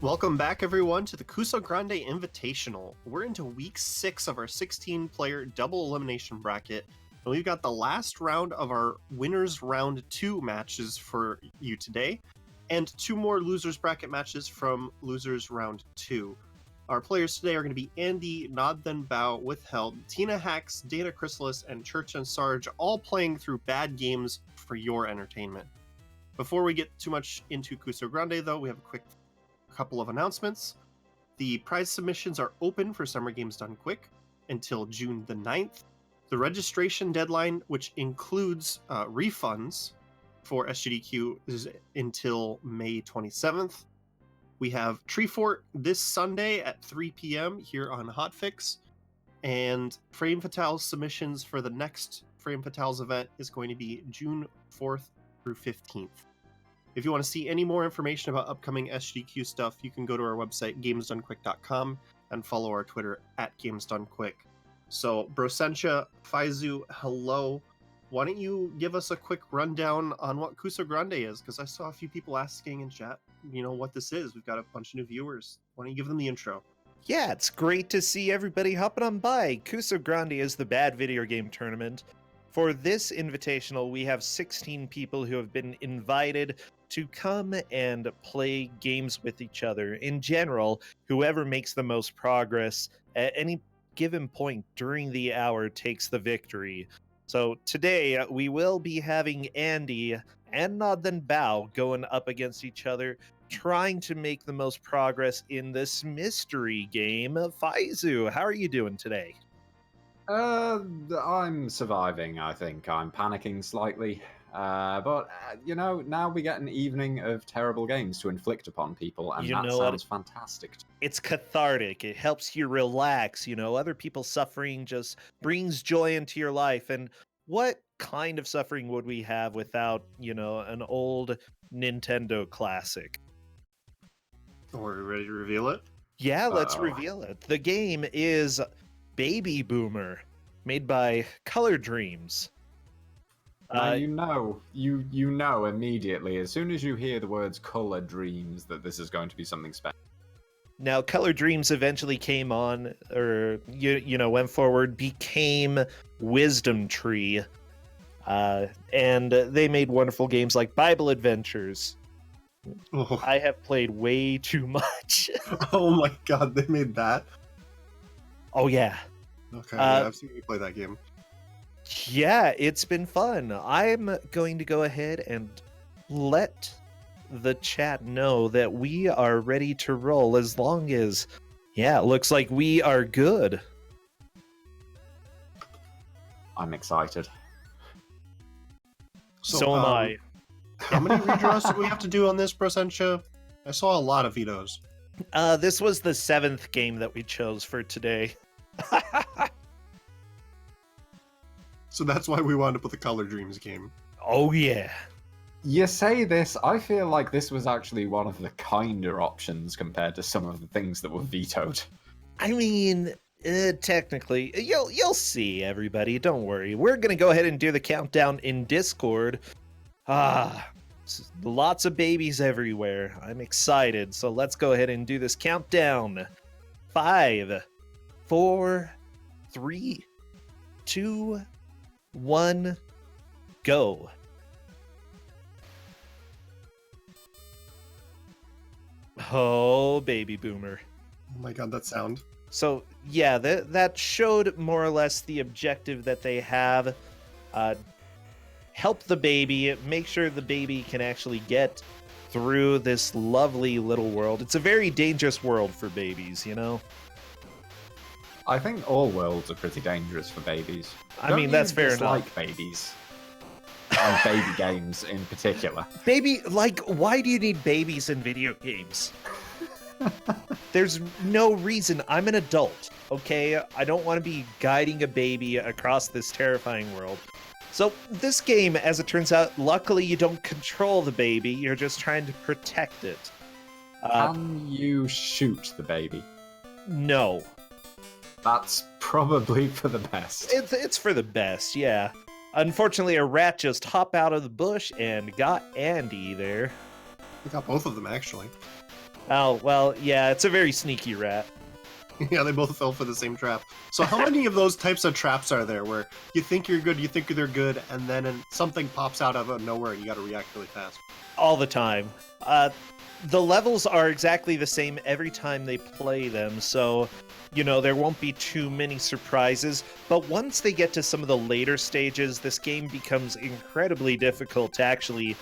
Welcome back, everyone, to the Kusogrande Invitational. We're into week 6 of our 16-player double elimination bracket, and we've got the last round of our winners round 2 matches for you today, and 2 more losers bracket matches from losers round 2. Our players today are going to be Andy, Nod Then Bow, Withheld, Tina Hacks, Data Chrysalis, and Church and Sarge, all playing through bad games for your entertainment. Before we get too much into Kusogrande, though, we have a quick couple of announcements. The prize submissions are open for Summer Games Done Quick until June the 9th. The registration deadline, which includes refunds for SGDQ, is until May 27th. We have Tree Fort this Sunday at 3 p.m. here on HOTFIX, and Frame Fatale submissions for the next Frame Fatales event is going to be June 4th through 15th. If you want to see any more information about upcoming SGDQ stuff, you can go to our website, gamesdonequick.com, and follow our Twitter at gamesdonequick. So, Brosentia, Faizu, hello. Why don't you give us a quick rundown on what Kusogrande is? Because I saw a few people asking in chat, what this is. We've got a bunch of new viewers. Why don't you give them the intro? Yeah, it's great to see everybody hopping on by. Kusogrande is the bad video game tournament. For this invitational, we have 16 people who have been invited to come and play games with each other. In general, whoever makes the most progress at any given point during the hour takes the victory. So today, we will be having Andy and Nod Then Bow going up against each other, trying to make the most progress in this mystery game. Faizu, how are you doing today? I'm surviving, I think. I'm panicking slightly. But now we get an evening of terrible games to inflict upon people, and that sounds fantastic. It's cathartic. It helps you relax. Other people's suffering just brings joy into your life. And what kind of suffering would we have without, an old Nintendo classic? Are we ready to reveal it? Yeah, let's reveal it. The game is Baby Boomer, made by Color Dreams. You know immediately, as soon as you hear the words Color Dreams, that this is going to be something special. Now, Color Dreams eventually came on, or, went forward, became Wisdom Tree, and they made wonderful games like Bible Adventures. Oh. I have played way too much. Oh my god, they made that? Oh, yeah. Okay, yeah, I've seen you play that game. Yeah, it's been fun. I'm going to go ahead and let the chat know that we are ready to roll, as long as, it looks like we are good. I'm excited. So am I. How many redraws do we have to do on this, Brosentia? I saw a lot of vetoes. This was the 7th game that we chose for today. So that's why we wound up with the Color Dreams game. Oh, yeah. You say this, I feel like this was actually one of the kinder options compared to some of the things that were vetoed. I mean, technically, you'll see, everybody. Don't worry. We're going to go ahead and do the countdown in Discord. Lots of babies everywhere. I'm excited. So let's go ahead and do this countdown. 5, 4, 3, 2, 1, go. Oh, Baby Boomer. Oh my god, that sound. So, yeah, that showed more or less the objective that they have. Help the baby, make sure the baby can actually get through this lovely little world. It's a very dangerous world for babies, I think all worlds are pretty dangerous for babies. I mean, that's fair enough. Like babies. And baby games in particular. Why do you need babies in video games? There's no reason. I'm an adult, okay? I don't want to be guiding a baby across this terrifying world. So this game, as it turns out, luckily you don't control the baby. You're just trying to protect it. Can you shoot the baby? No. That's probably for the best. It's for the best, yeah. Unfortunately, a rat just hopped out of the bush and got Andy there. We got both of them, actually. Oh, well, yeah, it's a very sneaky rat. Yeah, they both fell for the same trap. So how many of those types of traps are there where you think you're good, you think they're good, and then something pops out of nowhere and you gotta react really fast? All the time. The levels are exactly the same every time they play them, so, there won't be too many surprises. But once they get to some of the later stages, this game becomes incredibly difficult to actually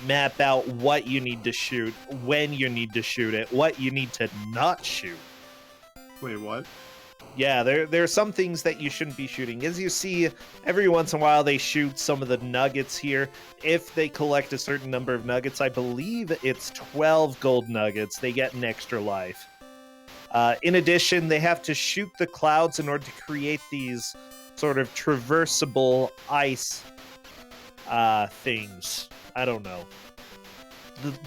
map out what you need to shoot, when you need to shoot it, what you need to not shoot. Wait, what? Yeah, there are some things that you shouldn't be shooting. As you see, every once in a while they shoot some of the nuggets here. If they collect a certain number of nuggets, I believe it's 12 gold nuggets, they get an extra life. In addition, they have to shoot the clouds in order to create these sort of traversable ice things. I don't know.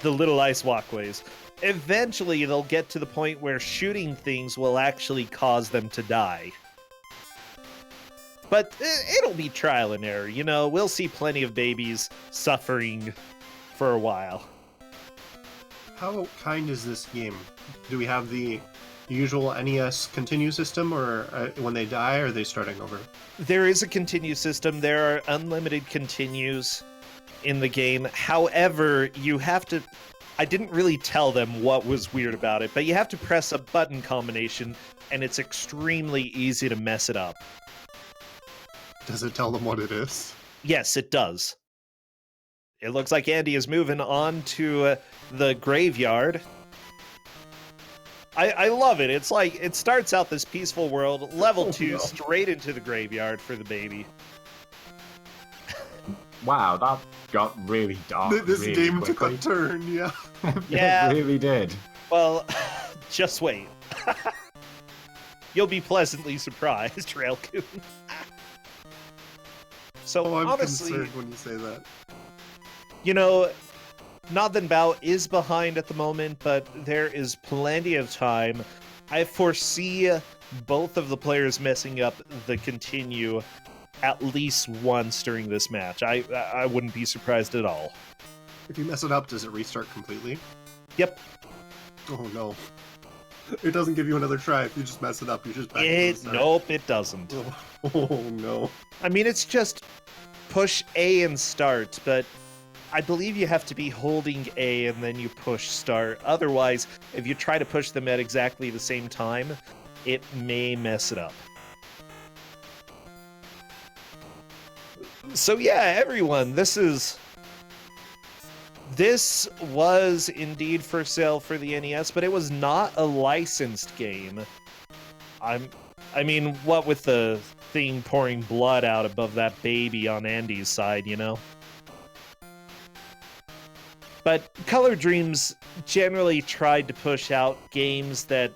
The little ice walkways. Eventually, they'll get to the point where shooting things will actually cause them to die. But it'll be trial and error, We'll see plenty of babies suffering for a while. How kind is this game? Do we have the usual NES continue system, or when they die, are they starting over? There is a continue system. There are unlimited continues in the game. However, you have to... I didn't really tell them what was weird about it, but you have to press a button combination, and it's extremely easy to mess it up. Does it tell them what it is? Yes, it does. It looks like Andy is moving on to the graveyard. I love it. It's like, it starts out this peaceful world, level 2, straight into the graveyard for the baby. Wow, that got really dark. This really game quickly. took a turn, yeah. Yeah. It really did. Well, just wait. You'll be pleasantly surprised, Railcoon. So, I'm honestly, concerned when you say that. Nathan Bao is behind at the moment, but there is plenty of time. I foresee both of the players messing up the continue at least once during this match. I wouldn't be surprised at all. If you mess it up, does it restart completely? Yep. Oh no. It doesn't give you another try. If you just mess it up, you're just back to the start. Nope, it doesn't. Oh no. I mean, it's just push A and start, but I believe you have to be holding A and then you push start. Otherwise, if you try to push them at exactly the same time, it may mess it up. So yeah, everyone, this was indeed for sale for the NES, but it was not a licensed game. I mean, what with the thing pouring blood out above that baby on Andy's side, But Color Dreams generally tried to push out games that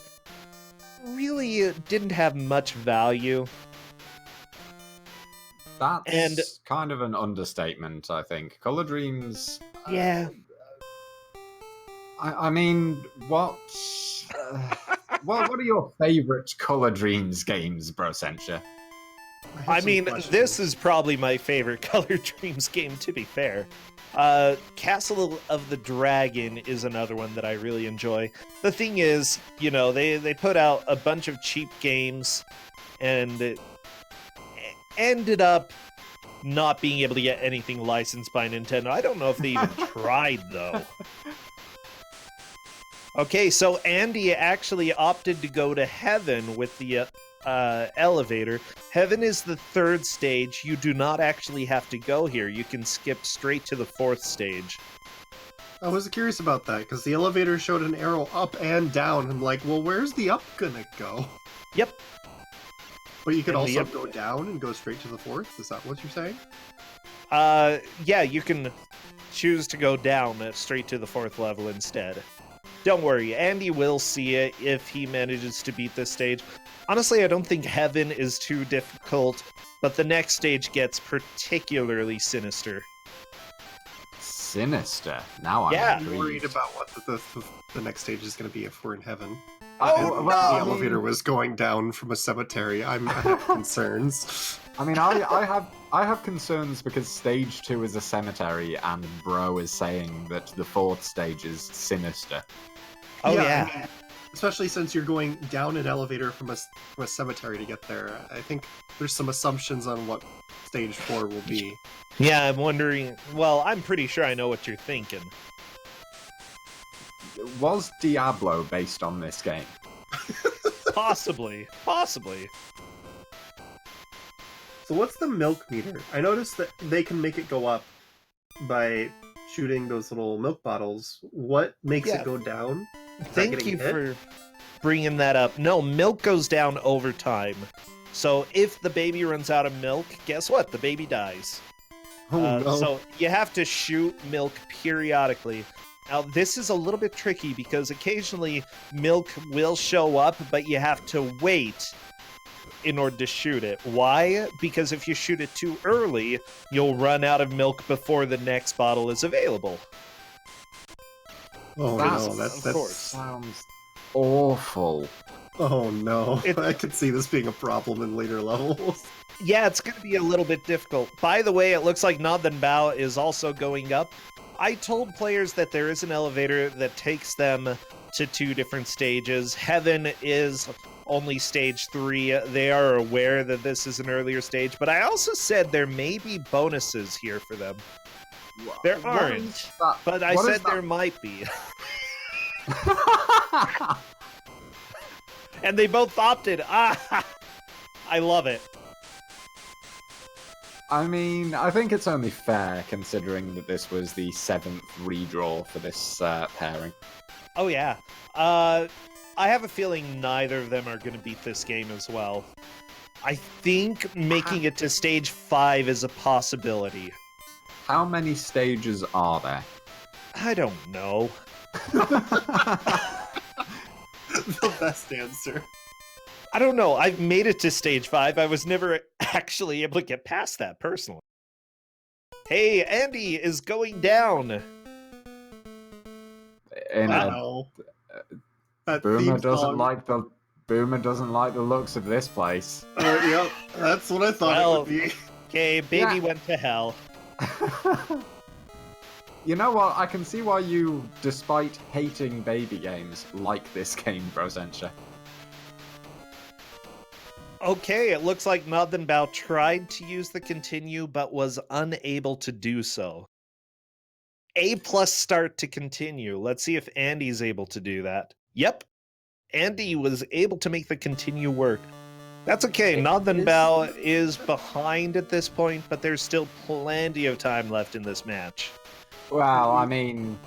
really didn't have much value. That's kind of an understatement, I think. Color Dreams... Yeah. I mean, what are your favourite Color Dreams games, Bro Sentia? I mean, this is probably my favorite Color Dreams game, to be fair. Castle of the Dragon is another one that I really enjoy. The thing is, they put out a bunch of cheap games, and it ended up not being able to get anything licensed by Nintendo. I don't know if they even tried, though. Okay, so Andy actually opted to go to Heaven with the elevator. Heaven is the 3rd stage. You do not actually have to go here. You can skip straight to the 4th stage. I was curious about that, because the elevator showed an arrow up and down. I'm like, well, where's the up gonna go? Yep. But you could also go down and go straight to the 4th? Is that what you're saying? Yeah, you can choose to go down straight to the 4th level instead. Don't worry, Andy will see it if he manages to beat this stage. Honestly, I don't think Heaven is too difficult, but the next stage gets particularly sinister. Sinister? Now I'm worried about what the next stage is going to be if we're in Heaven. Oh, well, the elevator was going down from a cemetery. I have concerns. I mean, I have concerns because stage 2 is a cemetery, and Bro is saying that the 4th stage is sinister. Oh, I yeah. mean, especially since you're going down an elevator from a cemetery to get there. I think there's some assumptions on what stage 4 will be. Yeah, I'm wondering... Well, I'm pretty sure I know what you're thinking. Was Diablo based on this game? Possibly. Possibly. So what's the milk meter? I noticed that they can make it go up by shooting those little milk bottles. What makes it go down? Thank you for bringing that up. No, milk goes down over time. So if the baby runs out of milk, guess what? The baby dies. Oh, no. So you have to shoot milk periodically. Now, this is a little bit tricky because occasionally milk will show up, but you have to wait in order to shoot it. Why? Because if you shoot it too early, you'll run out of milk before the next bottle is available. Oh, no. That sounds awful. Oh, no. I could see this being a problem in later levels. Yeah, it's going to be a little bit difficult. By the way, it looks like Nod Bao is also going up. I told players that there is an elevator that takes them to 2 different stages. Heaven is only stage 3. They are aware that this is an earlier stage, but I also said there may be bonuses here for them. There aren't, but I said there might be. And they both opted. Ah, I love it. I mean, I think it's only fair considering that this was the 7th redraw for this pairing. Oh, yeah. I have a feeling neither of them are going to beat this game as well. I think making it to stage 5 is a possibility. How many stages are there? I don't know. The best answer. I don't know. I've made it to stage 5. I was never actually able to get past that personally. Hey, Andy is going down. Wow. Boomer doesn't like the looks of this place. Yep, that's what I thought it would be. Okay, baby went to hell. You know what? I can see why you, despite hating baby games, like this game, Brosensha. Okay, it looks like Nod Bao tried to use the continue, but was unable to do so. A+ start to continue. Let's see if Andy's able to do that. Yep, Andy was able to make the continue work. That's okay, Nod Bao is behind at this point, but there's still plenty of time left in this match. Well, I mean,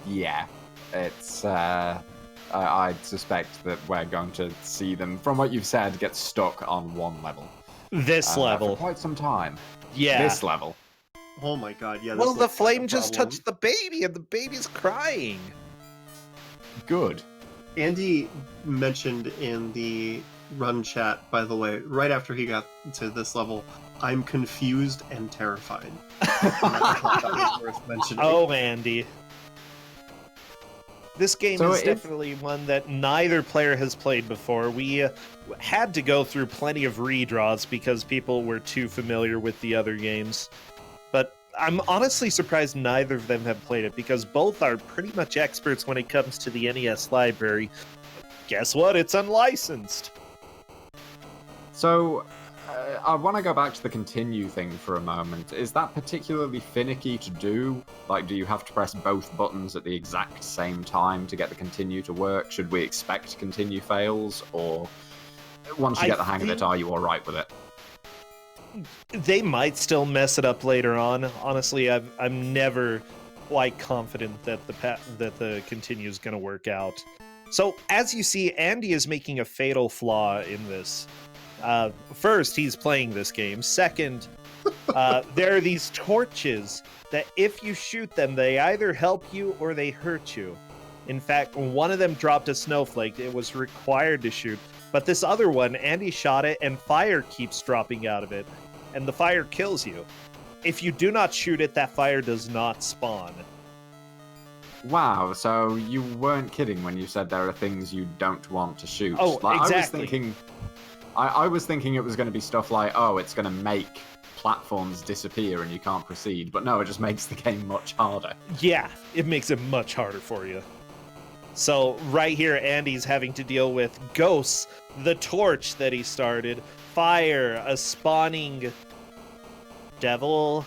yeah, it's, I suspect that we're going to see them, from what you've said, get stuck on one level. This level. For quite some time. Yeah. This level. Oh my god, yeah. Well, the flame just touched the baby, and the baby's crying. Good. Andy mentioned in the run chat, by the way, right after he got to this level, I'm confused and terrified. I thought that was worth mentioning. Oh, Andy. This game is definitely one that neither player has played before. We had to go through plenty of redraws because people were too familiar with the other games. But I'm honestly surprised neither of them have played it because both are pretty much experts when it comes to the NES library. Guess what? It's unlicensed. So, I want to go back to the continue thing for a moment. Is that particularly finicky to do? Like, do you have to press both buttons at the exact same time to get the continue to work? Should we expect continue fails? Or once you get the hang of it, are you alright with it? They might still mess it up later on. Honestly, I'm never quite confident that the continue is going to work out. So, as you see, Andy is making a fatal flaw in this. First, he's playing this game. Second, there are these torches that if you shoot them, they either help you or they hurt you. In fact, one of them dropped a snowflake. It was required to shoot. But this other one, Andy shot it and fire keeps dropping out of it. And the fire kills you. If you do not shoot it, that fire does not spawn. Wow, so you weren't kidding when you said there are things you don't want to shoot. Oh, exactly. I was thinking it was going to be stuff like, oh, it's going to make platforms disappear and you can't proceed. But no, it just makes the game much harder. Yeah, it makes it much harder for you. So right here, Andy's having to deal with ghosts, the torch that he started, fire, a spawning devil,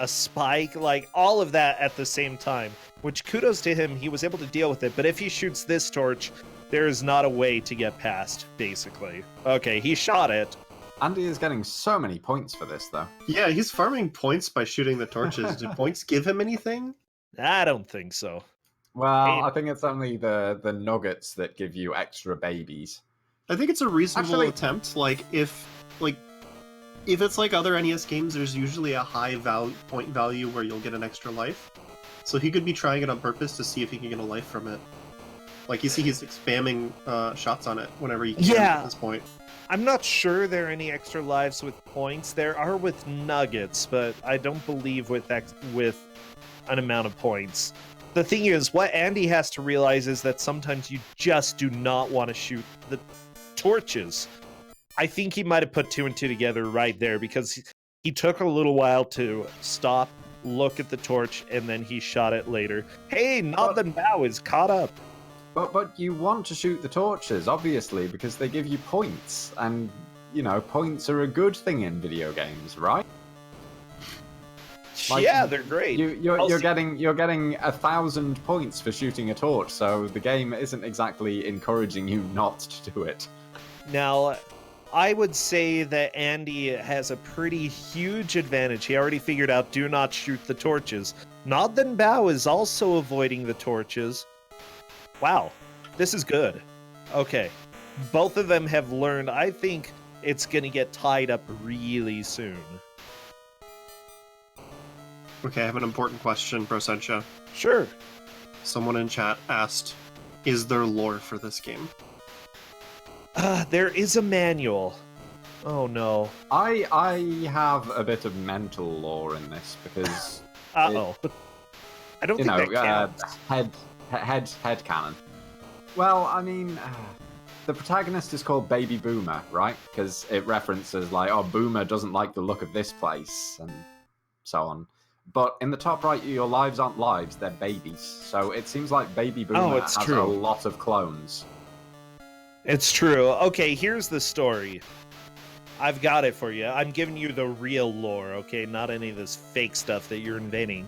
a spike, like all of that at the same time, which kudos to him, he was able to deal with it. But if he shoots this torch, there is not a way to get past, basically. Okay, he shot it. Andy is getting so many points for this, though. Yeah, he's farming points by shooting the torches. Do points give him anything? I don't think so. Well, Hey. I think it's only the nuggets that give you extra babies. I think it's a reasonable Actually- attempt. Like if it's like other NES games, there's usually a high point value where you'll get an extra life. So he could be trying it on purpose to see if he can get a life from it. Like you see, he's like, spamming shots on it whenever he can at this point. I'm not sure there are any extra lives with points. There are with nuggets, but I don't believe with an amount of points. The thing is, what Andy has to realize is that sometimes you just do not want to shoot the torches. I think he might have put 2 and 2 together right there, because he took a little while to stop, look at the torch, and then he shot it later. Hey, Nothing Bow is caught up. But you want to shoot the torches, obviously, because they give you points. And, you know, points are a good thing in video games, right? Like, yeah, they're great. You're getting 1,000 points for shooting a torch, so the game isn't exactly encouraging you not to do it. Now, I would say that Andy has a pretty huge advantage. He already figured out do not shoot the torches. Nothing Bow is also avoiding the torches. Wow, this is good. Okay, both of them have learned. I think it's going to get tied up really soon. Okay, I have an important question, Prosentia. Sure. Someone in chat asked, is there lore for this game? There is a manual. Oh no. I have a bit of mental lore in this because Uh-oh. I don't think that counts. Head canon. Well, I mean, the protagonist is called Baby Boomer, right? Because it references like, oh, Boomer doesn't like the look of this place, and so on. But in the top right, your lives aren't lives, they're babies. So it seems like Baby Boomer has a lot of clones. It's true. Okay, here's the story. I've got it for you. I'm giving you the real lore, okay? Not any of this fake stuff that you're inventing.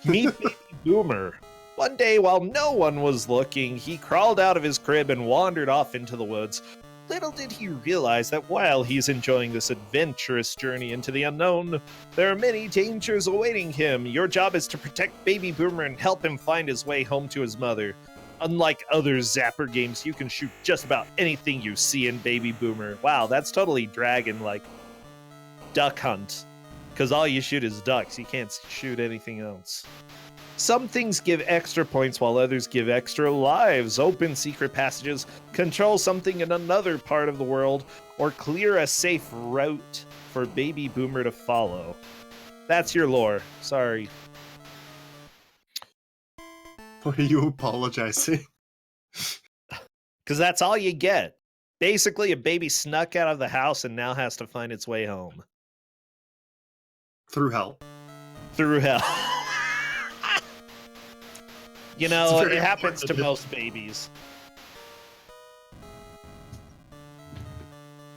Meet Baby Boomer. One day, while no one was looking, he crawled out of his crib and wandered off into the woods. Little did he realize that while he's enjoying this adventurous journey into the unknown, there are many dangers awaiting him. Your job is to protect Baby Boomer and help him find his way home to his mother. Unlike other Zapper games, you can shoot just about anything you see in Baby Boomer. Wow, that's totally Dragon-like. Duck Hunt. Because all you shoot is ducks, you can't shoot anything else. Some things give extra points while others give extra lives. Open secret passages, control something in another part of the world, or clear a safe route for Baby Boomer to follow. That's your lore. Sorry. What are you apologizing? Because that's all you get. Basically, a baby snuck out of the house and now has to find its way home. Through hell. Through hell. You know, It's it happens to important. most babies.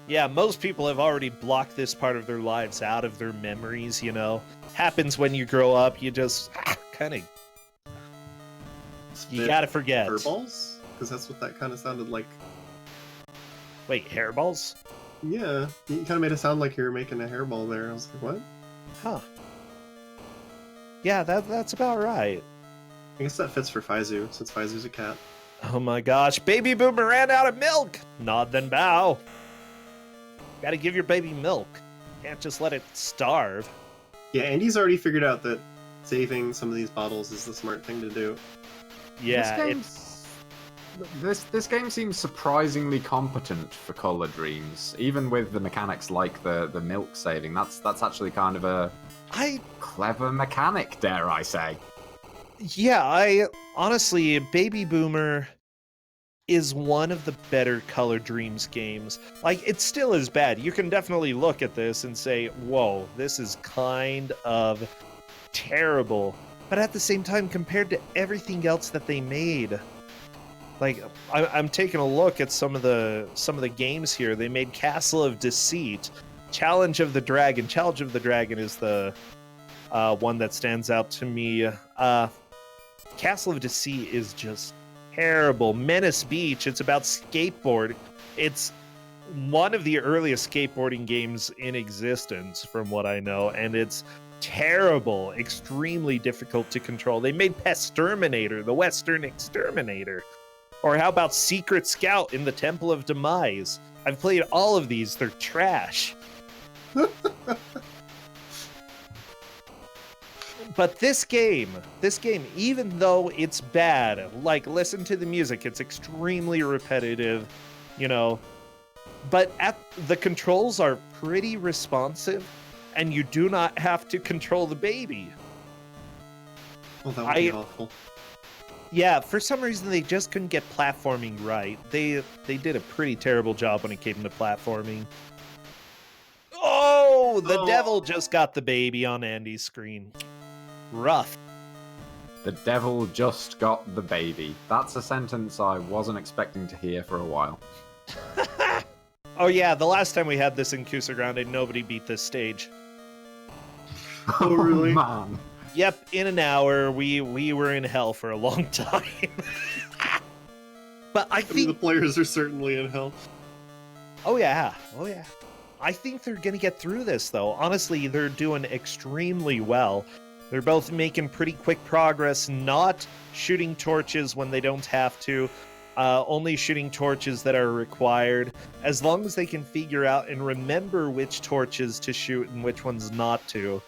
Yeah, most people have already blocked this part of their lives out of their memories, you know. Happens when you grow up, you just kind of... You gotta forget. Hairballs? Because that's what that kind of sounded like. Wait, hairballs? Yeah, you kind of made it sound like you were making a hairball there. I was like, what? Huh. Yeah, that's about right. I guess that fits for Faizu, since Faizu's a cat. Oh my gosh, Baby Boomer ran out of milk! Nod then bow. Gotta give your baby milk. Can't just let it starve. Yeah, Andy's already figured out that saving some of these bottles is the smart thing to do. Yeah, This game seems surprisingly competent for Color Dreams, even with the mechanics like the milk saving. That's actually kind of a clever mechanic, dare I say. I honestly, Baby Boomer is one of the better Color Dreams games. Like, it still is bad. You can definitely look at this and say, whoa, this is kind of terrible. But at the same time, compared to everything else that they made, Like, I'm taking a look at some of the games here. They made Castle of Deceit, Challenge of the Dragon. Challenge of the Dragon is the one that stands out to me. Castle of Deceit is just terrible. Menace Beach, it's about skateboard. It's one of the earliest skateboarding games in existence, from what I know, and it's terrible, extremely difficult to control. They made Pesterminator, the Western Exterminator. Or how about Secret Scout in the Temple of Demise? I've played all of these. They're trash. But this game, even though it's bad, like, listen to the music. It's extremely repetitive, you know. But the controls are pretty responsive, and you do not have to control the baby. Well, that would be awful. Yeah, for some reason they just couldn't get platforming right. They did a pretty terrible job when it came to platforming. Oh, the devil just got the baby on Andy's screen. Rough. The devil just got the baby. That's a sentence I wasn't expecting to hear for a while. Oh yeah, the last time we had this in Kusogrande, nobody beat this stage. Oh, really? Man. Yep, in an hour, we were in hell for a long time. But I think the players are certainly in hell. Oh yeah. I think they're gonna get through this, though. Honestly, they're doing extremely well. They're both making pretty quick progress, not shooting torches when they don't have to, only shooting torches that are required. As long as they can figure out and remember which torches to shoot and which ones not to,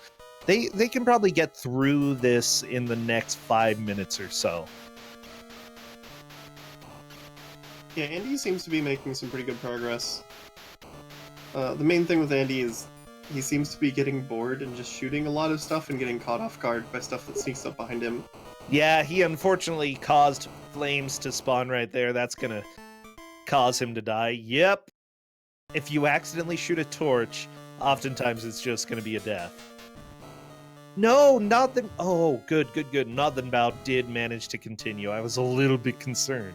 they can probably get through this in the next 5 minutes or so. Yeah, Andy seems to be making some pretty good progress. The main thing with Andy is he seems to be getting bored and just shooting a lot of stuff and getting caught off guard by stuff that sneaks up behind him. Yeah, he unfortunately caused flames to spawn right there. That's gonna cause him to die. Yep. If you accidentally shoot a torch, oftentimes it's just gonna be a death. No, Nothing. Oh, good. Nothing Bout did manage to continue. I was a little bit concerned.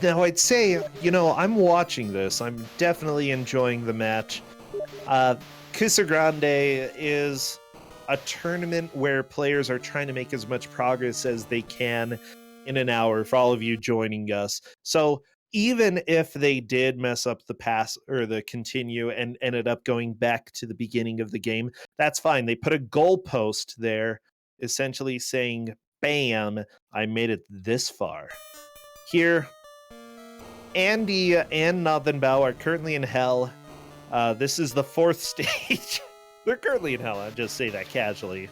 Now, I'd say, I'm watching this. I'm definitely enjoying the match. Kusogrande is a tournament where players are trying to make as much progress as they can in an hour, for all of you joining us. So even if they did mess up the pass or the continue and ended up going back to the beginning of the game, that's fine. They put a goalpost there, essentially saying, bam, I made it this far. Here, Andy and Nothing Bow are currently in hell. This is the 4th stage. They're currently in hell, I'll just say that casually.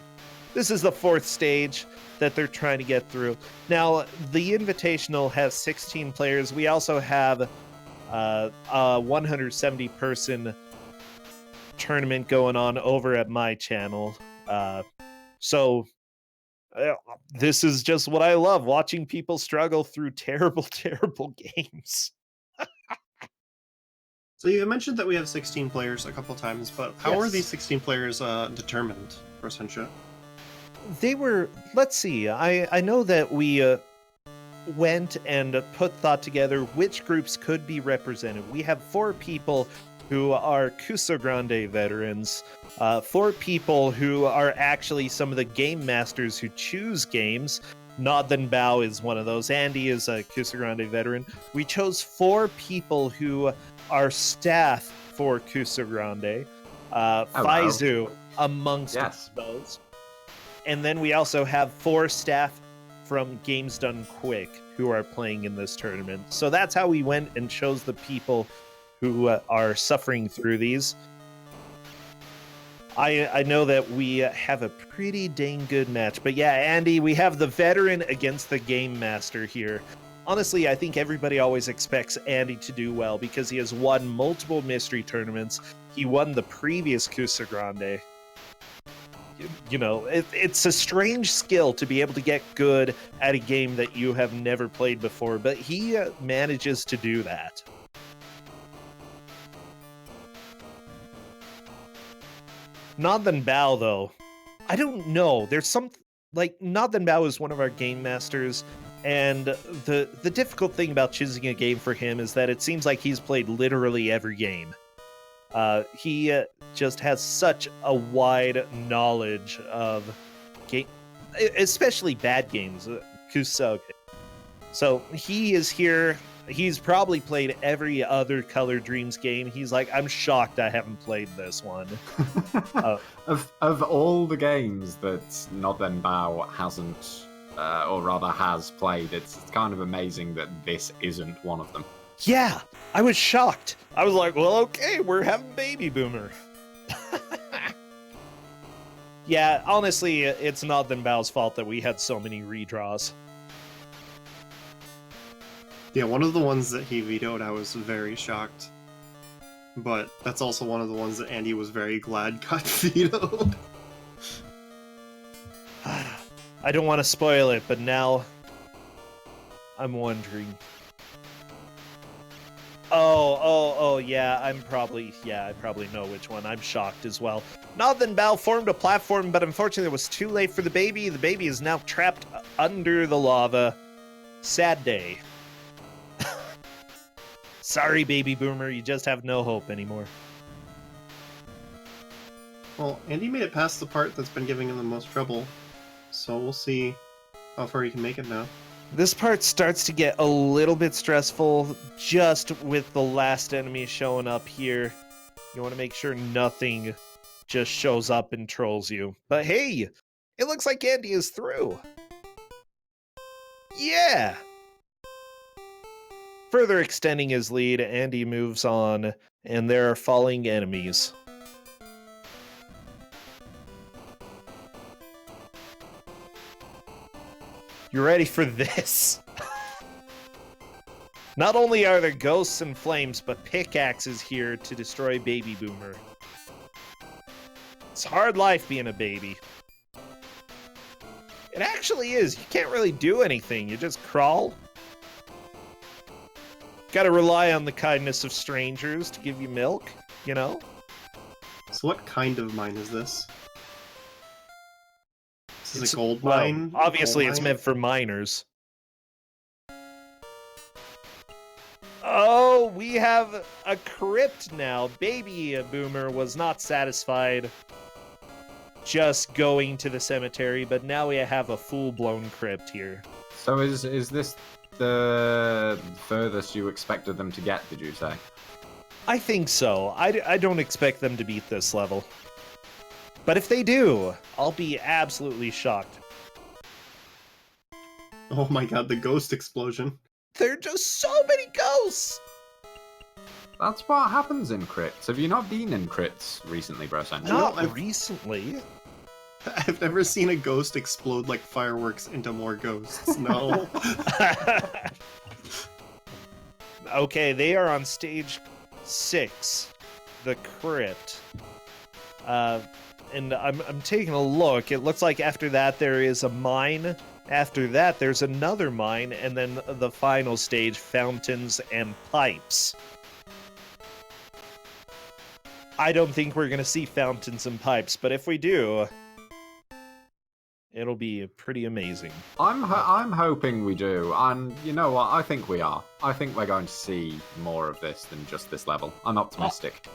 This is the 4th stage that they're trying to get through. Now, the Invitational has 16 players. We also have a 170-person tournament going on over at my channel. So this is just what I love, watching people struggle through terrible, terrible games. So you mentioned that we have 16 players a couple times, but how are these 16 players determined for Sencha? They were, let's see, I know that we went and put thought together which groups could be represented. We have 4 people who are Kusogrande veterans, 4 people who are actually some of the game masters who choose games. Nothing Bow is one of those. Andy is a Kusogrande veteran. We chose 4 people who are staff for Kusogrande. Faizu amongst those. And then we also have 4 staff from Games Done Quick who are playing in this tournament. So that's how we went and chose the people who are suffering through these. I know that we have a pretty dang good match. But yeah, Andy, we have the veteran against the game master here. Honestly, I think everybody always expects Andy to do well because he has won multiple mystery tournaments. He won the previous Kusogrande. You know, it's a strange skill to be able to get good at a game that you have never played before, but he manages to do that. Not Than Bao, though. I don't know. There's some... Like, Not Than Bao is one of our game masters, and the difficult thing about choosing a game for him is that it seems like he's played literally every game. He just has such a wide knowledge of game, especially bad games. Kusogrande. So he is here. He's probably played every other Color Dreams game. He's like, I'm shocked I haven't played this one. Of all the games that Not Then Bao hasn't, or rather has played, it's kind of amazing that this isn't one of them. Yeah, I was shocked. I was like, well, okay, we're having Baby Boomer. Yeah, honestly, it's Not Then Bao's fault that we had so many redraws. Yeah, one of the ones that he vetoed, I was very shocked. But that's also one of the ones that Andy was very glad got vetoed. I don't want to spoil it, but now I'm wondering. Oh, yeah, I probably know which one. I'm shocked as well. Not Then Bao formed a platform, but unfortunately it was too late for the baby. The baby is now trapped under the lava. Sad day. Sorry, Baby Boomer, you just have no hope anymore. Well, Andy made it past the part that's been giving him the most trouble, so we'll see how far he can make it now. This part starts to get a little bit stressful just with the last enemy showing up here. You want to make sure nothing just shows up and trolls you. But hey, it looks like Andy is through. Yeah! Further extending his lead, Andy moves on, and there are falling enemies. You ready for this? Not only are there ghosts and flames, but pickaxes here to destroy Baby Boomer. It's a hard life being a baby. It actually is. You can't really do anything. You just crawl. Gotta rely on the kindness of strangers to give you milk, you know? So what kind of mine is this? This is a gold Well, mine? obviously, Gold it's mine? meant for miners. Oh, we have a crypt now. Baby Boomer was not satisfied just going to the cemetery, but now we have a full-blown crypt here. So is this the furthest you expected them to get, did you say? I think so. I don't expect them to beat this level. But if they do, I'll be absolutely shocked. Oh my god, the ghost explosion. There are just so many ghosts! That's what happens in crypts. Have you not been in crypts recently, Bro Sancho? Not recently. I've never seen a ghost explode like fireworks into more ghosts. No. Okay, they are on stage 6, the crypt. And I'm taking a look. It looks like after that there is a mine. After that there's another mine, and then the final stage, fountains and pipes. I don't think we're gonna see fountains and pipes, but if we do, it'll be pretty amazing. I'm hoping we do, and you know what? I think we are. I think we're going to see more of this than just this level. I'm optimistic.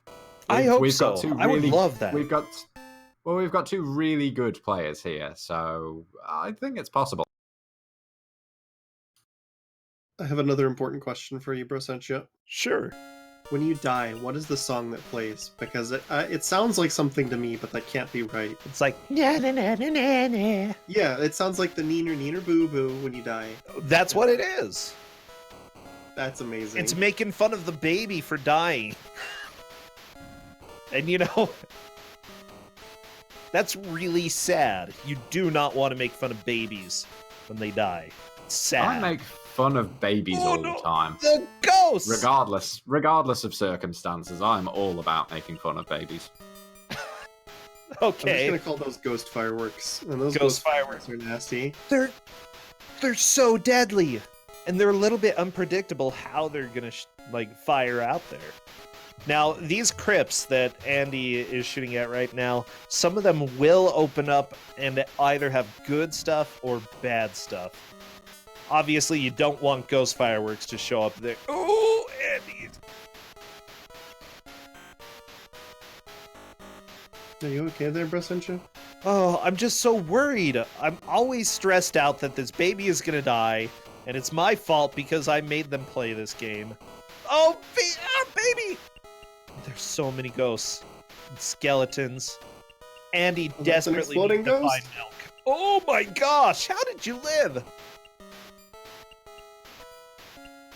I hope We've so. got two I would really- love that. We've got two really good players here, so I think it's possible. I have another important question for you, Bro Sancho. Sure. When you die, what is the song that plays? Because it sounds like something to me, but that can't be right. It's like na na na na na na. Yeah, it sounds like the neener neener boo boo when you die. That's what it is. That's amazing. It's making fun of the baby for dying. And you know, that's really sad. You do not want to make fun of babies when they die. It's sad. I make fun of babies all the time. The ghosts! Regardless of circumstances, I'm all about making fun of babies. I'm just Okay, gonna call those ghost fireworks, and those Ghost ghost fireworks are nasty. they're so deadly, and they're a little bit unpredictable how they're gonna like fire out there. Now, these crypts that Andy is shooting at right now, some of them will open up and either have good stuff or bad stuff. Obviously, you don't want ghost fireworks to show up there. Oh, Andy! Are you okay there, Brasencha? Oh, I'm just so worried. I'm always stressed out that this baby is gonna die, and it's my fault because I made them play this game. Oh, baby! There's so many ghosts. And skeletons. Andy that's an desperately exploding needs to ghost? find milk. Oh my gosh, how did you live?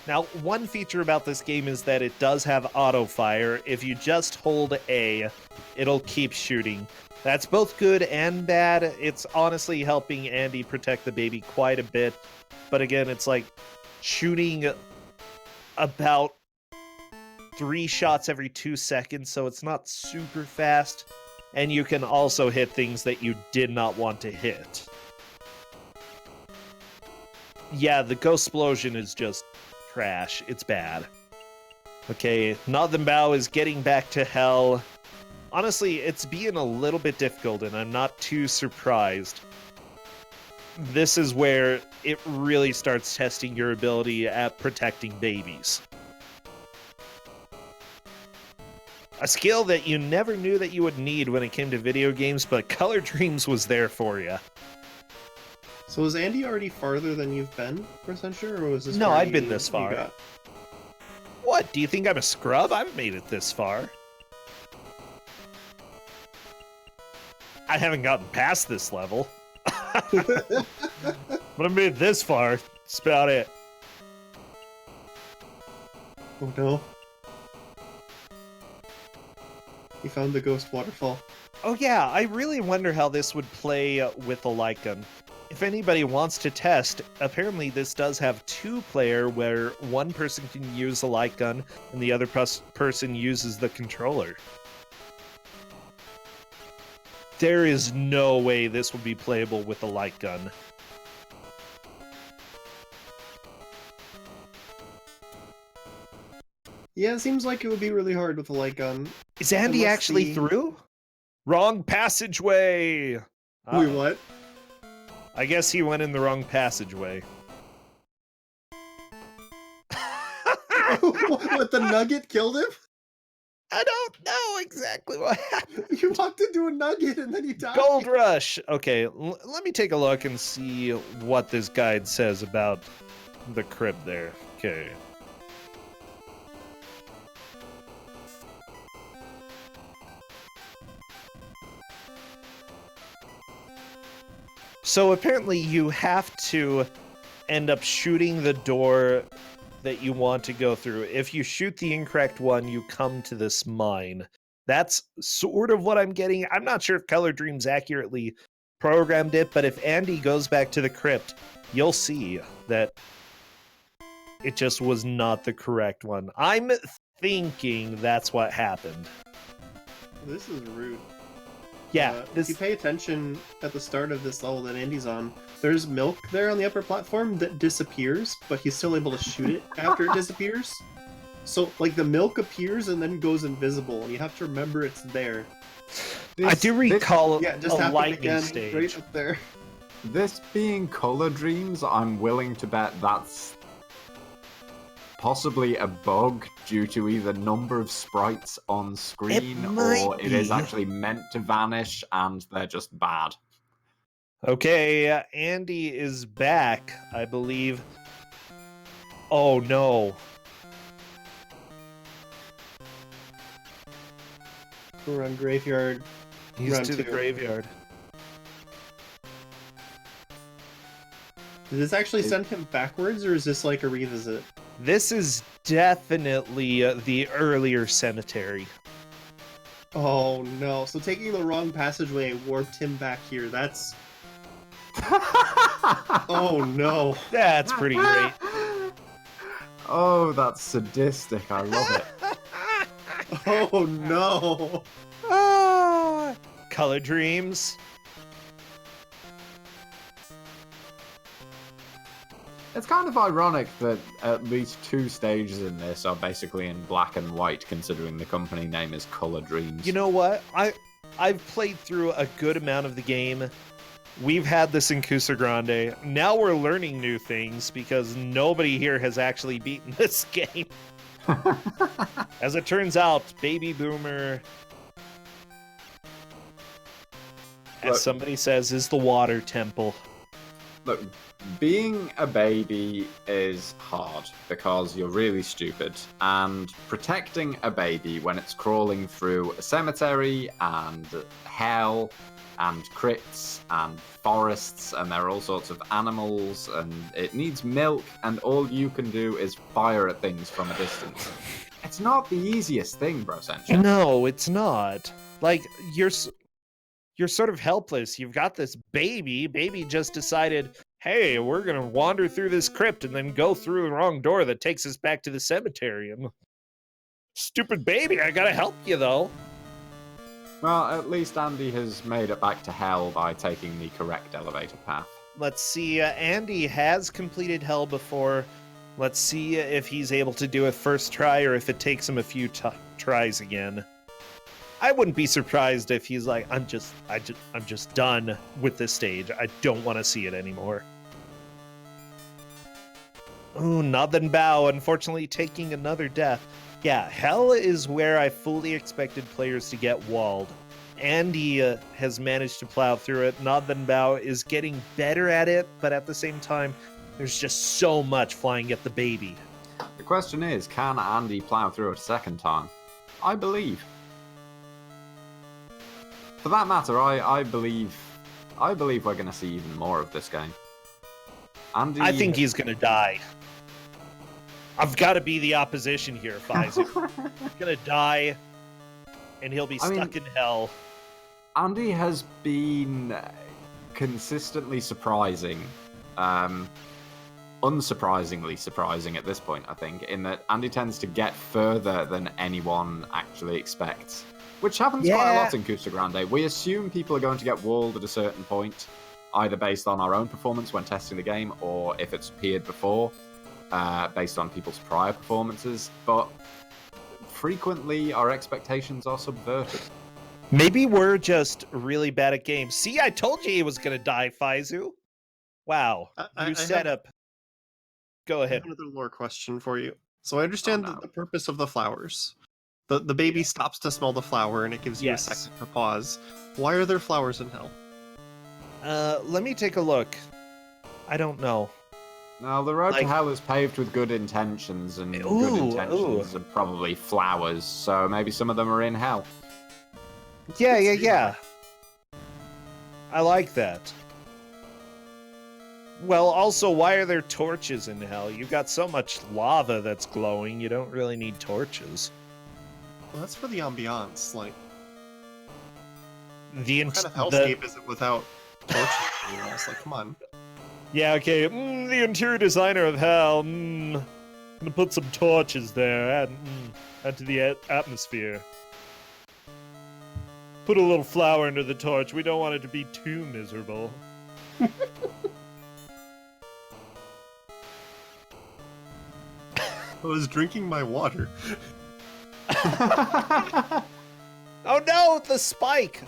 Now, one feature about this game is that it does have auto fire. If you just hold A, it'll keep shooting. That's both good and bad. It's honestly helping Andy protect the baby quite a bit. But again, it's like shooting about 3 shots every 2 seconds, so it's not super fast. And you can also hit things that you did not want to hit. Yeah, the ghost explosion is just trash. It's bad. Okay, Nothing Bow is getting back to hell. Honestly, it's being a little bit difficult, and I'm not too surprised. This is where it really starts testing your ability at protecting babies. A skill that you never knew that you would need when it came to video games, but Color Dreams was there for you. So is Andy already farther than you've been, Brasencha, or was this? No, where I've been you- this you far. got- What? Do you think I'm a scrub? I haven't made it this far. I haven't gotten past this level. But I made it this far. That's about it. Oh no. He found the ghost waterfall. Oh yeah, I really wonder how this would play with a light gun. If anybody wants to test, apparently this does have 2-player where one person can use a light gun and the other person uses the controller. There is no way this would be playable with a light gun. Yeah, it seems like it would be really hard with a light gun. Is Andy Unless actually the- through? Wrong passageway! Wait, Uh-oh. what? I guess he went in the wrong passageway. What, the nugget killed him? I don't know exactly what happened. You walked into a nugget and then he died. Gold Rush! Okay, let me take a look and see what this guide says about the crypt there. Okay. So apparently you have to end up shooting the door that you want to go through. If you shoot the incorrect one, you come to this mine. That's sort of what I'm getting. I'm not sure if Color Dreams accurately programmed it, but if Andy goes back to the crypt, you'll see that it just was not the correct one. I'm thinking that's what happened. This is rude. Yeah, If you pay attention at the start of this level that Andy's on, there's milk there on the upper platform that disappears, but he's still able to shoot it after it disappears. So, like, the milk appears and then goes invisible, and you have to remember it's there. I do recall Yeah, it just a happened lightning again, stage. right up there. This being Color Dreams, I'm willing to bet that's possibly a bug due to either number of sprites on screen or it is actually meant to vanish and they're just bad. Okay, Andy is back, I believe. Oh no. We're on Graveyard. He's Round to the 2. graveyard. Did this actually send him backwards, or is this like a revisit? This is definitely the earlier cemetery. Oh no, so taking the wrong passageway warped him back here. That's... Oh no. That's pretty great. Oh, that's sadistic. I love it. Oh no. Ah, Color Dreams. It's kind of ironic that at least 2 stages in this are basically in black and white, considering the company name is Color Dreams. You know what? I've played through a good amount of the game. We've had this in Kusogrande. Now we're learning new things because nobody here has actually beaten this game. As it turns out, Baby Boomer, as somebody says, is the water temple. Look, being a baby is hard because you're really stupid, and protecting a baby when it's crawling through a cemetery and hell and crypts and forests, and there are all sorts of animals, and it needs milk, and all you can do is fire at things from a distance. It's not the easiest thing, bro. No, it's not. Like, you're sort of helpless. You've got this baby. Baby just decided, hey, we're going to wander through this crypt and then go through the wrong door that takes us back to the cemetery. And stupid baby, I got to help you, though. Well, at least Andy has made it back to hell by taking the correct elevator path. Let's see. Andy has completed hell before. Let's see if he's able to do it first try or if it takes him a few tries again. I wouldn't be surprised if he's like, I'm just done with this stage. I don't want to see it anymore. Ooh, Nothing Bow, unfortunately taking another death. Yeah, hell is where I fully expected players to get walled. Andy has managed to plow through it. Nothing Bow is getting better at it, but at the same time, there's just so much flying at the baby. The question is, can Andy plow through it a second time? I believe. For that matter, I believe we're going to see even more of this game. Andy, I think he's going to die. I've got to be the opposition here, Pfizer. He's going to die, and he'll be stuck in hell. Andy has been consistently surprising. Unsurprisingly surprising at this point, I think, in that Andy tends to get further than anyone actually expects. Which happens quite a lot in Kusogrande. We assume people are going to get walled at a certain point, either based on our own performance when testing the game, or if it's appeared before, based on people's prior performances. But frequently, our expectations are subverted. Maybe we're just really bad at games. See, I told you he was going to die, Faizu. Wow. You set up. Go ahead. I have another lore question for you. So I understand the purpose of the flowers. The baby stops to smell the flower, and it gives you a second to pause. Why are there flowers in hell? Let me take a look. I don't know. Now, the road to hell is paved with good intentions, and good intentions are probably flowers, so maybe some of them are in hell. Yeah. I like that. Well, also, why are there torches in hell? You've got so much lava that's glowing, you don't really need torches. Well, that's for the ambiance. Like, what kind of hellscape is it without torches? Like, come on. Yeah, okay. The interior designer of hell. Gonna put some torches there. Add to the atmosphere. Put a little flower under the torch. We don't want it to be too miserable. I was drinking my water. Oh no, the spike!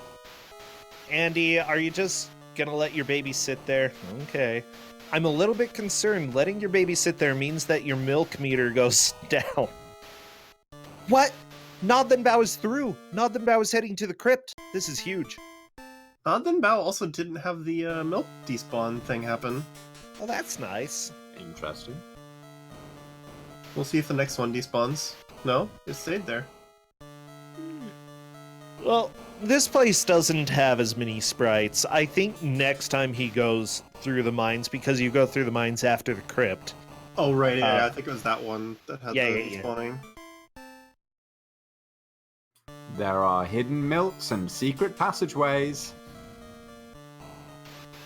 Andy, are you just gonna let your baby sit there? Okay. I'm a little bit concerned. Letting your baby sit there means that your milk meter goes down. What? Nothing Bow is through. Nothing Bow is heading to the crypt. This is huge. Nothing Bow also didn't have the milk despawn thing happen. Well, that's nice. Interesting. We'll see if the next one despawns. No, it stayed there. Well, this place doesn't have as many sprites. I think next time he goes through the mines, because you go through the mines after the crypt. Oh, right, yeah, I think it was that one that had the despawning. There are hidden milks and secret passageways.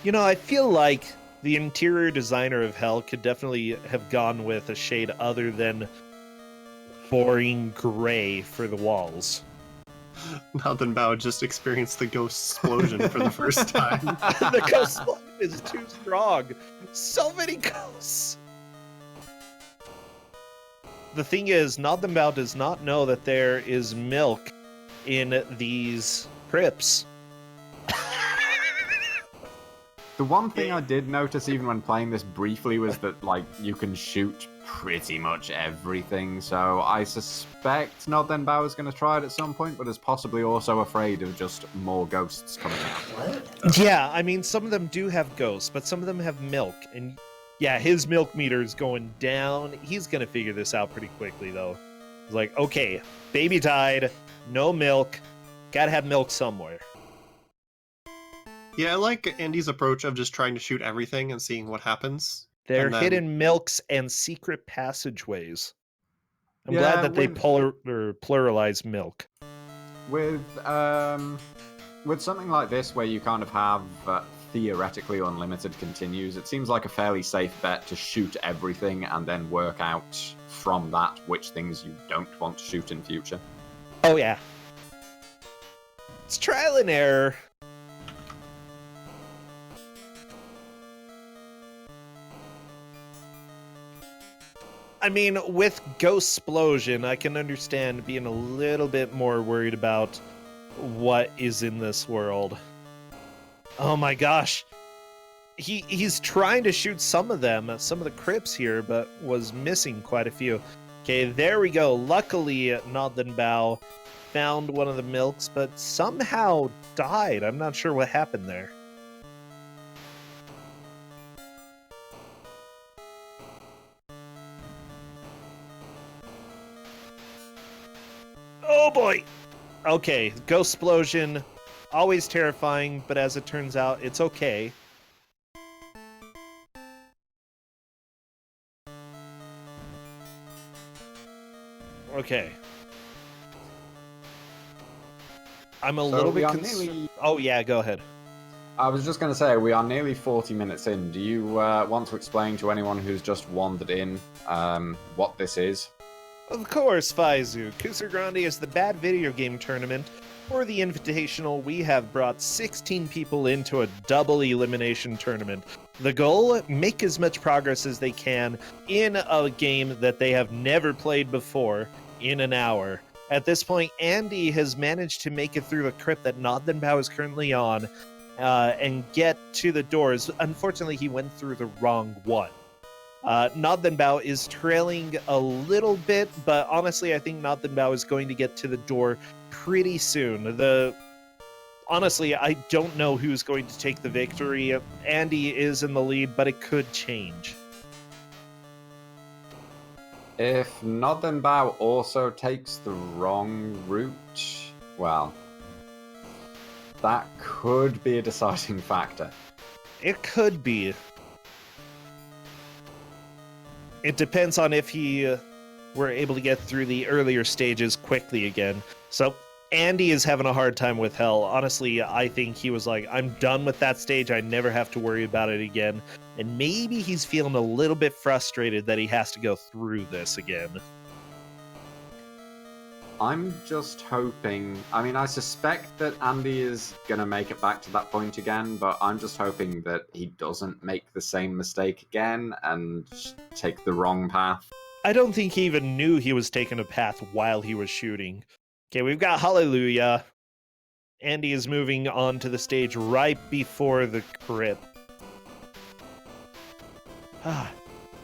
You know, I feel like the interior designer of hell could definitely have gone with a shade other than boring gray for the walls. Nothing Bao just experienced the ghost explosion for the first time. The ghost explosion is too strong. So many ghosts. The thing is, Nothing Bao does not know that there is milk in these crypts. The one thing I did notice even when playing this briefly was that, like, you can shoot pretty much everything, so I suspect Nothing Bao is going to try it at some point, but is possibly also afraid of just more ghosts coming out. What? Yeah, I mean, some of them do have ghosts, but some of them have milk, and yeah, his milk meter is going down. He's going to figure this out pretty quickly, though. He's like, okay, baby died, no milk, gotta have milk somewhere. Yeah, I like Andy's approach of just trying to shoot everything and seeing what happens. They're And then- hidden milks and secret passageways. I'm Yeah, glad that they pluralize milk. With something like this where you kind of have theoretically unlimited continues, it seems like a fairly safe bet to shoot everything and then work out from that which things you don't want to shoot in future. Oh yeah. It's trial and error. I mean, with Ghost Explosion, I can understand being a little bit more worried about what is in this world. Oh my gosh. He's trying to shoot some of them, some of the crypts here, but was missing quite a few. Okay, there we go. Luckily, Nothing Bao found one of the milks, but somehow died. I'm not sure what happened there. Oh boy! Okay, Ghost Explosion, always terrifying, but as it turns out, it's okay. Okay. I'm a little bit concerned. Oh yeah, go ahead. I was just going to say, we are nearly 40 minutes in. Do you want to explain to anyone who's just wandered in what this is? Of course, Faizu. Kusogrande is the bad video game tournament. For the Invitational, we have brought 16 people into a double elimination tournament. The goal, make as much progress as they can in a game that they have never played before in an hour. At this point, Andy has managed to make it through the crypt that Nothing Bao is currently on and get to the doors. Unfortunately, he went through the wrong one. Nothing Bao is trailing a little bit, but honestly, I think Nothing Bao is going to get to the door pretty soon. Honestly, I don't know who's going to take the victory. Andy is in the lead, but it could change. If Nothing Bao also takes the wrong route, well, that could be a deciding factor. It could be. It depends on if he were able to get through the earlier stages quickly again. So Andy is having a hard time with hell. Honestly, I think he was like, I'm done with that stage. I never have to worry about it again. And maybe he's feeling a little bit frustrated that he has to go through this again. I'm just hoping... I mean, I suspect that Andy is going to make it back to that point again, but I'm just hoping that he doesn't make the same mistake again and take the wrong path. I don't think he even knew he was taking a path while he was shooting. Okay, we've got Hallelujah. Andy is moving on to the stage right before the Crypt.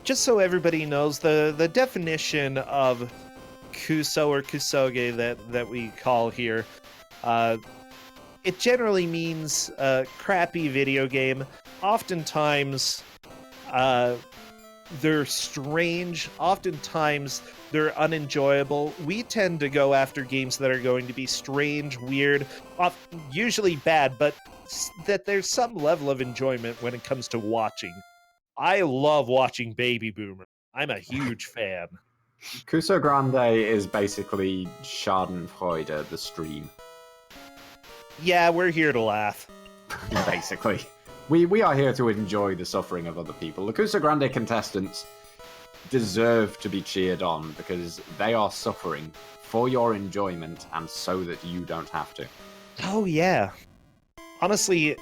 Just so everybody knows, the definition of Kuso or Kusoge that we call here, it generally means a crappy video game. Oftentimes, they're strange. Oftentimes, they're unenjoyable. We tend to go after games that are going to be strange, weird, usually bad, but that there's some level of enjoyment when it comes to watching. I love watching Baby Boomer. I'm a huge fan. Kusogrande is basically Schadenfreude, the stream. Yeah, we're here to laugh. Basically. We are here to enjoy the suffering of other people. The Kusogrande contestants deserve to be cheered on because they are suffering for your enjoyment and so that you don't have to. Oh, yeah. Honestly,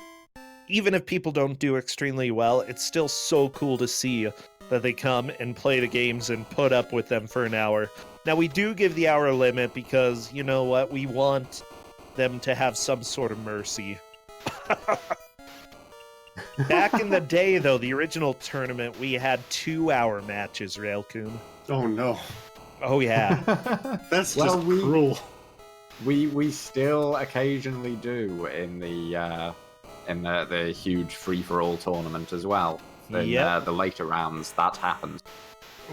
even if people don't do extremely well, it's still so cool to see that they come and play the games and put up with them for an hour. Now, we do give the hour limit because, you know what, we want them to have some sort of mercy. Back in the day, though, the original tournament, we had 2-hour matches, Railcoon. Oh, no. Oh, yeah. That's just cruel. We still occasionally do in the huge free-for-all tournament as well. In the later rounds, that happens.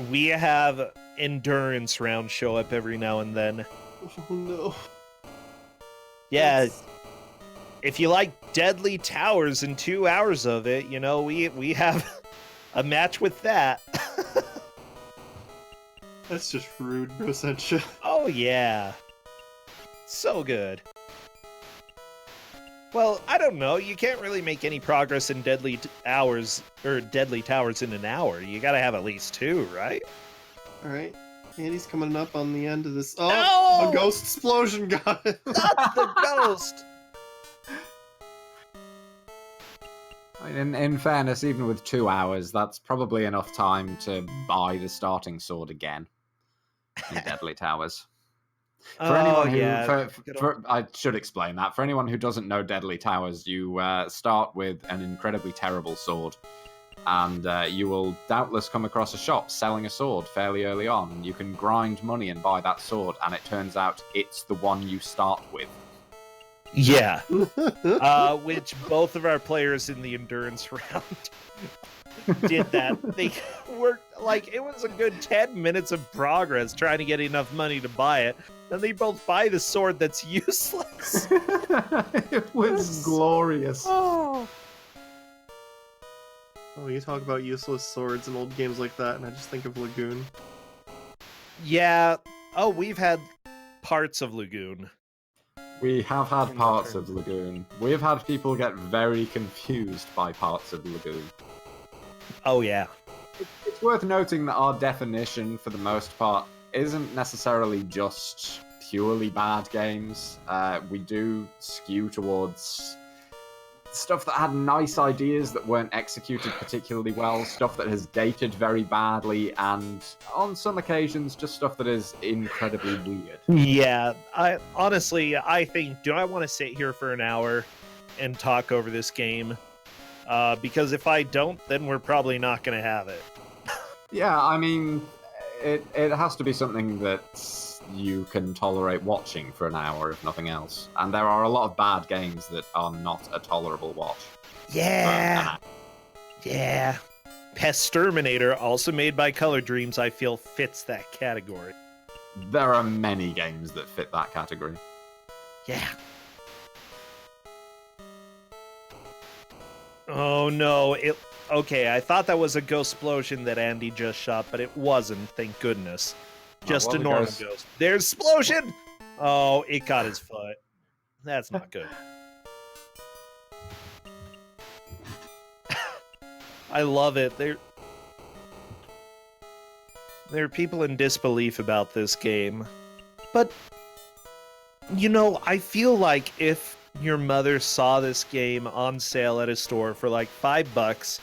We have endurance rounds show up every now and then. Oh, no. Yeah. If you like Deadly Towers and 2 hours of it, you know, we have a match with that. That's just rude, Rosentia. Oh, yeah. So good. Well, I don't know. You can't really make any progress in Deadly Towers in an hour. You gotta have at least 2, right? Alright. Andy's coming up on the end of this. Oh, no! A ghost explosion got it. Not the ghost! I mean, in fairness, even with 2 hours, that's probably enough time to buy the starting sword again in Deadly Towers. For anyone who, I should explain that. For anyone who doesn't know Deadly Towers, you start with an incredibly terrible sword, and you will doubtless come across a shop selling a sword fairly early on, and you can grind money and buy that sword, and it turns out it's the one you start with. Yeah. Which both of our players in the endurance round did that. They worked, like, it was a good 10 minutes of progress trying to get enough money to buy it. Then they both buy the sword that's useless. It was glorious. Oh, you talk about useless swords in old games like that, and I just think of Lagoon. Yeah. Oh, we've had parts of Lagoon. We have had parts of Lagoon. We have had people get very confused by parts of Lagoon. Oh, yeah. It's worth noting that our definition, for the most part, isn't necessarily just purely bad games. We do skew towards stuff that had nice ideas that weren't executed particularly well, stuff that has dated very badly, and on some occasions, just stuff that is incredibly weird. Yeah, I think, do I want to sit here for an hour and talk over this game? Because if I don't, then we're probably not going to have it. Yeah, I mean, it has to be something that you can tolerate watching for an hour, if nothing else. And there are a lot of bad games that are not a tolerable watch. Yeah. Yeah. Pesterminator, also made by Color Dreams, I feel fits that category. There are many games that fit that category. Yeah. Oh no, okay, I thought that was a ghost explosion that Andy just shot, but it wasn't, thank goodness. Just a normal ghost. There's explosion! Oh, it got his foot. That's not good. I love it. There are people in disbelief about this game. But, you know, I feel like if your mother saw this game on sale at a store for like $5,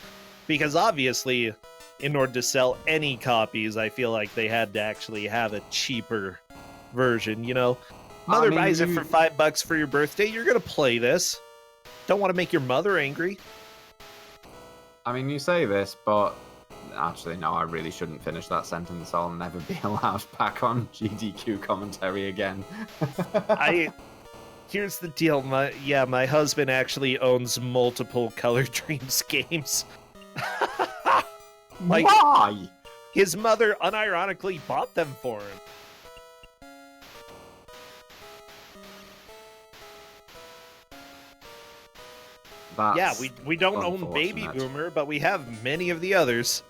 because obviously, in order to sell any copies, I feel like they had to actually have a cheaper version, you know? Mother buys it for $5 for your birthday, you're gonna play this. Don't want to make your mother angry. I mean, you say this, but actually, no, I really shouldn't finish that sentence. I'll never be allowed back on GDQ commentary again. Here's the deal, my husband actually owns multiple Color Dreams games. Like, why? His mother unironically bought them for him. Yeah, we don't own Baby Boomer, but we have many of the others.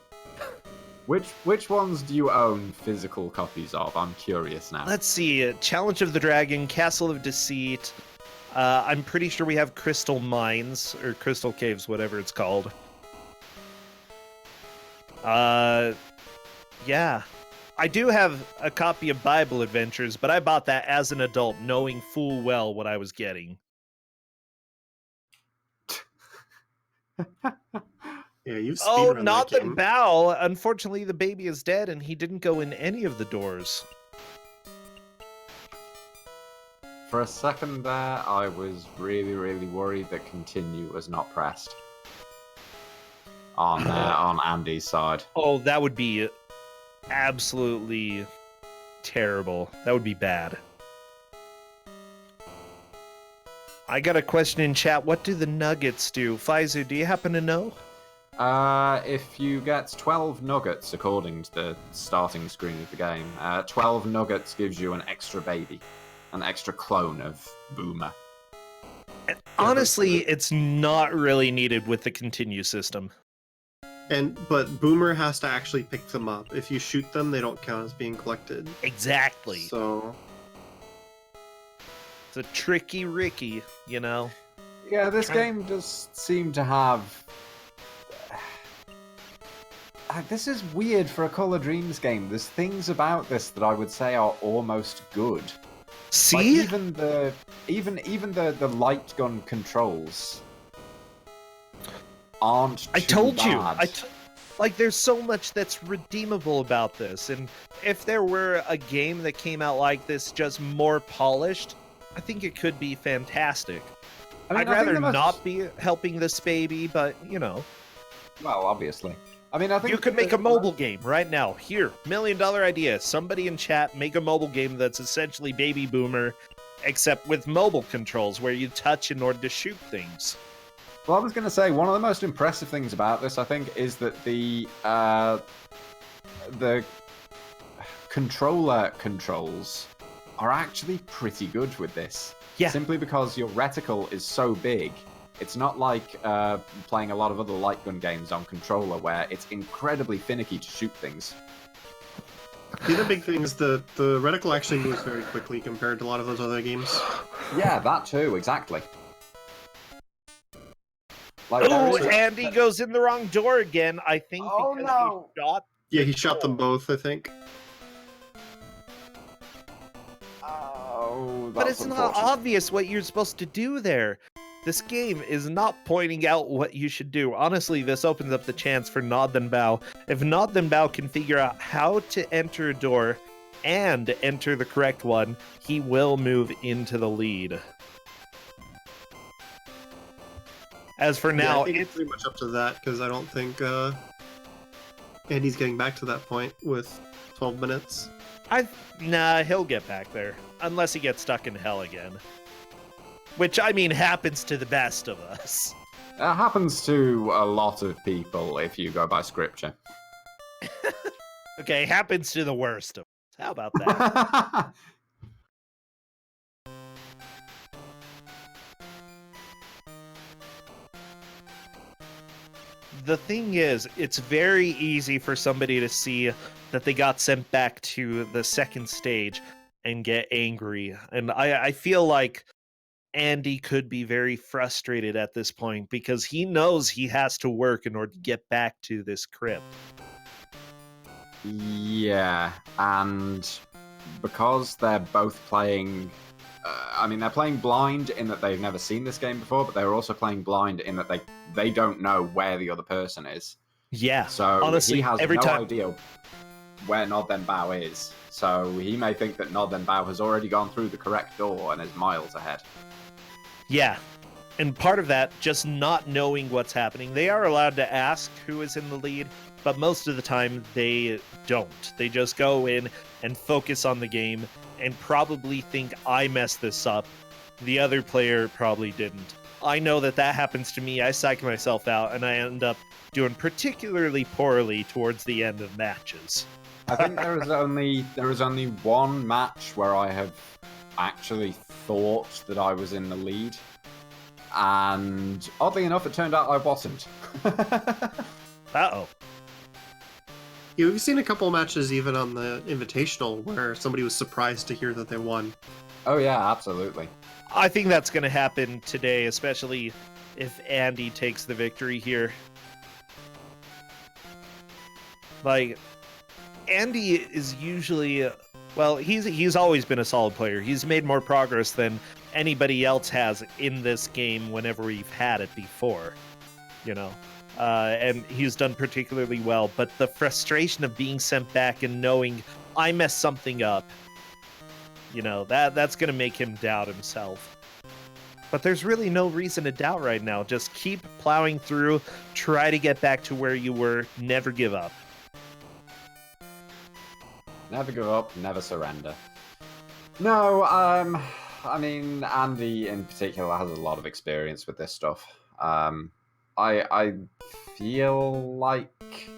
Which ones do you own physical copies of? I'm curious now. Let's see. Challenge of the Dragon, Castle of Deceit. I'm pretty sure we have Crystal Mines, or Crystal Caves, whatever it's called. Yeah. I do have a copy of Bible Adventures, but I bought that as an adult, knowing full well what I was getting. Yeah, you've Oh, speedrun not that the game. Bao. Unfortunately, the baby is dead, and he didn't go in any of the doors. For a second there, I was really, really worried that continue was not pressed on Andy's side. Oh, that would be absolutely terrible. That would be bad. I got a question in chat. What do the nuggets do? Faizu, do you happen to know? If you get 12 nuggets, according to the starting screen of the game, 12 nuggets gives you an extra baby, an extra clone of Boomer. Honestly, it's not really needed with the continue system. But Boomer has to actually pick them up. If you shoot them, they don't count as being collected. Exactly. So it's a tricky Ricky, you know? Yeah, this game does seem to have... This is weird for a Color Dreams game. There's things about this that I would say are almost good. See? Like even the light gun controls aren't too I told bad. you. Like, there's so much that's redeemable about this, and if there were a game that came out like this, just more polished, I think it could be fantastic. I'd rather not be helping this baby, but, you know. Well, obviously. I mean, I think you could make a mobile game right now. Here, $1 million idea. Somebody in chat, make a mobile game that's essentially Baby Boomer, except with mobile controls, where you touch in order to shoot things. Well, I was going to say, one of the most impressive things about this, I think, is that the controller controls are actually pretty good with this. Yeah. Simply because your reticle is so big. It's not like playing a lot of other light gun games on controller where it's incredibly finicky to shoot things. the other big thing is the reticle actually moves very quickly compared to a lot of those other games. Yeah, that too, exactly. Like, Oh, Andy goes in the wrong door again, I think, Oh, because no. he shot... Yeah, he shot them both, I think. Oh, But it's not obvious what you're supposed to do there. This game is not pointing out what you should do. Honestly, this opens up the chance for Nod Then Bao. If Nod Then Bao can figure out how to enter a door and enter the correct one, he will move into the lead. As for now, I think it's pretty much up to that, because I don't think Andy's getting back to that point with 12 minutes. Nah, he'll get back there. Unless he gets stuck in hell again. Which, I mean, happens to the best of us. It happens to a lot of people if you go by scripture. Okay, happens to the worst of us. How about that? The thing is, it's very easy for somebody to see that they got sent back to the second stage and get angry. And I feel like Andy could be very frustrated at this point because he knows he has to work in order to get back to this crypt. Yeah, and because they're both playing... they're playing blind in that they've never seen this game before, but they're also playing blind in that they don't know where the other person is. Yeah, so honestly, he has every no time... idea where Nod Then Bao is. So he may think that Nod Then Bao has already gone through the correct door and is miles ahead. Yeah, and part of that, just not knowing what's happening. They are allowed to ask who is in the lead, but most of the time they don't. They just go in and focus on the game and probably think I messed this up. The other player probably didn't. I know that happens to me. I psych myself out, and I end up doing particularly poorly towards the end of matches. I think there is only one match where I have actually thought that I was in the lead, and oddly enough, it turned out I wasn't. Uh-oh. Yeah, we've seen a couple matches even on the Invitational where somebody was surprised to hear that they won. Oh yeah, absolutely. I think that's going to happen today, especially if Andy takes the victory here. Like, Andy is usually, well, he's always been a solid player. He's made more progress than anybody else has in this game whenever we've had it before, you know. And he's done particularly well, but the frustration of being sent back and knowing I messed something up, you know, that's going to make him doubt himself. But there's really no reason to doubt right now. Just keep plowing through, try to get back to where you were, never give up. Never give up, never surrender. No, I mean, Andy in particular has a lot of experience with this stuff. I feel like...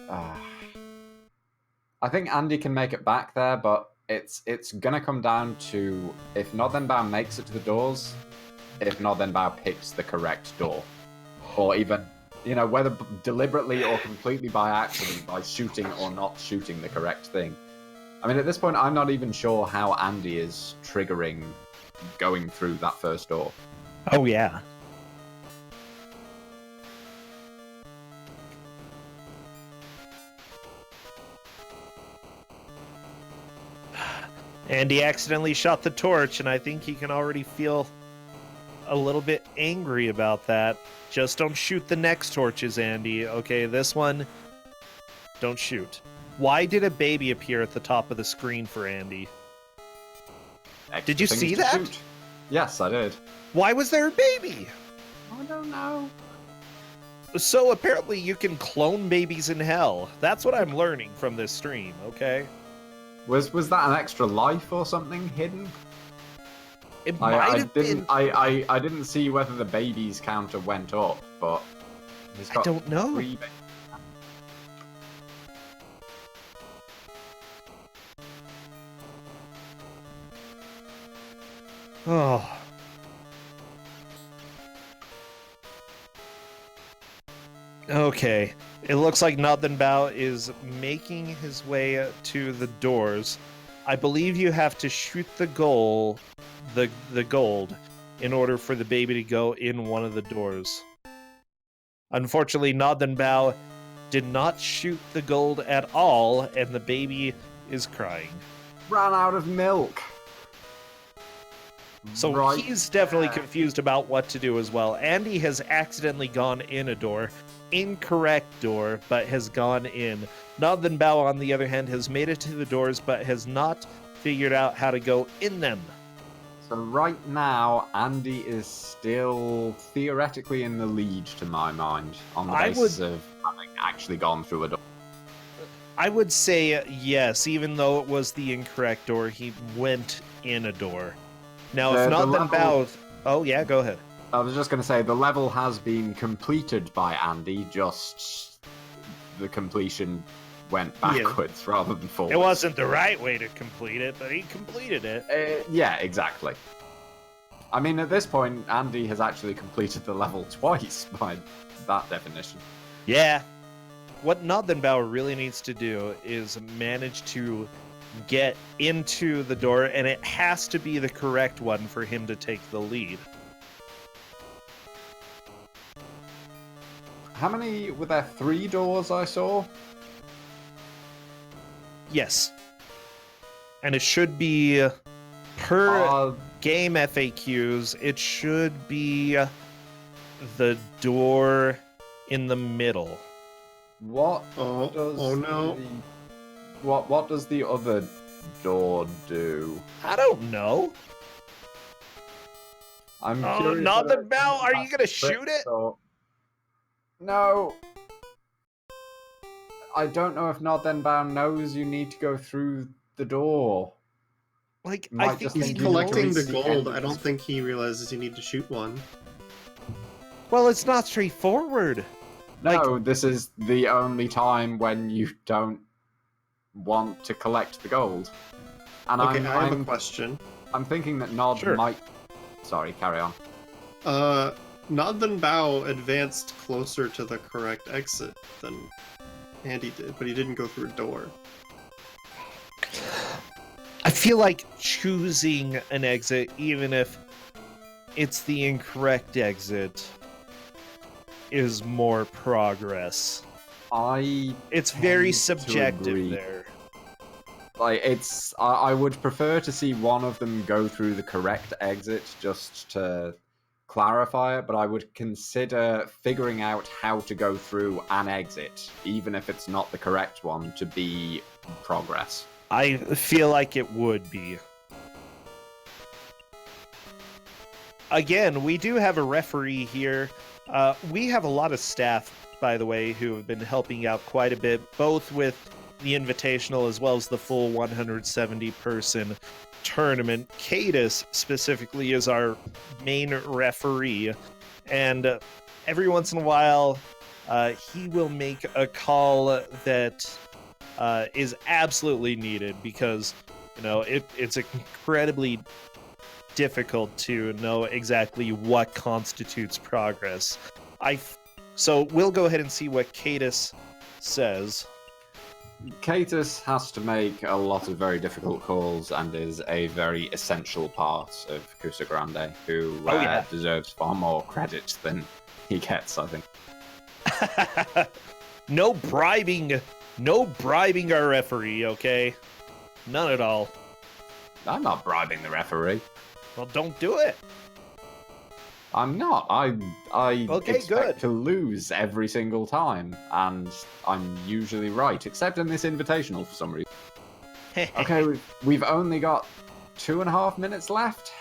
I think Andy can make it back there, but it's gonna come down to if Northernbound makes it to the doors, if Northernbound picks the correct door. Or even, you know, whether deliberately or completely by accident, by shooting or not shooting the correct thing. I mean, at this point, I'm not even sure how Andy is triggering going through that first door. Oh, yeah. Andy accidentally shot the torch, and I think he can already feel a little bit angry about that. Just don't shoot the next torches, Andy. Okay, this one, don't shoot. Why did a baby appear at the top of the screen for Andy? Extra Did you things see to that? shoot. Yes, I did. Why was there a baby? I don't know. So apparently you can clone babies in hell. That's what I'm learning from this stream, okay? Was that an extra life or something hidden? It might have been. I didn't see whether the baby's counter went up, but he's got I don't know. 3 babies. Oh. Okay. It looks like Nothenbao is making his way to the doors. I believe you have to shoot the gold in order for the baby to go in one of the doors. Unfortunately, Nothenbao did not shoot the gold at all, and the baby is crying. Ran out of milk. So Right he's definitely there. confused about what to do as well. Andy has accidentally gone in a door. Incorrect door, but has gone in. Nothenbao, on the other hand, has made it to the doors, but has not figured out how to go in them. So right now, Andy is still theoretically in the lead, to my mind, on the basis of having actually gone through a door. I would say yes, even though it was the incorrect door, he went in a door. Now, if The Nothenbao... level- Oh, yeah, go ahead. I was just going to say, the level has been completed by Andy, just the completion went Yeah. backwards rather than forwards. It wasn't the right way to complete it, but he completed it. Yeah, exactly. I mean, at this point, Andy has actually completed the level twice by that definition. Yeah. What Nothenbao really needs to do is manage to get into the door, and it has to be the correct one for him to take the lead. How many were there? 3 doors I saw? Yes. And it should be per Uh, game FAQs, it should be the door in the middle. what Oh, does oh no. what does the other door do? I don't know. I'm Oh, curious. Nothenbao, are you gonna shoot it? No. I don't know if Nothenbao knows you need to go through the door. Like, Might I think just He's think he you collecting need the to gold. see I don't think he realizes you need to shoot one. Well, it's not straightforward. No, this is the only time when you don't want to collect the gold. And Okay, I have a I'm question. I'm thinking that Nod Sure. might... Sorry, carry on. Nothenbao advanced closer to the correct exit than Andy did, but he didn't go through a door. I feel like choosing an exit, even if it's the incorrect exit, is more progress. It's very tend to subjective agree. there. Like, I would prefer to see one of them go through the correct exit just to clarify it, but I would consider figuring out how to go through an exit, even if it's not the correct one, to be progress. I feel like it would be. Again, we do have a referee here. We have a lot of staff, by the way, who have been helping out quite a bit, both with the Invitational as well as the full 170-person tournament. Cadus specifically is our main referee, and every once in a while he will make a call that is absolutely needed, because it's incredibly difficult to know exactly what constitutes progress. So we'll go ahead and see what Cadus says. Cadus has to make a lot of very difficult calls and is a very essential part of Kusogrande, who deserves far more credit than he gets, I think. No bribing our referee, okay? None at all. I'm not bribing the referee. Well, don't do it. I'm not. I expect good. to lose every single time, and I'm usually right, except in this invitational for some reason. Okay, we've only got 2.5 minutes left.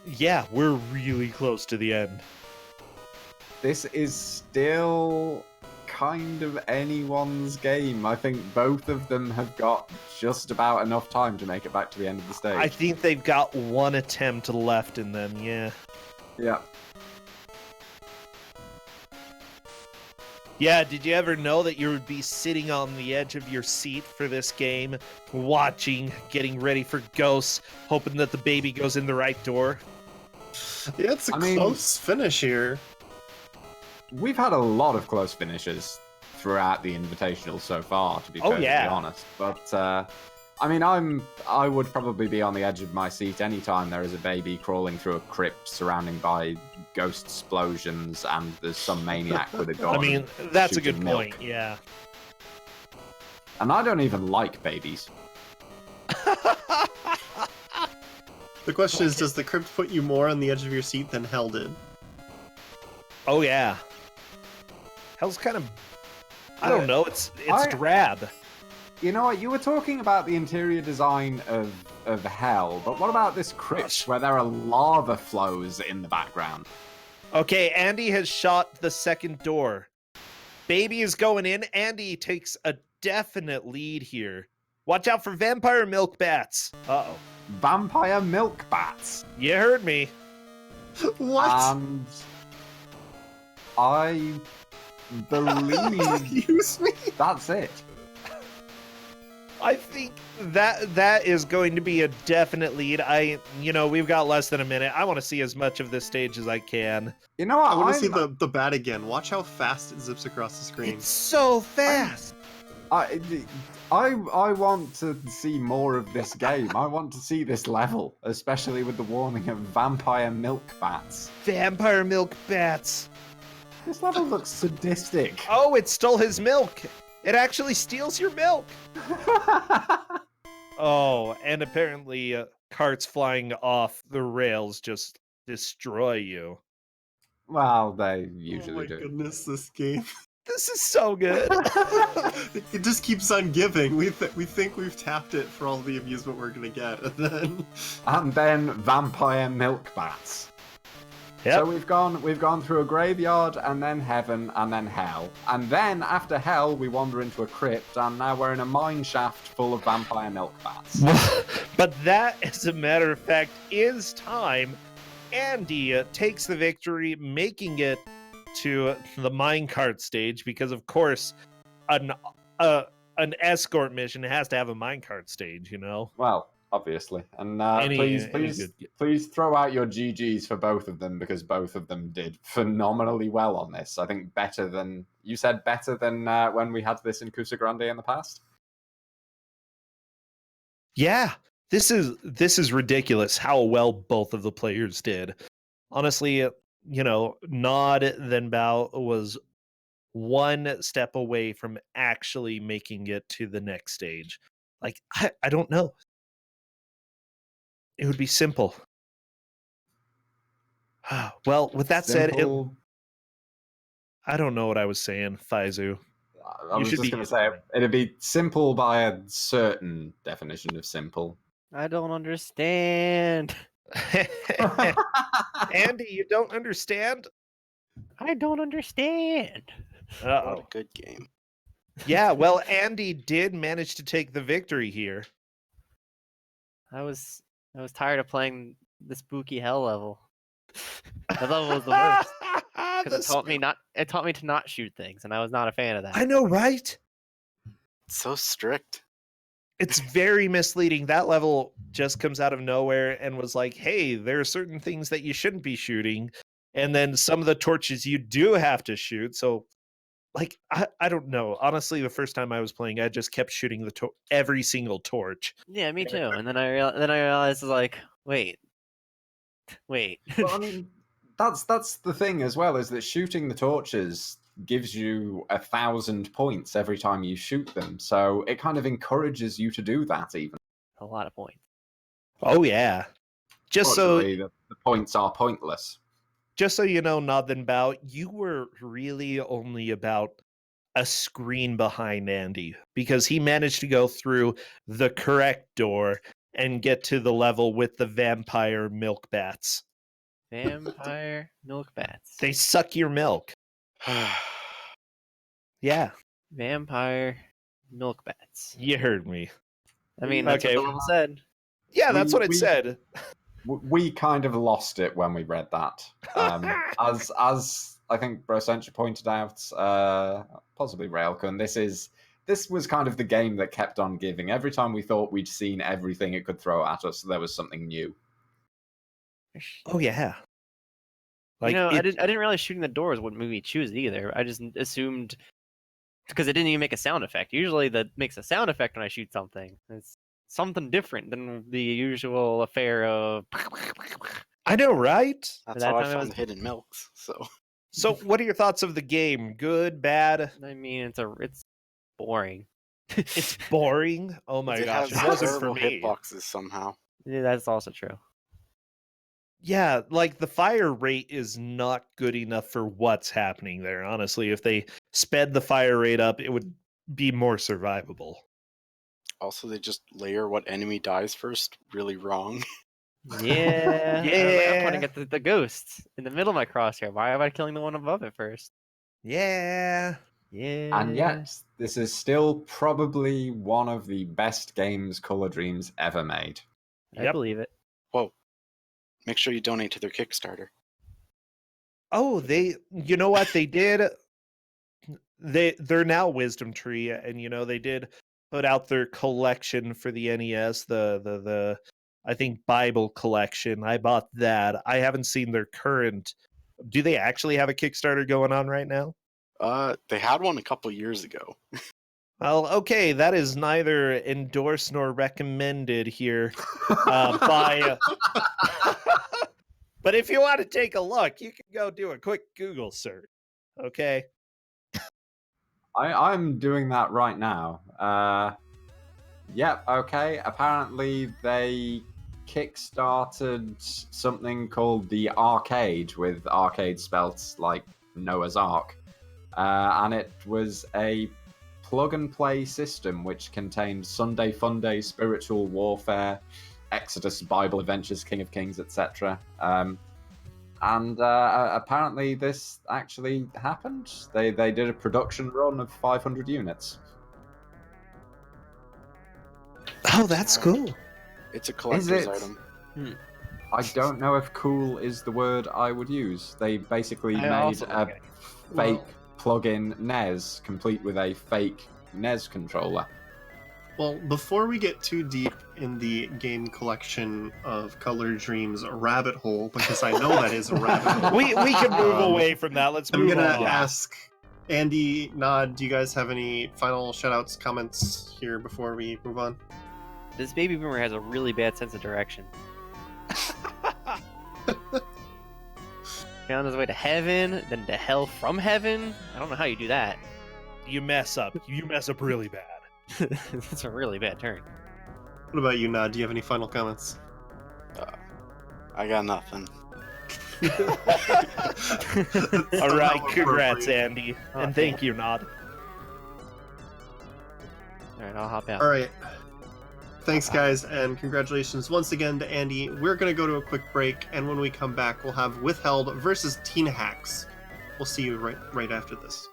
Yeah, we're really close to the end. This is still kind of anyone's game. I think both of them have got just about enough time to make it back to the end of the stage. I think they've got one attempt left in them, yeah. Yeah. Yeah, did you ever know that you would be sitting on the edge of your seat for this game, watching, getting ready for ghosts, hoping that the baby goes in the right door? Yeah, it's a close finish here. We've had a lot of close finishes throughout the Invitational so far, to be perfectly honest. But, I would probably be on the edge of my seat anytime there is a baby crawling through a crypt surrounded by ghost explosions and there's some maniac with a gun. I mean, that's a good milk. point, yeah. And I don't even like babies. The question is, does the crypt put you more on the edge of your seat than Hell did? Oh, yeah. Hell's kind of... I don't know, it's drab. You know what, you were talking about the interior design of Hell, but what about this crypt where there are lava flows in the background? Okay, Andy has shot the second door. Baby is going in. Andy takes a definite lead here. Watch out for vampire milk bats. Uh-oh. Vampire milk bats? You heard me. What? And I believe Excuse me? that's it. I think that is going to be a definite lead. We've got less than a minute. I want to see as much of this stage as I can. You know what? I want to see the bat again. Watch how fast it zips across the screen. It's so fast. I want to see more of this game. I want to see this level, especially with the warning of vampire milk bats. Vampire milk bats. This level looks sadistic. Oh, it stole his milk. It actually steals your milk. Oh, and apparently carts flying off the rails just destroy you. Well, they usually do. Oh my goodness, this game. This is so good. It just keeps on giving. We think we've tapped it for all the amusement we're going to get, and then vampire milk bats. Yep. So we've gone through a graveyard, and then heaven, and then hell. And then, after hell, we wander into a crypt, and now we're in a mineshaft full of vampire milk bats. But that, as a matter of fact, is time. Andy takes the victory, making it to the minecart stage, because, of course, an escort mission has to have a minecart stage, you know? Well, obviously. And please throw out your GGs for both of them, because both of them did phenomenally well on this. I think better than when we had this in Kusogrande in the past. Yeah, this is ridiculous how well both of the players did. Honestly, Nod then Bao was one step away from actually making it to the next stage. Like, I don't know. It would be simple. Well, with that said, I don't know what I was saying, Faizu. I was just going to say, it'd be simple by a certain definition of simple. I don't understand. Andy, you don't understand? I don't understand. What a good game. Yeah, well, Andy did manage to take the victory here. I was tired of playing the spooky hell level. That level was the worst. Because it taught me to not shoot things, and I was not a fan of that. I know, right? It's so strict. It's very misleading. That level just comes out of nowhere and was like, hey, there are certain things that you shouldn't be shooting. And then some of the torches you do have to shoot. So, like, I don't know. Honestly, the first time I was playing, I just kept shooting every single torch. Yeah, me too. And then I realized, like, wait. Well, I mean, that's the thing as well, is that shooting the torches gives you 1,000 points every time you shoot them. So it kind of encourages you to do that, even. A lot of points. Oh, yeah. Just so the points are pointless. Just so you know, nothing about, you were really only about a screen behind Andy, because he managed to go through the correct door and get to the level with the vampire milk bats. Vampire milk bats. They suck your milk. Yeah. Vampire milk bats. You heard me. I mean, that's what the level said. Yeah, that's what it said. We kind of lost it when we read that. As I think Brocentra pointed out, possibly Railcon, this was kind of the game that kept on giving. Every time we thought we'd seen everything it could throw at us, there was something new. Oh yeah. Like, I didn't realize shooting the door is what made me choose either. I just assumed, because it didn't even make a sound effect. Usually that makes a sound effect when I shoot something. It's something different than the usual affair of... I know, right? That's how I found hidden milks, So what are your thoughts of the game? Good, bad? I mean, it's boring. It's boring? Oh my gosh, it wasn't for me. Hitboxes somehow. Yeah, that's also true. Yeah, like the fire rate is not good enough for what's happening there. Honestly, if they sped the fire rate up, it would be more survivable. Also, they just layer what enemy dies first really wrong. Yeah. I'm pointing at the ghosts in the middle of my crosshair. Why am I killing the one above it first? Yeah. And yet, this is still probably one of the best games Color Dreams ever made. I believe it. Whoa. Make sure you donate to their Kickstarter. Oh, you know what they did? They're now Wisdom Tree, and they did put out their collection for the NES, the I think Bible collection. I bought that. I haven't seen their current. Do they actually have a Kickstarter going on right now? They had one a couple years ago. Well, okay, that is neither endorsed nor recommended here by. But if you want to take a look, you can go do a quick Google search. Okay. I'm doing that right now. Yep, okay. Apparently they kickstarted something called the Arcade, with arcade spelt like Noah's Ark. And it was a plug-and-play system which contained Sunday Funday, Spiritual Warfare, Exodus, Bible Adventures, King of Kings, etc. And apparently this actually happened. They did a production run of 500 units. Oh, that's cool. It's a collector's item. I don't know if cool is the word I would use. They basically made a fake plug-in NES, complete with a fake NES controller. Well, before we get too deep in the game collection of Color Dreams rabbit hole, because I know that is a rabbit hole. We can move away from that. Let's move on. I'm going to ask Andy, Nod, do you guys have any final shoutouts, comments here before we move on? This baby boomer has a really bad sense of direction. found his way to heaven, then to hell from heaven. I don't know how you do that. You mess up. You mess up really bad. That's a really bad turn. What about you, Nod? Do you have any final comments? I got nothing. All right, congrats, Andy, Oh, and thank you, Nod. All right, I'll hop out. All right. Thanks, guys, and congratulations once again to Andy. We're going to go to a quick break, and when we come back, we'll have Withheld versus Tina Hacks. We'll see you right after this.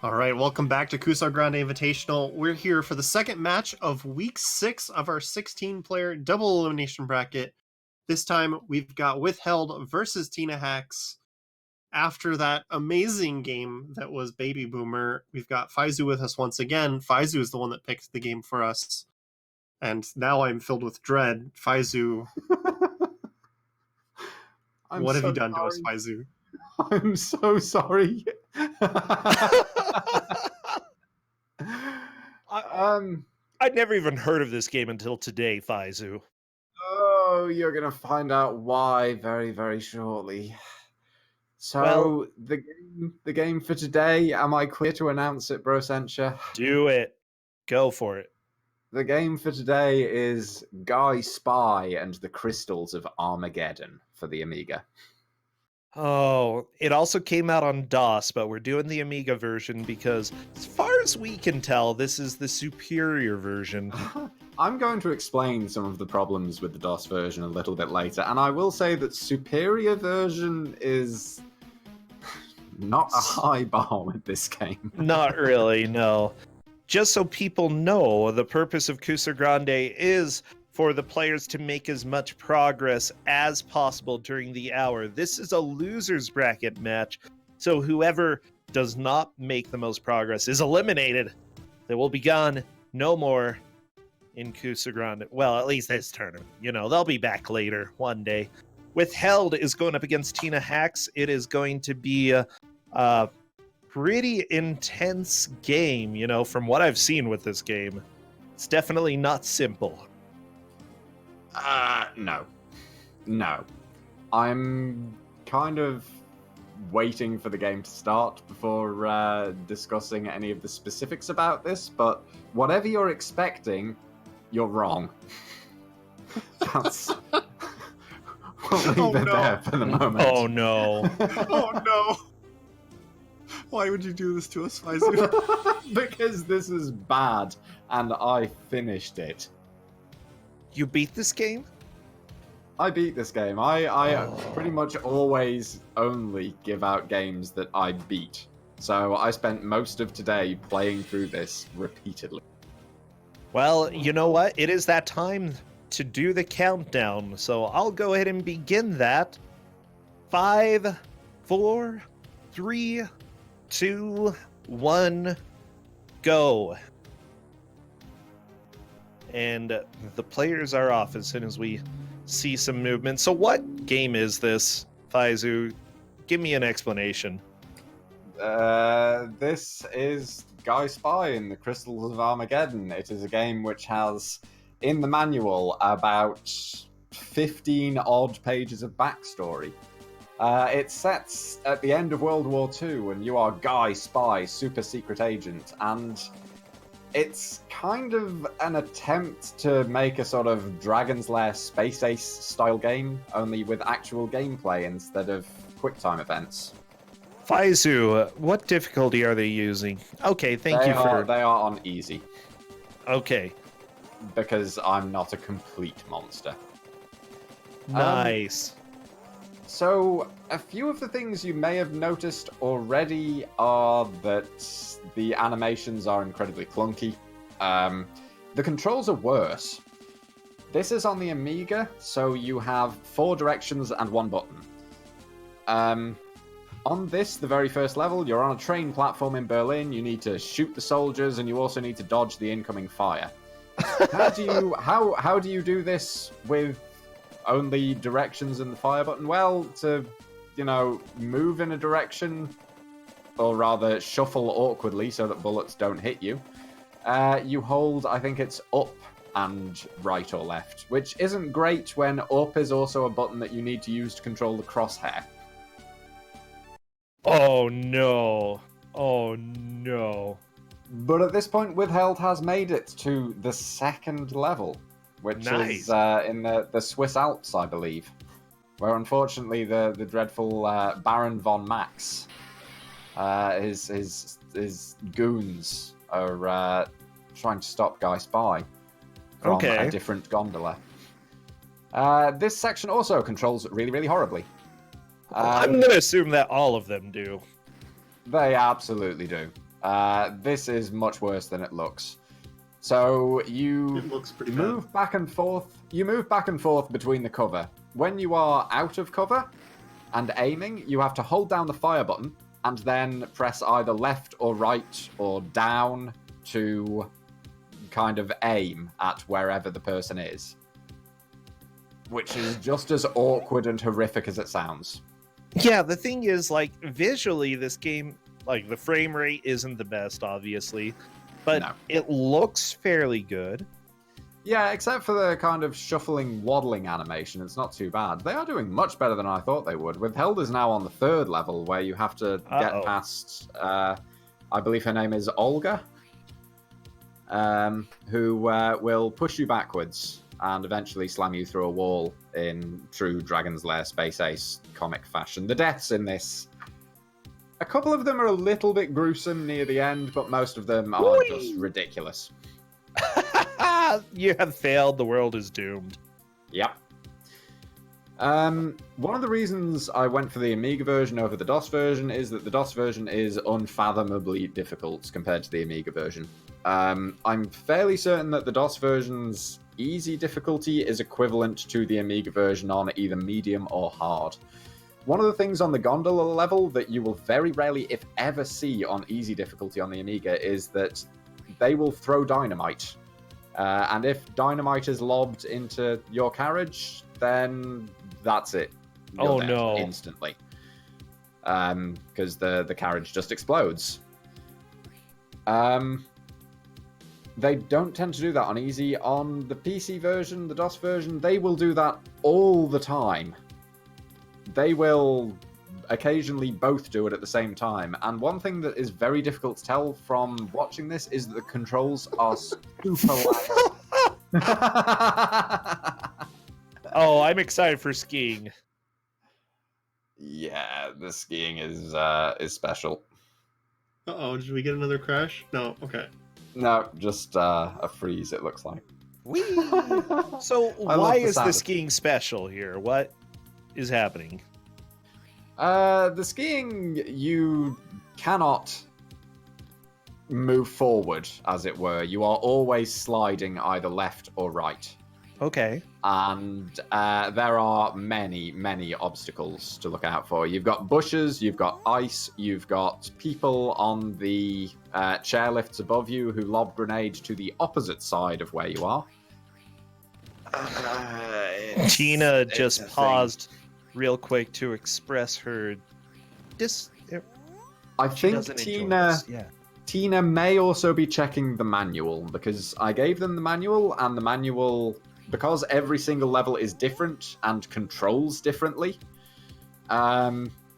All right, welcome back to Kusogrande Invitational. We're here for the second match of Week 6 of our 16-player double elimination bracket. This time, we've got Withheld versus Tina Hacks. After that amazing game that was Baby Boomer, we've got Faizu with us once again. Faizu is the one that picked the game for us. And now I'm filled with dread. Faizu, what have you done to us, Faizu? I'm so sorry. I'd never even heard of this game until today, Faizu. Oh, you're gonna find out why very, very shortly. So Well, the game for today, am I clear to announce it, Brosensha? do it. Go for it. The game for today is Guy Spy and the Crystals of Armageddon for the Amiga. Oh, it also came out on DOS, but we're doing the Amiga version because, as far as we can tell, this is the superior version. I'm going to explain some of the problems with the DOS version a little bit later, and I will say that superior version is not a high bar with this game. Not really, no. Just so people know, the purpose of Kusogrande is for the players to make as much progress as possible during the hour. This is a loser's bracket match, so whoever does not make the most progress is eliminated. They will be gone no more in Kusogrande. Well, at least this tournament. You know, they'll be back later, one day. Withheld is going up against Tina Hacks. It is going to be a pretty intense game, you know, from what I've seen with this game. It's definitely not simple. No. No. I'm kind of waiting for the game to start before discussing any of the specifics about this, but whatever you're expecting, you're wrong. That's... We'll leave it there for the moment. Oh no. Oh no! Why would you do this to us, Faizu? Because this is bad, and I finished it. You beat this game? I beat this game. I pretty much always only give out games that I beat. So I spent most of today playing through this repeatedly. Well, you know what? It is that time to do the countdown. So I'll go ahead and begin that. 5, 4, 3, 2, 1, go. And the players are off as soon as we see some movement. So what game is this, Faizu? Give me an explanation. This is Guy Spy in the Crystals of Armageddon. It is a game which has, in the manual, about 15 odd pages of backstory. It sets at the end of World War II, and you are Guy Spy, super secret agent, and it's kind of an attempt to make a sort of Dragon's Lair Space Ace style game, only with actual gameplay instead of QuickTime events. Faizu, what difficulty are they using? Okay, thank you for... They are on easy. Okay. Because I'm not a complete monster. Nice. So, a few of the things you may have noticed already are that the animations are incredibly clunky. The controls are worse. This is on the Amiga, so you have 4 directions and 1 button. On this, the very first level, you're on a train platform in Berlin. You need to shoot the soldiers, and you also need to dodge the incoming fire. How do you do this with only directions and the fire button? Well, to, you know, move in a direction, or rather shuffle awkwardly so that bullets don't hit you, you hold, I think it's up and right or left, which isn't great when up is also a button that you need to use to control the crosshair. Oh no. Oh no. But at this point, Withheld has made it to the 2nd level, which is in the Swiss Alps, I believe, where unfortunately the dreadful Baron von Max, his goons are trying to stop Guy Spy from a different gondola. This section also controls really, really horribly. I'm going to assume that all of them do. They absolutely do. This is much worse than it looks. So you move back and forth. You move back and forth between the cover. When you are out of cover and aiming, you have to hold down the fire button and then press either left or right or down to kind of aim at wherever the person is. Which is just as awkward and horrific as it sounds. Yeah, the thing is, like, visually, this game, like, the frame rate isn't the best, obviously. but No. it looks fairly good. Yeah, except for the kind of shuffling, waddling animation, it's not too bad. They are doing much better than I thought they would. Withheld is now on the 3rd level, where you have to get past, I believe her name is Olga, who will push you backwards and eventually slam you through a wall in true Dragon's Lair Space Ace comic fashion. The deaths in this, a couple of them are a little bit gruesome near the end, but most of them are just ridiculous. You have failed. The world is doomed. Yep. One of the reasons I went for the Amiga version over the DOS version is that the DOS version is unfathomably difficult compared to the Amiga version. I'm fairly certain that the DOS version's easy difficulty is equivalent to the Amiga version on either medium or hard. One of the things on the Gondola level that you will very rarely, if ever, see on easy difficulty on the Amiga is that they will throw dynamite. And if dynamite is lobbed into your carriage, then that's it. You're dead no. Instantly. Because the carriage just explodes. They don't tend to do that on easy. On the PC version, the DOS version, they will do that all the time. They will occasionally both do it at the same time. And one thing that is very difficult to tell from watching this is that the controls are super light. Oh, I'm excited for skiing. Yeah, the skiing is special. Uh-oh, did we get another crash? No, okay. No, just a freeze, it looks like. Whee! So why is the skiing special here? What is happening? The skiing, you cannot move forward, as it were. You are always sliding either left or right. Okay. And there are many, many obstacles to look out for. You've got bushes, you've got ice, you've got people on the chairlifts above you who lob grenades to the opposite side of where you are. Tina just paused real quick to express her I think Tina may also be checking the manual, because I gave them the manual, and the manual, because every single level is different and controls differently,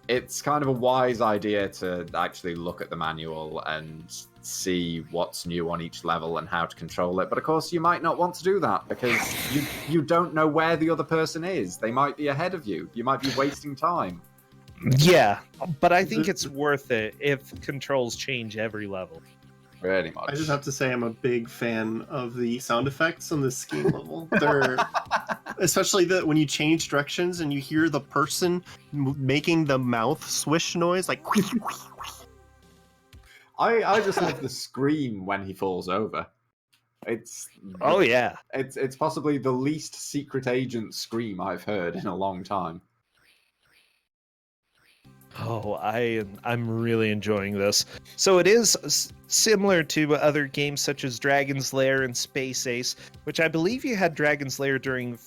it's kind of a wise idea to actually look at the manual and see what's new on each level and how to control it. But of course, you might not want to do that because you don't know where the other person is. They might be ahead of you. You might be wasting time. Yeah, but I think it's worth it if controls change every level. Pretty much. I just have to say I'm a big fan of the sound effects on the skiing level. They're especially when you change directions and you hear the person making the mouth swish noise, like. I just love the scream when he falls over. It's It's possibly the least secret agent scream I've heard in a long time. Oh, I'm really enjoying this. So it is similar to other games such as Dragon's Lair and Space Ace, which I believe you had Dragon's Lair during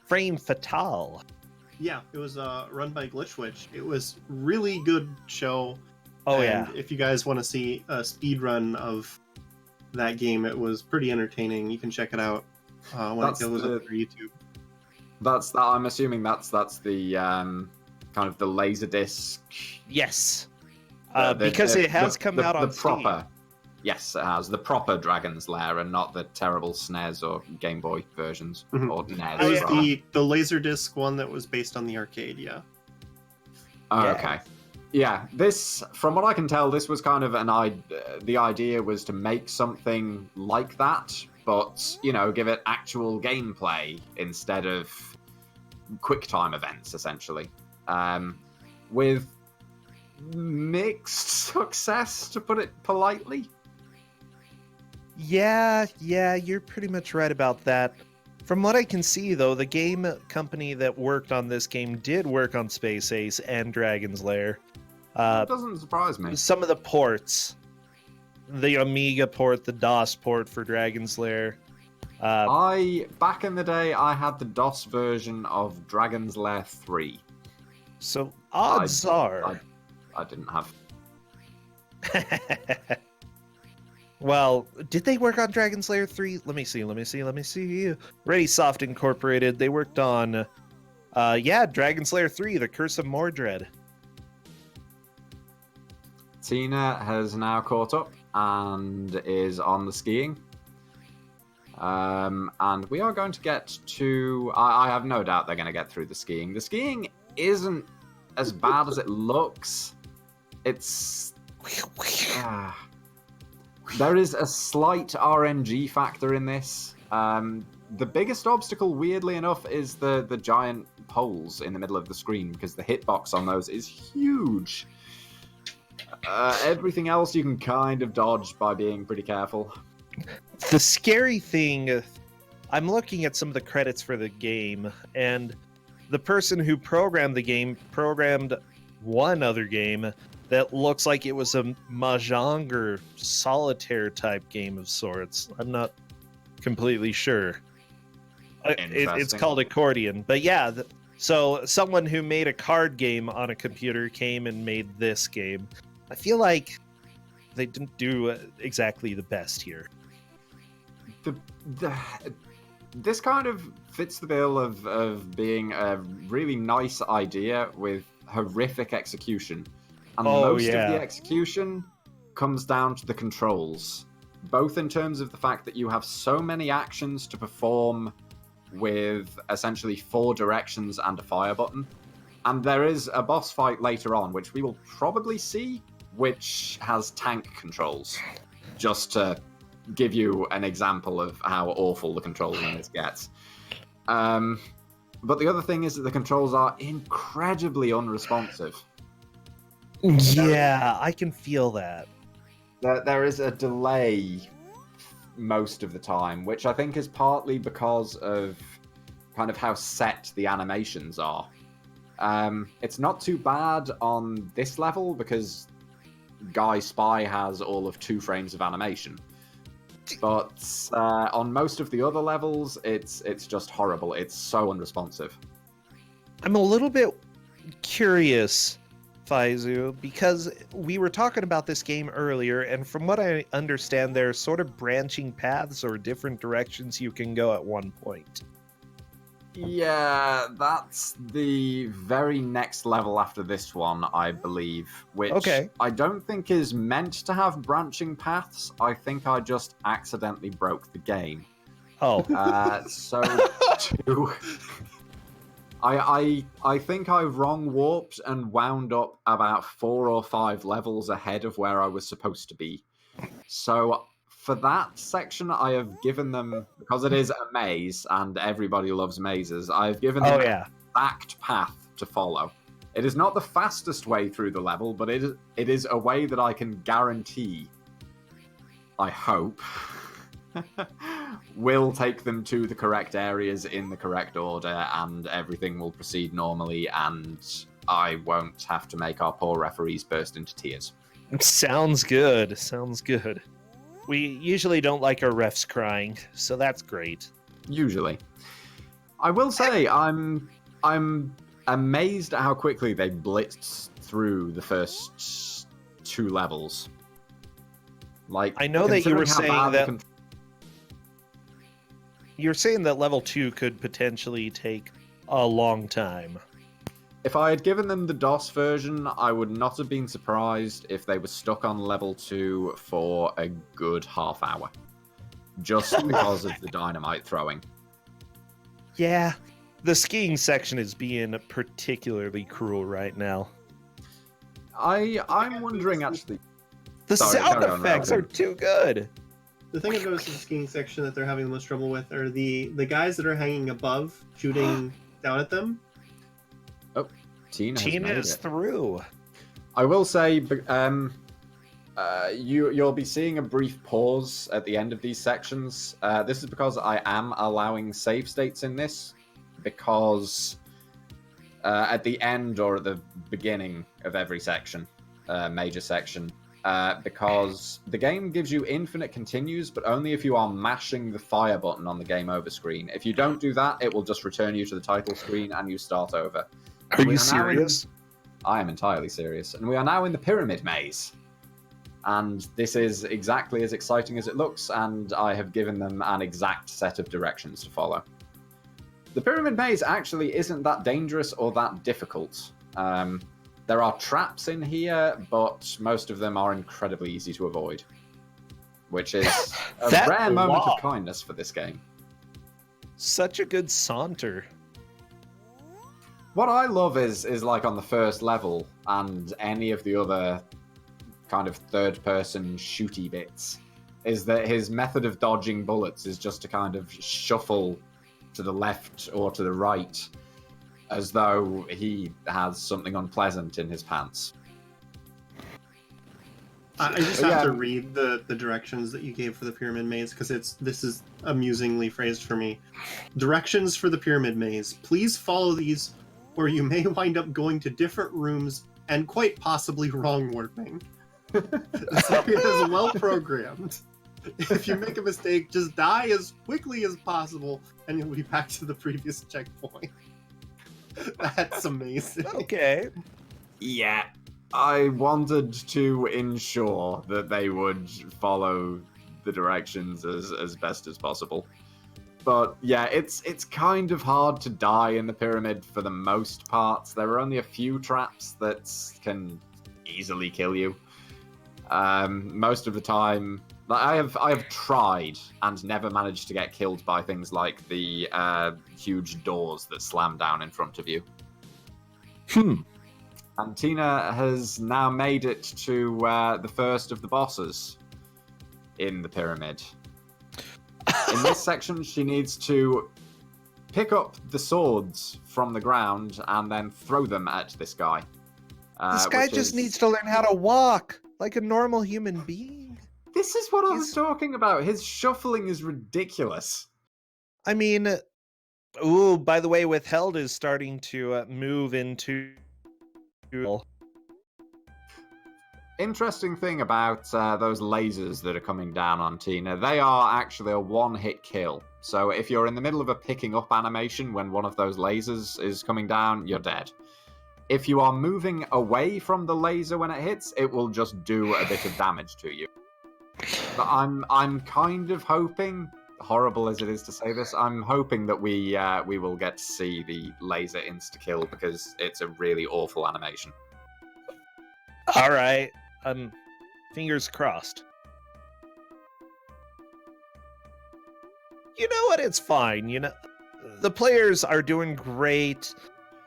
Frame Fatale. Yeah, it was run by Glitchwitch. It was really good show. Oh, and if you guys want to see a speed run of that game, it was pretty entertaining. You can check it out when it goes up for YouTube. I'm assuming that's the kind of the Laserdisc. Yes, because it has come out on Steam. Yes, it has. The proper Dragon's Lair and not the terrible SNES or Game Boy versions. Mm-hmm. Or NES. It was the Laserdisc one that was based on the arcade, yeah. Okay. Yeah, this, from what I can tell, this was kind of the idea was to make something like that, but, give it actual gameplay instead of QuickTime events, essentially. With mixed success, to put it politely. Yeah, you're pretty much right about that. From what I can see, though, the game company that worked on this game did work on Space Ace and Dragon's Lair. That doesn't surprise me. Some of the ports, the Amiga port, the DOS port for Dragon's Lair. Back in the day, I had the DOS version of Dragon's Lair 3. So odds are... I didn't have... Well, did they work on Dragon Slayer 3? Let me see. Ready Soft Incorporated. They worked on, Dragon Slayer 3, The Curse of Mordred. Tina has now caught up and is on the skiing. And we are going to get to... I have no doubt they're going to get through the skiing. The skiing isn't as bad as it looks. It's... there is a slight RNG factor in this. The biggest obstacle, weirdly enough, is the giant holes in the middle of the screen, because the hitbox on those is huge. Everything else you can kind of dodge by being pretty careful. The scary thing, I'm looking at some of the credits for the game, and the person who programmed the game programmed one other game that looks like it was a Mahjong or solitaire type game of sorts. I'm not completely sure. It's called Accordion, but yeah, so someone who made a card game on a computer came and made this game. I feel like they didn't do exactly the best here. This kind of fits the bill of being a really nice idea with horrific execution. And most of the execution comes down to the controls, both in terms of the fact that you have so many actions to perform with essentially 4 directions and a fire button. And there is a boss fight later on, which we will probably see, which has tank controls, just to give you an example of how awful the controls in this gets. But the other thing is that the controls are incredibly unresponsive. Yeah, I can feel that. There is a delay most of the time, which I think is partly because of kind of how set the animations are. It's not too bad on this level because Guy Spy has all of 2 frames of animation. But on most of the other levels, it's just horrible. It's so unresponsive. I'm a little bit curious, Faizu, because we were talking about this game earlier, and from what I understand, there are sort of branching paths or different directions you can go at one point. Yeah, that's the very next level after this one, I believe, which I don't think is meant to have branching paths. I think I just accidentally broke the game. Oh. I think I wrong warped and wound up about 4 or 5 levels ahead of where I was supposed to be. So for that section, I have given them, because it is a maze and everybody loves mazes, I've given them an exact path to follow. It is not the fastest way through the level, but it is a way that I can guarantee, I hope, will take them to the correct areas in the correct order, and everything will proceed normally, and I won't have to make our poor referees burst into tears. Sounds good. We usually don't like our refs crying, so that's great. Usually. I will say, I'm amazed at how quickly they blitzed through the first 2 levels. Like, I know that you were saying that you're saying that level 2 could potentially take a long time. If I had given them the DOS version, I would not have been surprised if they were stuck on level 2 for a good half hour. Just because of the dynamite throwing. Yeah, the skiing section is being particularly cruel right now. I'm wondering, actually... The sound effects are too good! The thing I've noticed in the skiing section that they're having the most trouble with are the guys that are hanging above, shooting down at them. Oh, Tina is through. I will say, you'll be seeing a brief pause at the end of these sections. This is because I am allowing save states in this, because at the end or at the beginning of every section, major section, because the game gives you infinite continues, but only if you are mashing the fire button on the game over screen. If you don't do that, it will just return you to the title screen and you start over. Are you serious? I am entirely serious. And we are now in the pyramid maze. And this is exactly as exciting as it looks, and I have given them an exact set of directions to follow. The Pyramid Maze actually isn't that dangerous or that difficult. There are traps in here, but most of them are incredibly easy to avoid, which is a rare moment of kindness for this game. Such a good saunter. What I love is like on the first level and any of the other kind of third-person shooty bits, is that his method of dodging bullets is just to kind of shuffle to the left or to the right as though he has something unpleasant in his pants. I just have to read the directions that you gave for the Pyramid Maze, because this is amusingly phrased for me. Directions for the Pyramid Maze. Please follow these, or you may wind up going to different rooms and quite possibly wrong warping. This area is well programmed. If you make a mistake, just die as quickly as possible, and you'll be back to the previous checkpoint. That's amazing. Okay. Yeah. I wanted to ensure that they would follow the directions as best as possible. But yeah, it's kind of hard to die in the pyramid for the most part. There are only a few traps that can easily kill you. Most of the time, I have tried and never managed to get killed by things like the huge doors that slam down in front of you. And Tina has now made it to the first of the bosses in the pyramid. In this section, she needs to pick up the swords from the ground and then throw them at this guy. This guy just needs to learn how to walk like a normal human being. This is what I was talking about. His shuffling is ridiculous. I mean, ooh, by the way, Withheld is starting to move into... Interesting thing about those lasers that are coming down on Tina, they are actually a one-hit kill. So if you're in the middle of a picking up animation when one of those lasers is coming down, you're dead. If you are moving away from the laser when it hits, it will just do a bit of damage to you. But I'm kind of hoping, horrible as it is to say this, I'm hoping that we will get to see the laser insta-kill because it's a really awful animation. All right. Fingers crossed. You know what? It's fine. You know, the players are doing great.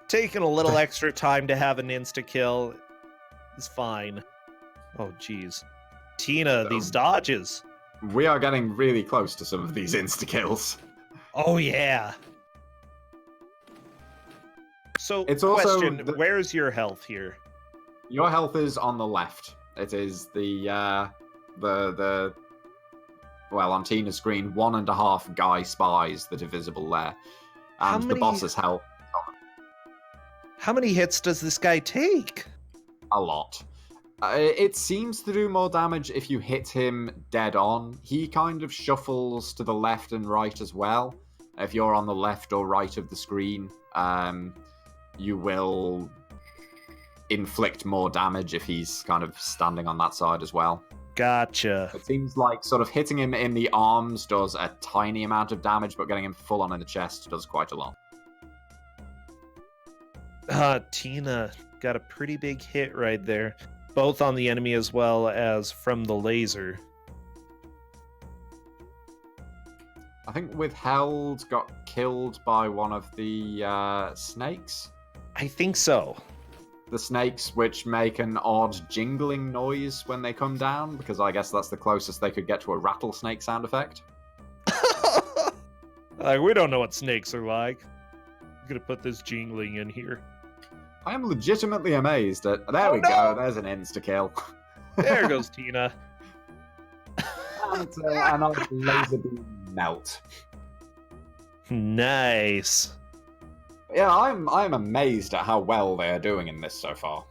Taking a little extra time to have an insta-kill is fine. Oh, geez. Tina, these dodges. We are getting really close to some of these insta-kills. Oh, yeah. So, it's also question, where's your health here? Your health is on the left. It is well, on Tina's screen, 1.5 guy spies that are visible there. And the boss's health. How many hits does this guy take? A lot. It seems to do more damage if you hit him dead on. He kind of shuffles to the left and right as well. If you're on the left or right of the screen, you will inflict more damage if he's kind of standing on that side as well. Gotcha. It seems like sort of hitting him in the arms does a tiny amount of damage, but getting him full on in the chest does quite a lot. Tina got a pretty big hit right there, both on the enemy as well as from the laser. I think Withheld got killed by one of the snakes. I think so. The snakes, which make an odd jingling noise when they come down, because I guess that's the closest they could get to a rattlesnake sound effect. We don't know what snakes are like. I'm gonna put this jingling in here. I am legitimately amazed at... There we go, there's an insta-kill. There goes Tina. And a laser beam melt. Nice. Yeah, I'm amazed at how well they are doing in this so far.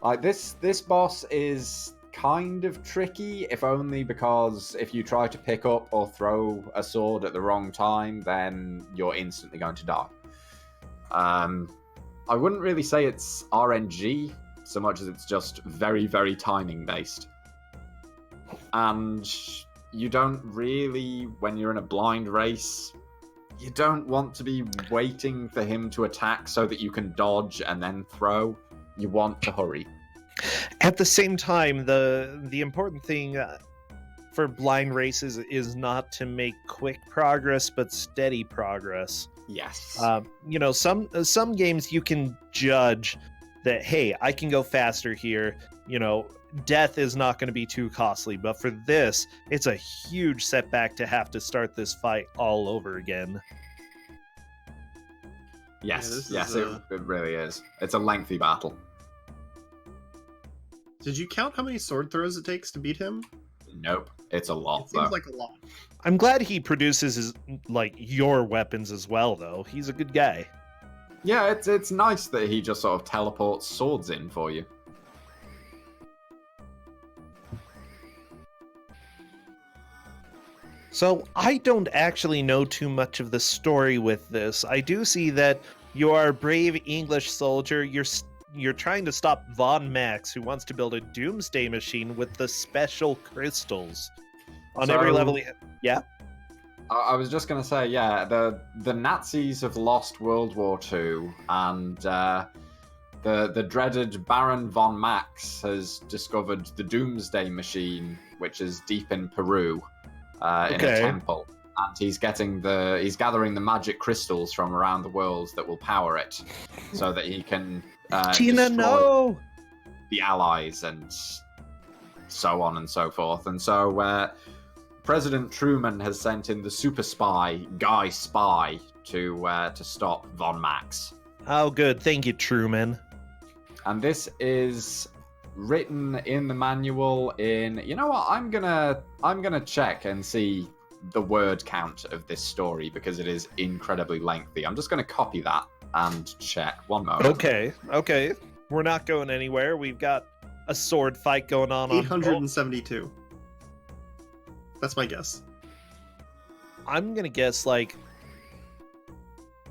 Like, this boss is kind of tricky, if only because if you try to pick up or throw a sword at the wrong time, then you're instantly going to die. I wouldn't really say it's RNG so much as it's just very, very timing based. And you don't really, when you're in a blind race, you don't want to be waiting for him to attack so that you can dodge and then throw. You want to hurry. At the same time, the important thing for blind races is not to make quick progress, but steady progress. Yes. You know, some games you can judge that, hey, I can go faster here. You know, death is not going to be too costly. But for this, it's a huge setback to have to start this fight all over again. Yes, Yeah, it really is. It's a lengthy battle. Did you count how many sword throws it takes to beat him? Nope, it's a lot, It seems though. like a lot. I'm glad he produces your weapons as well, though. He's a good guy. Yeah, it's nice that he just sort of teleports swords in for you. So I don't actually know too much of the story with this. I do see that you are a brave English soldier. You're trying to stop Von Max, who wants to build a doomsday machine with the special crystals. On every level, yeah. I was just gonna say, yeah, the Nazis have lost World War II, and the dreaded Baron von Max has discovered the Doomsday Machine, which is deep in Peru, in a temple, and he's gathering the magic crystals from around the world that will power it, so that he can destroy the Allies and so on and so forth. And so President Truman has sent in the super spy, Guy Spy, to stop Von Max. Oh, good. Thank you, Truman. And this is written in the manual in... You know what? I'm gonna check and see the word count of this story, because it is incredibly lengthy. I'm just gonna copy that and check. One moment. Okay. We're not going anywhere. We've got a sword fight going on. 872. That's my guess. I'm gonna guess like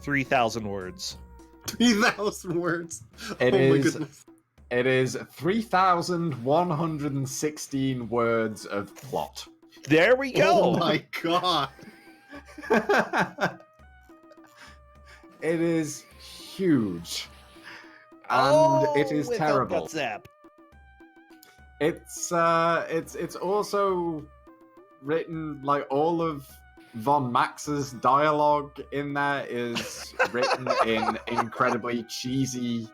3,000 words. 3,000 words. It My is. goodness. It is 3,116 words of plot. There we go. Oh my god. It is huge. And it is terrible. It's also written, like, all of Von Max's dialogue in there is written in incredibly cheesy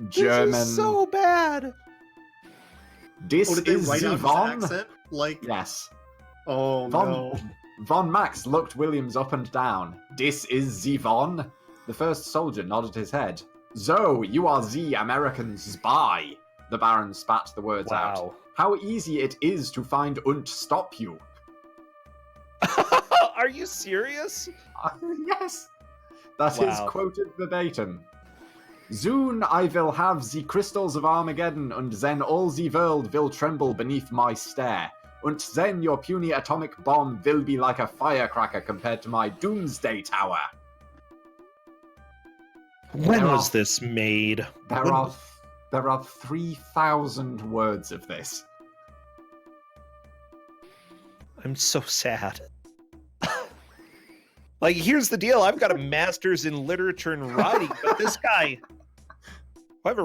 German. This is so bad. This Did they is write the out Von. his accent? Like, Yes. oh no. Von Max looked Williams up and down. This is the Von. The first soldier nodded his head. So, you are the American spy. The Baron spat the words out. How easy it is to find and stop you. Are you serious? Yes. That is quoted verbatim. Soon I will have the crystals of Armageddon, and then all the world will tremble beneath my stare. And then your puny atomic bomb will be like a firecracker compared to my doomsday tower. When was this made? There are 3,000 words of this. I'm so sad. Like, here's the deal. I've got a master's in literature and writing, but this guy, who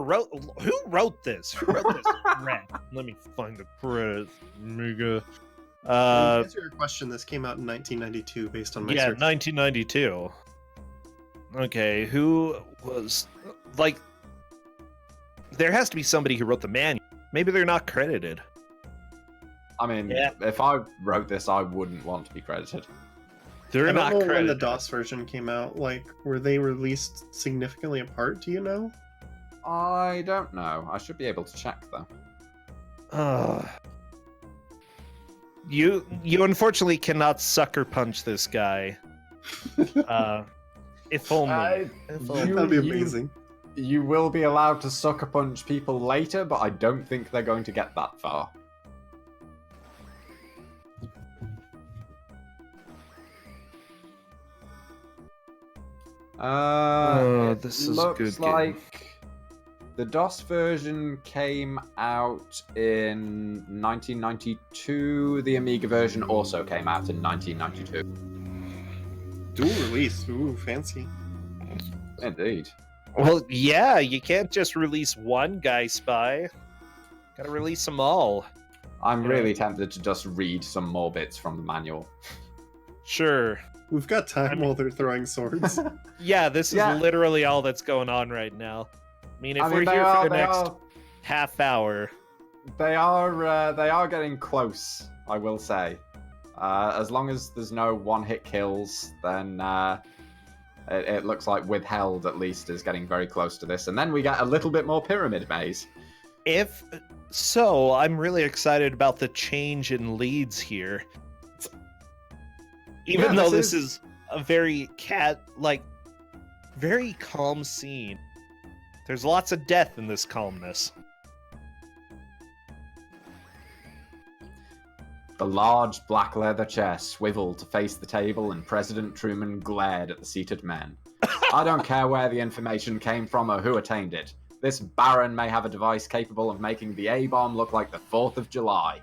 wrote this? Who wrote this crap? Let me find the credits. Amiga. To answer your question, this came out in 1992 based on my search. 1992. Okay, who was, like, there has to be somebody who wrote the manual. Maybe they're not credited. I mean, if I wrote this, I wouldn't want to be credited. They're not credited. When the DOS version came out, like, were they released significantly apart? Do you know? I don't know. I should be able to check, though. You unfortunately cannot sucker punch this guy. If only. That'd be amazing. You will be allowed to sucker punch people later, but I don't think they're going to get that far. This is looks good like game. The DOS version came out in 1992. The Amiga version also came out in 1992. Dual release. Ooh, fancy. Indeed. Well, yeah, you can't just release one Guy Spy. Gotta release them all. I'm really tempted to just read some more bits from the manual. Sure. We've got time while they're throwing swords. Yeah, this is literally all that's going on right now. I mean, if we're here for the next half hour... They are getting close, I will say. As long as there's no one-hit kills, then it looks like Withheld, at least, is getting very close to this. And then we get a little bit more Pyramid Maze. If so, I'm really excited about the change in leads here. Even though this is a very very calm scene. There's lots of death in this calmness. The large black leather chair swiveled to face the table, and President Truman glared at the seated men. I don't care where the information came from or who attained it. This Baron may have a device capable of making the A-bomb look like the 4th of July.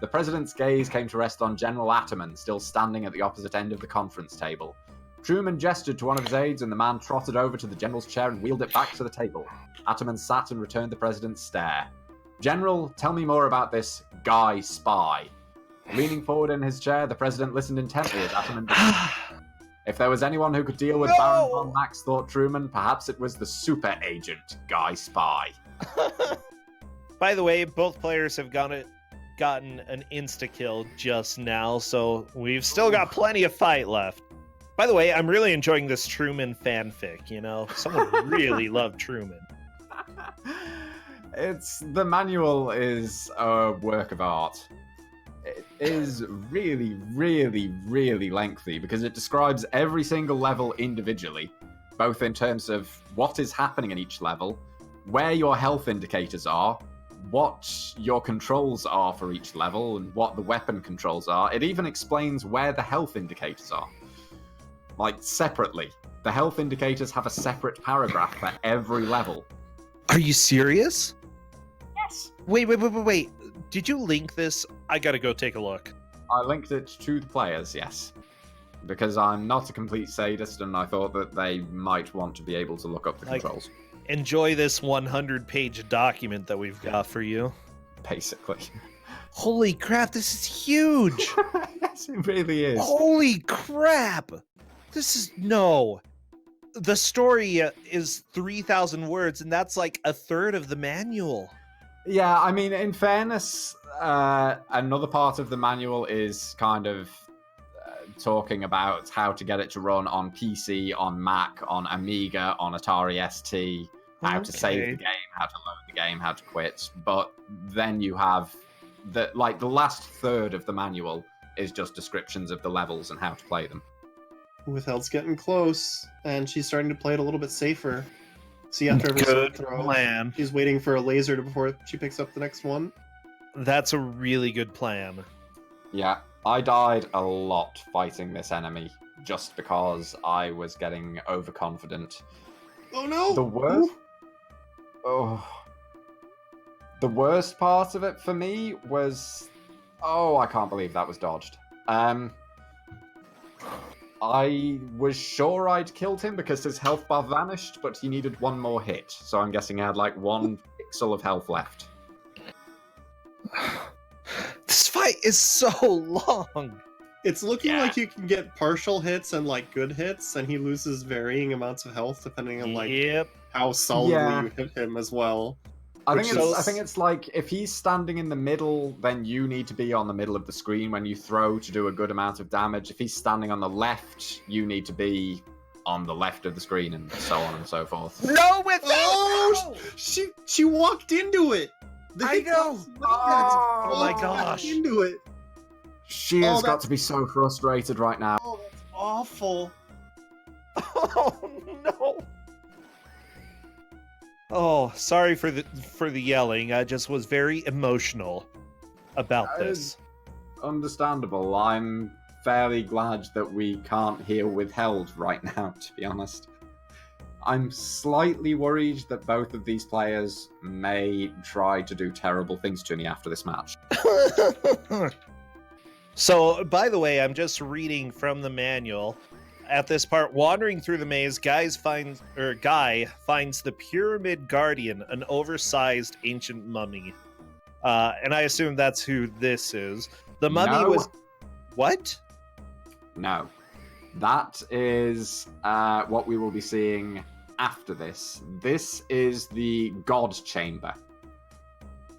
The president's gaze came to rest on General Atterman, still standing at the opposite end of the conference table. Truman gestured to one of his aides, and the man trotted over to the general's chair and wheeled it back to the table. Atterman sat and returned the president's stare. General, tell me more about this Guy Spy. Leaning forward in his chair, the president listened intently as Atterman began. If there was anyone who could deal with Baron von Max, thought Truman, perhaps it was the super agent, Guy Spy. By the way, both players have gotten an insta-kill just now, so we've still got plenty of fight left. By the way, I'm really enjoying this Truman fanfic, you know? Someone really loved Truman. The manual is a work of art. It is really, really, really lengthy because it describes every single level individually, both in terms of what is happening in each level, where your health indicators are, what your controls are for each level, and what the weapon controls are. It even explains where the health indicators are. Like, separately. The health indicators have a separate paragraph for every level. Are you serious? Yes. Wait. Did you link this? I gotta go take a look. I linked it to the players, yes. Because I'm not a complete sadist, and I thought that they might want to be able to look up the controls. Enjoy this 100-page document that we've got for you. Basically. Holy crap, this is huge! Yes, it really is. Holy crap! This is... No. The story is 3,000 words, and that's like a third of the manual. Yeah, I mean, in fairness, another part of the manual is kind of talking about how to get it to run on PC, on Mac, on Amiga, on Atari ST, how to save the game, how to load the game, how to quit. But then you have the last third of the manual is just descriptions of the levels and how to play them. Withheld's getting close, and she's starting to play it a little bit safer. See, after every sword throw, plan. She's waiting for a laser before she picks up the next one. That's a really good plan. Yeah, I died a lot fighting this enemy just because I was getting overconfident. Oh no! The worst part of it for me was... Oh, I can't believe that was dodged. I was sure I'd killed him because his health bar vanished, but he needed one more hit. So I'm guessing he had like 1 pixel of health left. This fight is so long. It's looking like you can get partial hits and like good hits, and he loses varying amounts of health depending on like how solidly you hit him as well. I think it's like if he's standing in the middle, then you need to be on the middle of the screen when you throw to do a good amount of damage. If he's standing on the left, you need to be on the left of the screen, and so on and so forth. No, with she walked into it. I know. Oh my gosh. Into it. She has got to be so frustrated right now. Oh, that's awful. Oh no. Oh, sorry for the yelling. I just was very emotional about this. Understandable. I'm fairly glad that we can't hear Withheld right now, to be honest. I'm slightly worried that both of these players may try to do terrible things to me after this match. So, by the way, I'm just reading from the manual. At this part, wandering through the maze, Guy finds the Pyramid Guardian, an oversized ancient mummy. And I assume that's who this is. The mummy was... What? No. That is what we will be seeing after this. This is the God Chamber.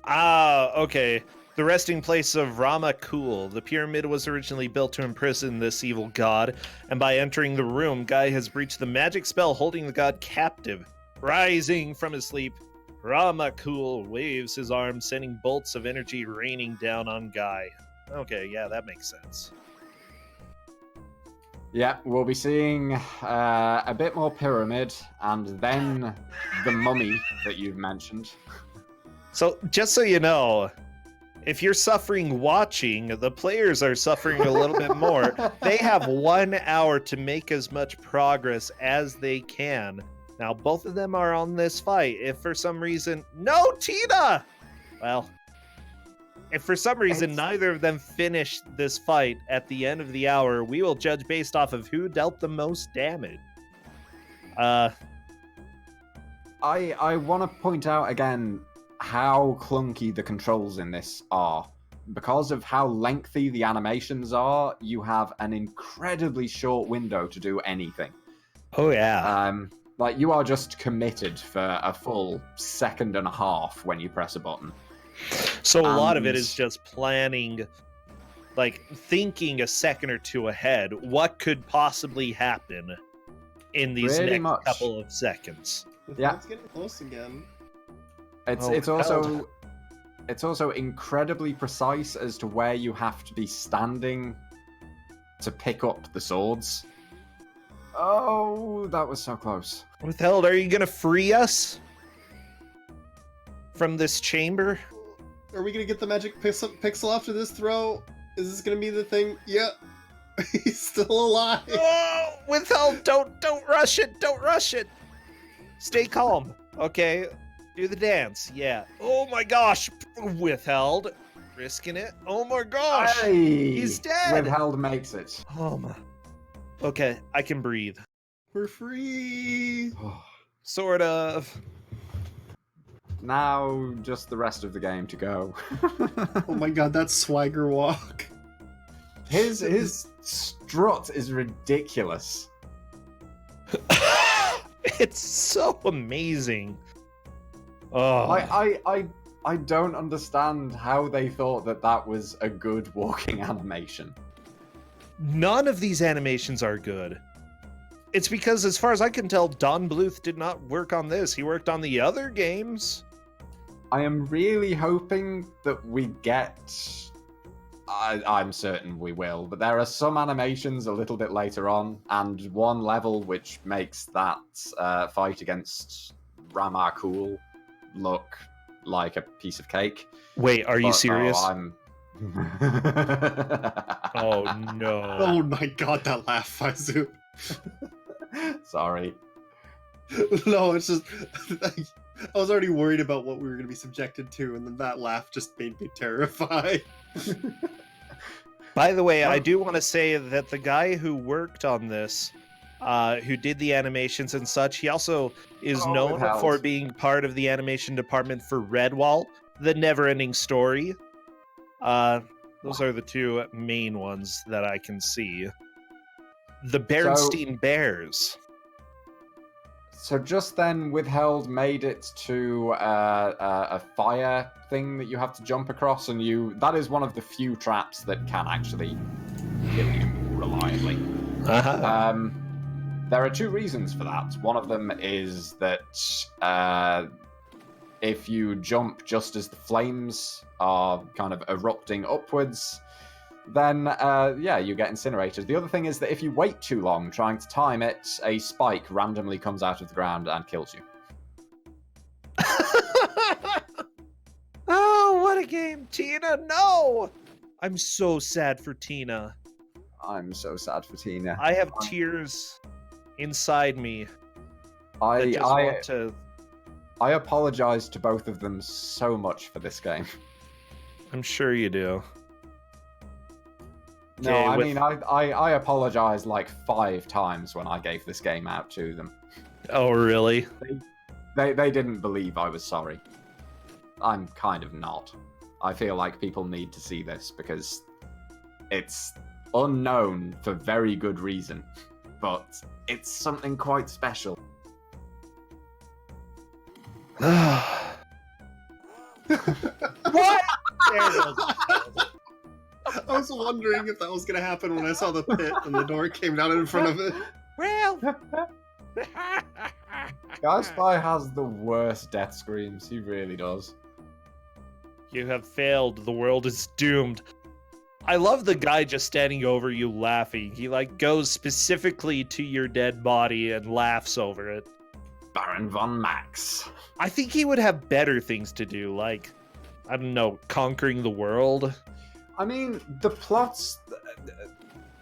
Ah, okay. The resting place of Rama Kul. The pyramid was originally built to imprison this evil god, and by entering the room, Guy has breached the magic spell holding the god captive. Rising from his sleep, Rama Kul waves his arms, sending bolts of energy raining down on Guy. Okay, yeah, that makes sense. Yeah, we'll be seeing a bit more pyramid, and then the mummy that you've mentioned. So, just so you know, if you're suffering watching, the players are suffering a little bit more. They have 1 hour to make as much progress as they can. Now, both of them are on this fight. If for some reason... No, Tina! Well, if for some reason neither of them finish this fight at the end of the hour, we will judge based off of who dealt the most damage. I want to point out again how clunky the controls in this are. Because of how lengthy the animations are, you have an incredibly short window to do anything. Oh, yeah. Like, you are just committed for a full 1.5 seconds when you press a button. So a lot of it is just planning, like, thinking a second or two ahead. What could possibly happen in these next couple of seconds? Yeah. It's getting close again. It's also incredibly precise as to where you have to be standing to pick up the swords. Oh, that was so close. What the hell? Are you gonna free us from this chamber? Are we gonna get the magic pixel after this throw? Is this gonna be the thing? Yeah. He's still alive. Oh, withheld. Don't rush it. Don't rush it. Stay calm. Okay. Do the dance, yeah. Oh my gosh, withheld. Risking it. Oh my gosh, hey, he's dead. Withheld makes it. Oh my. Okay, I can breathe. We're free. Sort of. Now, just the rest of the game to go. Oh my god, that swagger walk. His strut is ridiculous. It's so amazing. Oh. I don't understand how they thought that was a good walking animation. None of these animations are good. It's because, as far as I can tell, Don Bluth did not work on this. He worked on the other games. I am really hoping that we get... I'm certain we will, but there are some animations a little bit later on, and one level which makes that fight against Ramakul look like a piece of cake. Wait, are you serious? Oh no. Oh my god, that laugh, Faizu. Sorry. No, it's just... I was already worried about what we were going to be subjected to, and then that laugh just made me terrified. By the way, I do want to say that the guy who worked on this, who did the animations and such, he also is known for being part of the animation department for Redwall, The Never-Ending Story. Those are the two main ones that I can see. The Berenstein Bears. So just then, Withheld made it to a fire thing that you have to jump across, and that is one of the few traps that can actually kill you reliably. Uh-huh. There are two reasons for that. One of them is that if you jump just as the flames are kind of erupting upwards, then, you get incinerated. The other thing is that if you wait too long trying to time it, a spike randomly comes out of the ground and kills you. Oh, what a game. Tina, no! I'm so sad for Tina. I'm so sad for Tina. I have tears inside me. that just want to... I apologize to both of them so much for this game. I'm sure you do. No, I mean, I apologized like 5 times when I gave this game out to them. Oh, really? They didn't believe I was sorry. I'm kind of not. I feel like people need to see this because it's unknown for very good reason, but it's something quite special. What? There it goes. I was wondering if that was going to happen when I saw the pit and the door came down in front of it. Well... Guy Spy has the worst death screams. He really does. You have failed. The world is doomed. I love the guy just standing over you laughing. He like goes specifically to your dead body and laughs over it. Baron von Max. I think he would have better things to do, like, I don't know, conquering the world. I mean, the plots...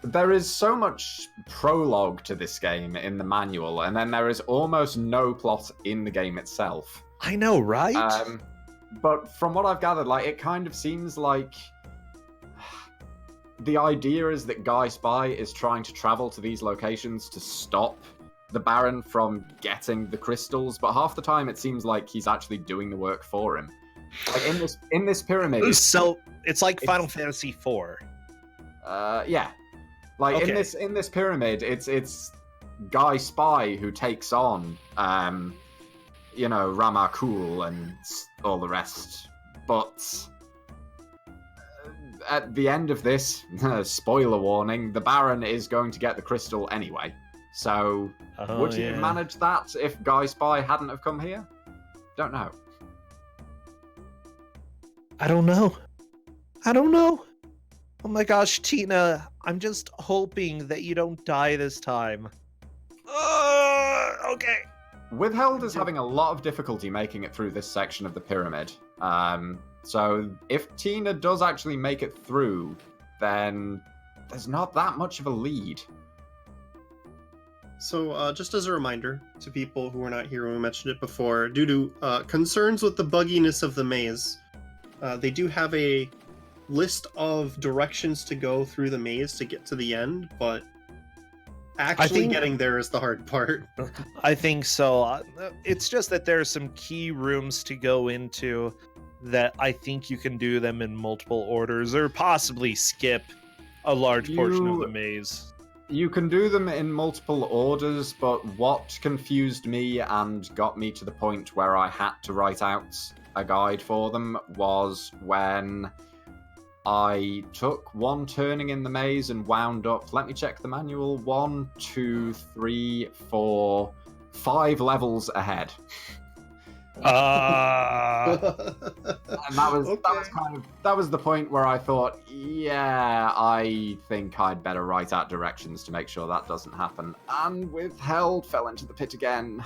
There is so much prologue to this game in the manual, and then there is almost no plot in the game itself. I know, right? But from what I've gathered, like, it kind of seems like the idea is that Guy Spy is trying to travel to these locations to stop the Baron from getting the crystals, but half the time it seems like he's actually doing the work for him. Like in this pyramid. So it's like Final Fantasy IV. Yeah. Like Okay. in this pyramid, it's Guy Spy who takes on Ramakul and all the rest. But at the end of this, spoiler warning, the Baron is going to get the crystal anyway. So would he have managed that if Guy Spy hadn't have come here? Don't know. I don't know. Oh my gosh, Tina, I'm just hoping that you don't die this time. Okay. Withheld is having a lot of difficulty making it through this section of the pyramid. So if Tina does actually make it through, then there's not that much of a lead. So, just as a reminder to people who were not here when we mentioned it before, due to concerns with the bugginess of the maze, they do have a list of directions to go through the maze to get to the end, but actually getting there is the hard part. I think so. It's just that there are some key rooms to go into that I think you can do them in multiple orders, or possibly skip a large portion of the maze. You can do them in multiple orders, but what confused me and got me to the point where I had to write out a guide for them was when I took one turning in the maze and wound up, let me check the manual, 1, 2, 3, 4, 5 levels ahead. And that was the point where I thought, yeah, I think I'd better write out directions to make sure that doesn't happen. And Withheld fell into the pit again.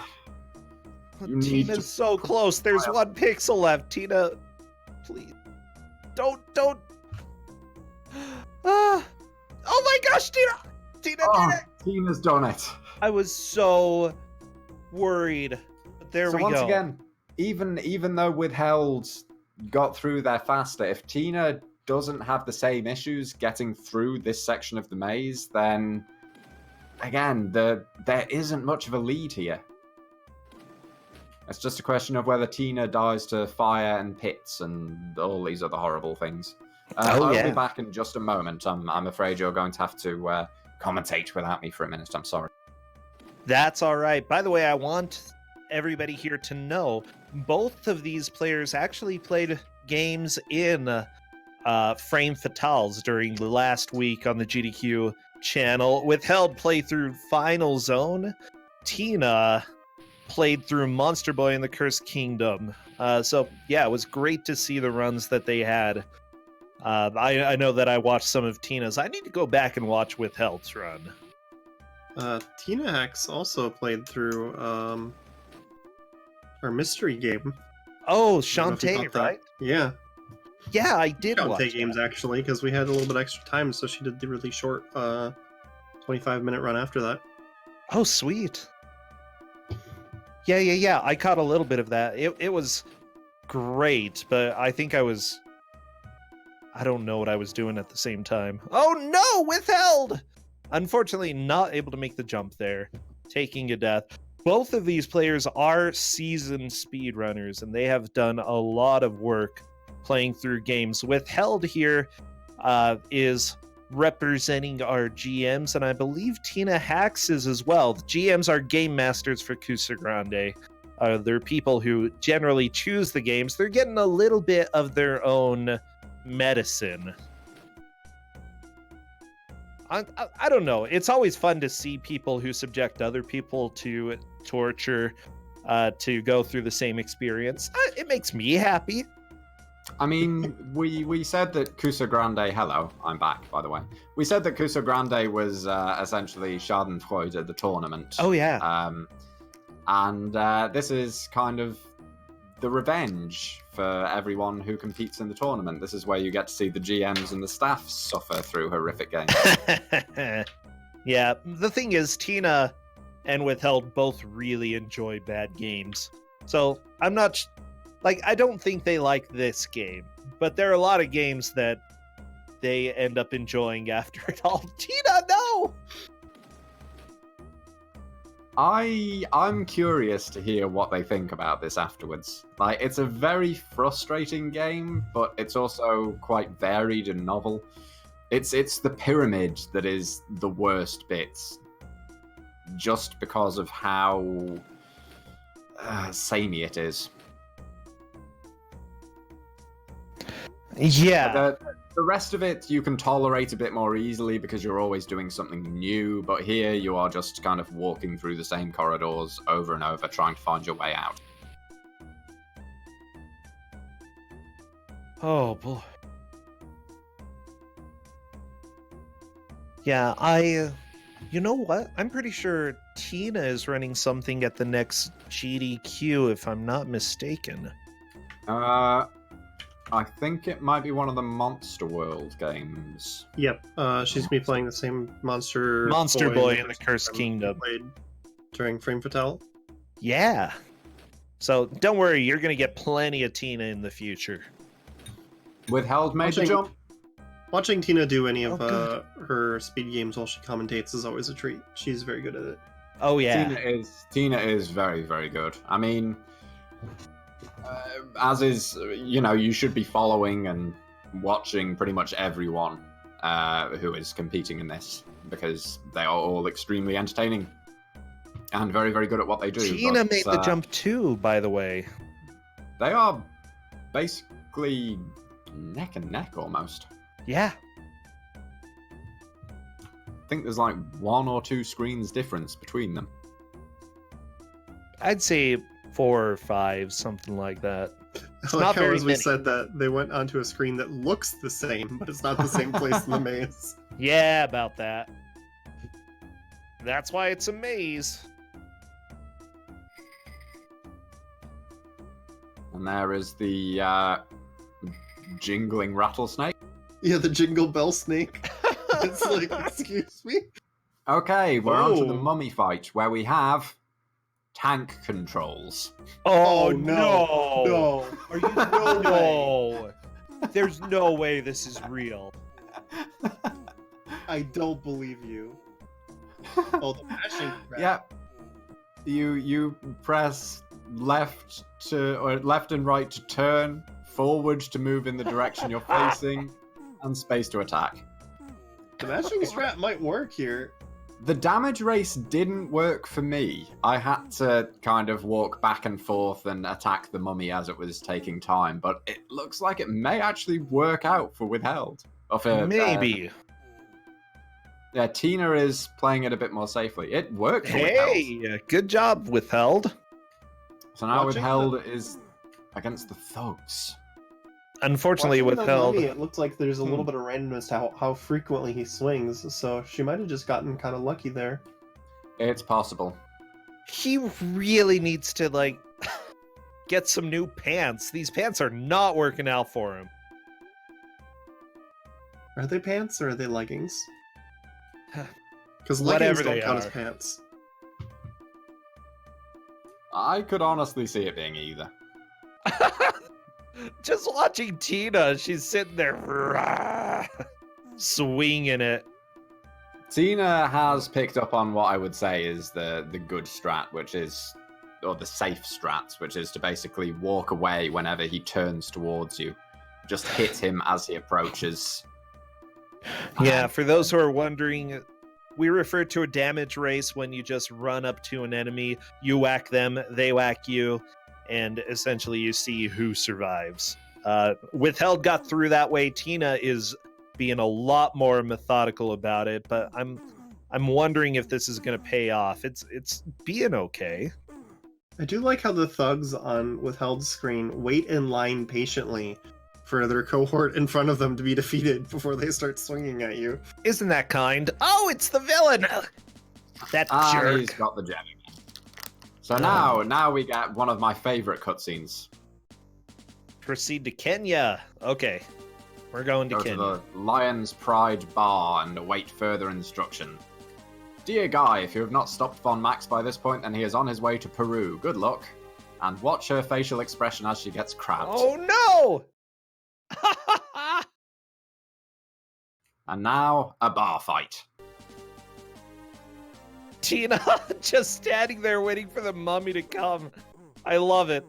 Tina's so close. There's 1 pixel left. Tina, please. Don't. Oh my gosh, Tina! Tina did it! Tina's done it. I was so worried. But there we go. So once again, even though Withheld got through there faster, if Tina doesn't have the same issues getting through this section of the maze, then again, there isn't much of a lead here. It's just a question of whether Tina dies to fire and pits and all these other horrible things. I'll be back in just a moment. I'm afraid you're going to have to commentate without me for a minute. I'm sorry. That's all right. By the way, I want everybody here to know both of these players actually played games in Frame Fatales during the last week on the GDQ channel. Withheld playthrough Final Zone. Tina played through Monster Boy and the Cursed Kingdom. So yeah, it was great to see the runs that they had. I know that I watched some of Tina's. I need to go back and watch Withheld's run. Tina Hex also played through our mystery game. Oh, Shantae, right? Yeah. Yeah, I did watch Shantae games, actually, because we had a little bit extra time, so she did the really short 25-minute run after that. Oh, sweet. Yeah. I caught a little bit of that. It was great, but I think I don't know what I was doing at the same time. Oh no, withheld! Unfortunately, not able to make the jump there, taking a death. Both of these players are seasoned speedrunners, and they have done a lot of work playing through games. Withheld here is representing our GMs, and I believe Tina Hacks is as well. The GMs are game masters for Kusogrande. They're people who generally choose the games. They're getting a little bit of their own medicine. I don't know. It's always fun to see people who subject other people to torture to go through the same experience. It makes me happy. I mean, we said that Kusogrande... Hello, I'm back, by the way. We said that Kusogrande was essentially Schadenfreude, the tournament. Oh, yeah. And this is kind of the revenge for everyone who competes in the tournament. This is where you get to see the GMs and the staff suffer through horrific games. Yeah, the thing is, Tina and Withheld both really enjoy bad games. So I'm not... I don't think they like this game, but there are a lot of games that they end up enjoying after it all. Tina, no! I'm curious to hear what they think about this afterwards. It's a very frustrating game, but it's also quite varied and novel. It's the pyramid that is the worst bits, just because of how samey it is. Yeah. The rest of it you can tolerate a bit more easily because you're always doing something new, but here you are just kind of walking through the same corridors over and over, trying to find your way out. Oh, boy. Yeah, you know what? I'm pretty sure Tina is running something at the next GDQ, if I'm not mistaken. I think it might be one of the Monster World games. Yep, she's gonna be playing the same Monster Boy in the Cursed Kingdom. Played during Frame Fatale. Yeah. So don't worry, you're gonna get plenty of Tina in the future. Withheld made the jump. Watching Tina do any of her speed games while she commentates is always a treat. She's very good at it. Oh yeah. Tina is very, very good. I mean, as is, you should be following and watching pretty much everyone who is competing in this, because they are all extremely entertaining and very, very good at what they do. Tina made the jump too, by the way. They are basically neck and neck almost. Yeah. I think there's like 1 or 2 screens difference between them. I'd say 4 or 5, something like that. It's I not like how very as we many. said that they went onto a screen that looks the same, but it's not the same place in the maze. Yeah, about that. That's why it's a maze. And there is the jingling rattlesnake. Yeah, the Jingle Bell Snake. It's like, excuse me? Okay, we're on to the mummy fight, where we have tank controls. Oh, no. No. Are you no? There's no way this is real. I don't believe you. Oh, the mashing crap. Yep. You press left and right to turn, forward to move in the direction you're facing, and space to attack. The mashing strap might work here. The damage race didn't work for me. I had to kind of walk back and forth and attack the mummy as it was taking time, but it looks like it may actually work out for Withheld. Maybe. Yeah, Tina is playing it a bit more safely. It worked for Hey, Withheld. good job, Withheld. So now Withheld is against the thugs. Unfortunately, Watching the Withheld. mummy, it looks like there's a little bit of randomness to how frequently he swings, so she might have just gotten kind of lucky there. It's possible. He really needs to, get some new pants. These pants are not working out for him. Are they pants or are they leggings? Because Whatever leggings don't they count are. as pants. I could honestly see it being either. Just watching Tina, she's sitting there swinging it. Tina has picked up on what I would say is the good strat, which is, or the safe strat, which is to basically walk away whenever he turns towards you. Just hit him as he approaches. Yeah, for those who are wondering, we refer to a damage race when you just run up to an enemy, you whack them, they whack you, and essentially you see who survives. Withheld got through that way. Tina is being a lot more methodical about it, but I'm wondering if this is going to pay off. It's being okay. I do like how the thugs on Withheld's screen wait in line patiently for their cohort in front of them to be defeated before they start swinging at you. Isn't that kind? Oh, it's the villain! That jerk. He's got the gem. So now we get one of my favorite cutscenes. Proceed to Kenya. Okay, we're going to Kenya. To the Lion's Pride Bar and await further instruction. Dear Guy, if you have not stopped Von Max by this point, then he is on his way to Peru. Good luck. And watch her facial expression as she gets crabbed. Oh no! And now, a bar fight. Tina just standing there waiting for the mummy to come. I love it.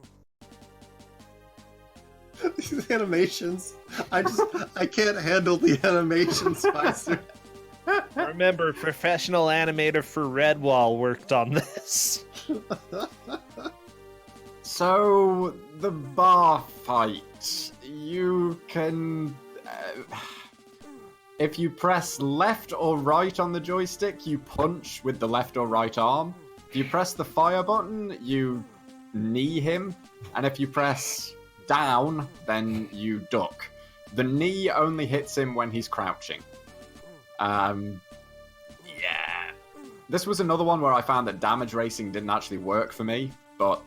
These animations. I can't handle the animations, Spicer. Remember, professional animator for Redwall worked on this. So, the bar fight. You can... if you press left or right on the joystick, you punch with the left or right arm. If you press the fire button, you knee him. And if you press down, then you duck. The knee only hits him when he's crouching. Yeah. This was another one where I found that damage racing didn't actually work for me, but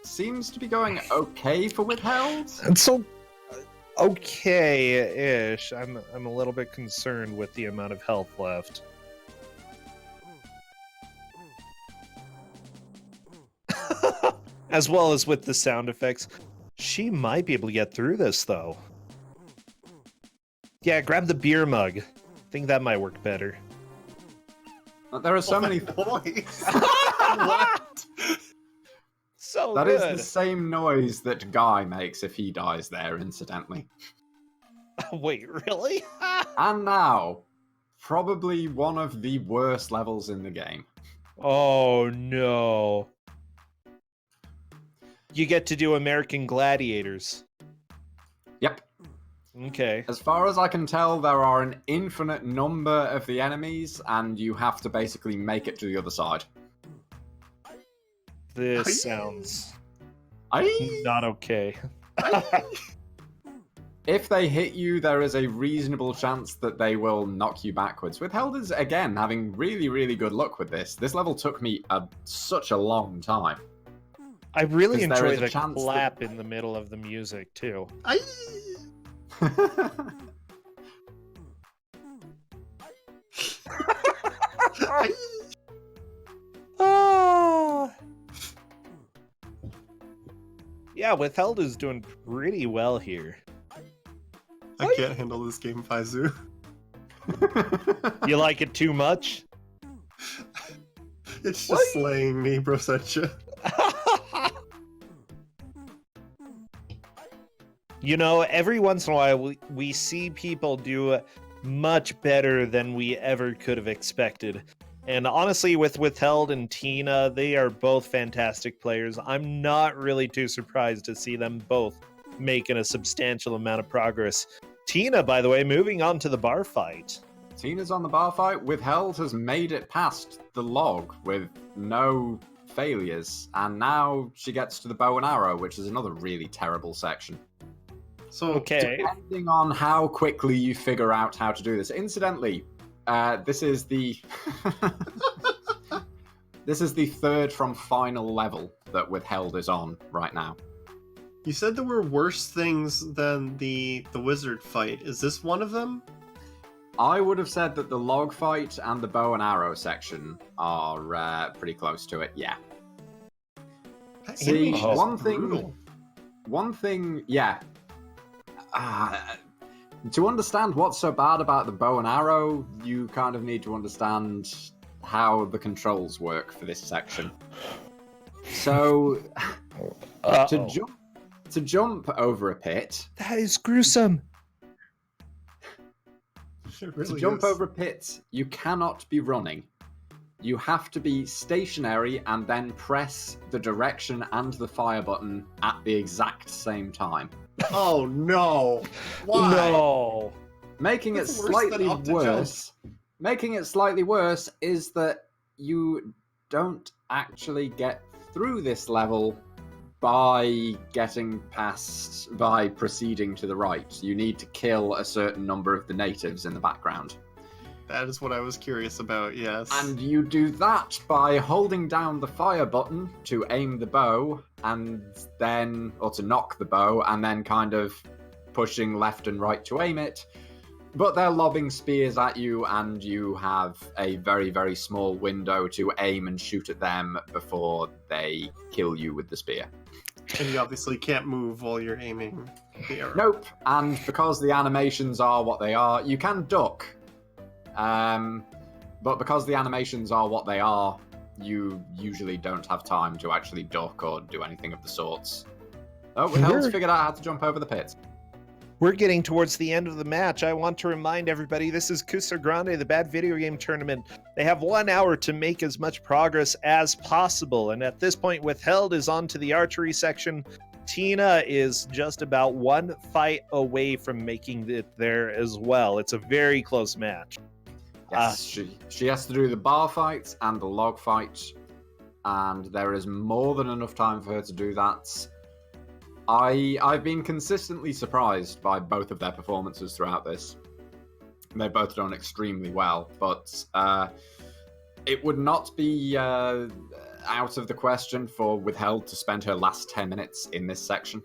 seems to be going okay for Withheld. And so, okay-ish. I'm a little bit concerned with the amount of health left. As well as with the sound effects. She might be able to get through this, though. Yeah, grab the beer mug. I think that might work better. There are so many... noise. What? So that good. is the same noise that Guy makes if he dies there, incidentally. Wait, really? And now, probably one of the worst levels in the game. Oh, no. You get to do American Gladiators. Yep. Okay. As far as I can tell, there are an infinite number of the enemies, and you have to basically make it to the other side. This sounds Aye. not okay. If they hit you, there is a reasonable chance that they will knock you backwards. Withheld is, again, having really, really good luck with this. This level took me such a long time. I really enjoy the chance clap in the middle of the music, too. Oh. Yeah, Withheld is doing pretty well here. I can't handle this game, Faizu. You like it too much? It's just slaying me, Brosentia. You know, every once in a while we see people do much better than we ever could have expected. And honestly, with Withheld and Tina, they are both fantastic players. I'm not really too surprised to see them both making a substantial amount of progress. Tina, by the way, moving on to the bar fight. Tina's on the bar fight. Withheld has made it past the log with no failures. And now she gets to the bow and arrow, which is another really terrible section. So, Okay. Depending on how quickly you figure out how to do this. Incidentally, this is the this is the third from final level that Withheld is on right now. you said there were worse things than the wizard fight. Is this one of them? I would have said that the log fight and the bow and arrow section are pretty close to it, yeah. See, Animation is one thing, yeah. To understand what's so bad about the bow and arrow, you kind of need to understand how the controls work for this section. So, to jump over a pit. That is gruesome. To jump over a pit, you cannot be running. You have to be stationary and then press the direction and the fire button at the exact same time. Oh no! Why? No. Making it slightly worse is that you don't actually get through this level by proceeding to the right. You need to kill a certain number of the natives in the background. That is what I was curious about, yes. And you do that by holding down the fire button to aim the bow, or to knock the bow, and then kind of pushing left and right to aim it. But they're lobbing spears at you, and you have a very, very small window to aim and shoot at them before they kill you with the spear. And you obviously can't move while you're aiming the arrow. Nope, and because the animations are what they are, you can duck. But because the animations are what they are, you usually don't have time to actually duck or do anything of the sorts. Oh, Withheld's figured out how to jump over the pit. We're getting towards the end of the match. I want to remind everybody, this is Kusogrande, the Bad Video Game Tournament. They have 1 hour to make as much progress as possible. And at this point, Withheld is on to the archery section. Tina is just about one fight away from making it there as well. It's a very close match. Yes, she has to do the bar fight and the log fight, and there is more than enough time for her to do that. I've been consistently surprised by both of their performances throughout this. They've both done extremely well, but it would not be out of the question for Withheld to spend her last 10 minutes in this section.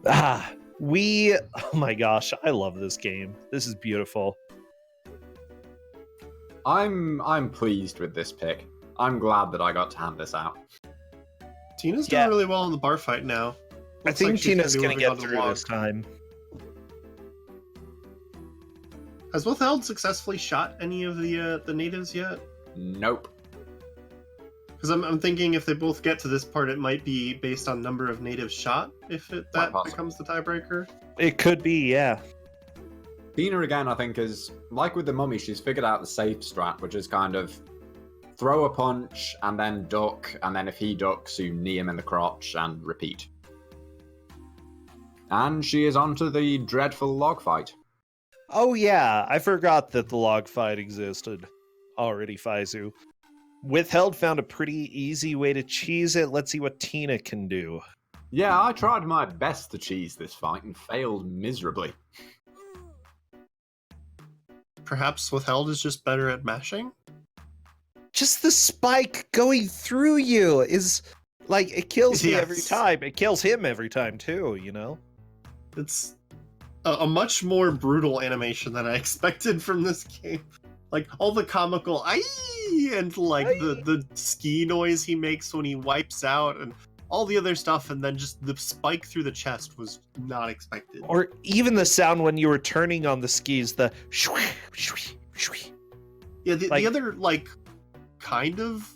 Oh my gosh, I love this game. This is beautiful. I'm pleased with this pick. I'm glad that I got to hand this out. Tina's doing really well in the bar fight now. I think Tina's going to get through this time. Has Withheld successfully shot any of the natives yet? Nope. Because I'm thinking if they both get to this part, it might be based on number of natives shot, if that becomes the tiebreaker. It could be, yeah. Tina, again, I think, is, like with the mummy, she's figured out the safe strat, which is kind of throw a punch and then duck, and then if he ducks, you knee him in the crotch and repeat. And she is onto the dreadful log fight. Oh yeah, I forgot that the log fight existed already, Faizu. Withheld found a pretty easy way to cheese it. Let's see what Tina can do. Yeah, I tried my best to cheese this fight and failed miserably. Perhaps Withheld is just better at mashing? Just the spike going through you is like, it kills me every time. It kills him every time too, you know? It's a much more brutal animation than I expected from this game. Like, all the comical and like the ski noise he makes when he wipes out and all the other stuff, and then just the spike through the chest was not expected. Or even the sound when you were turning on the skis, the shwee, shwee, shwee. Yeah, the other, like, kind of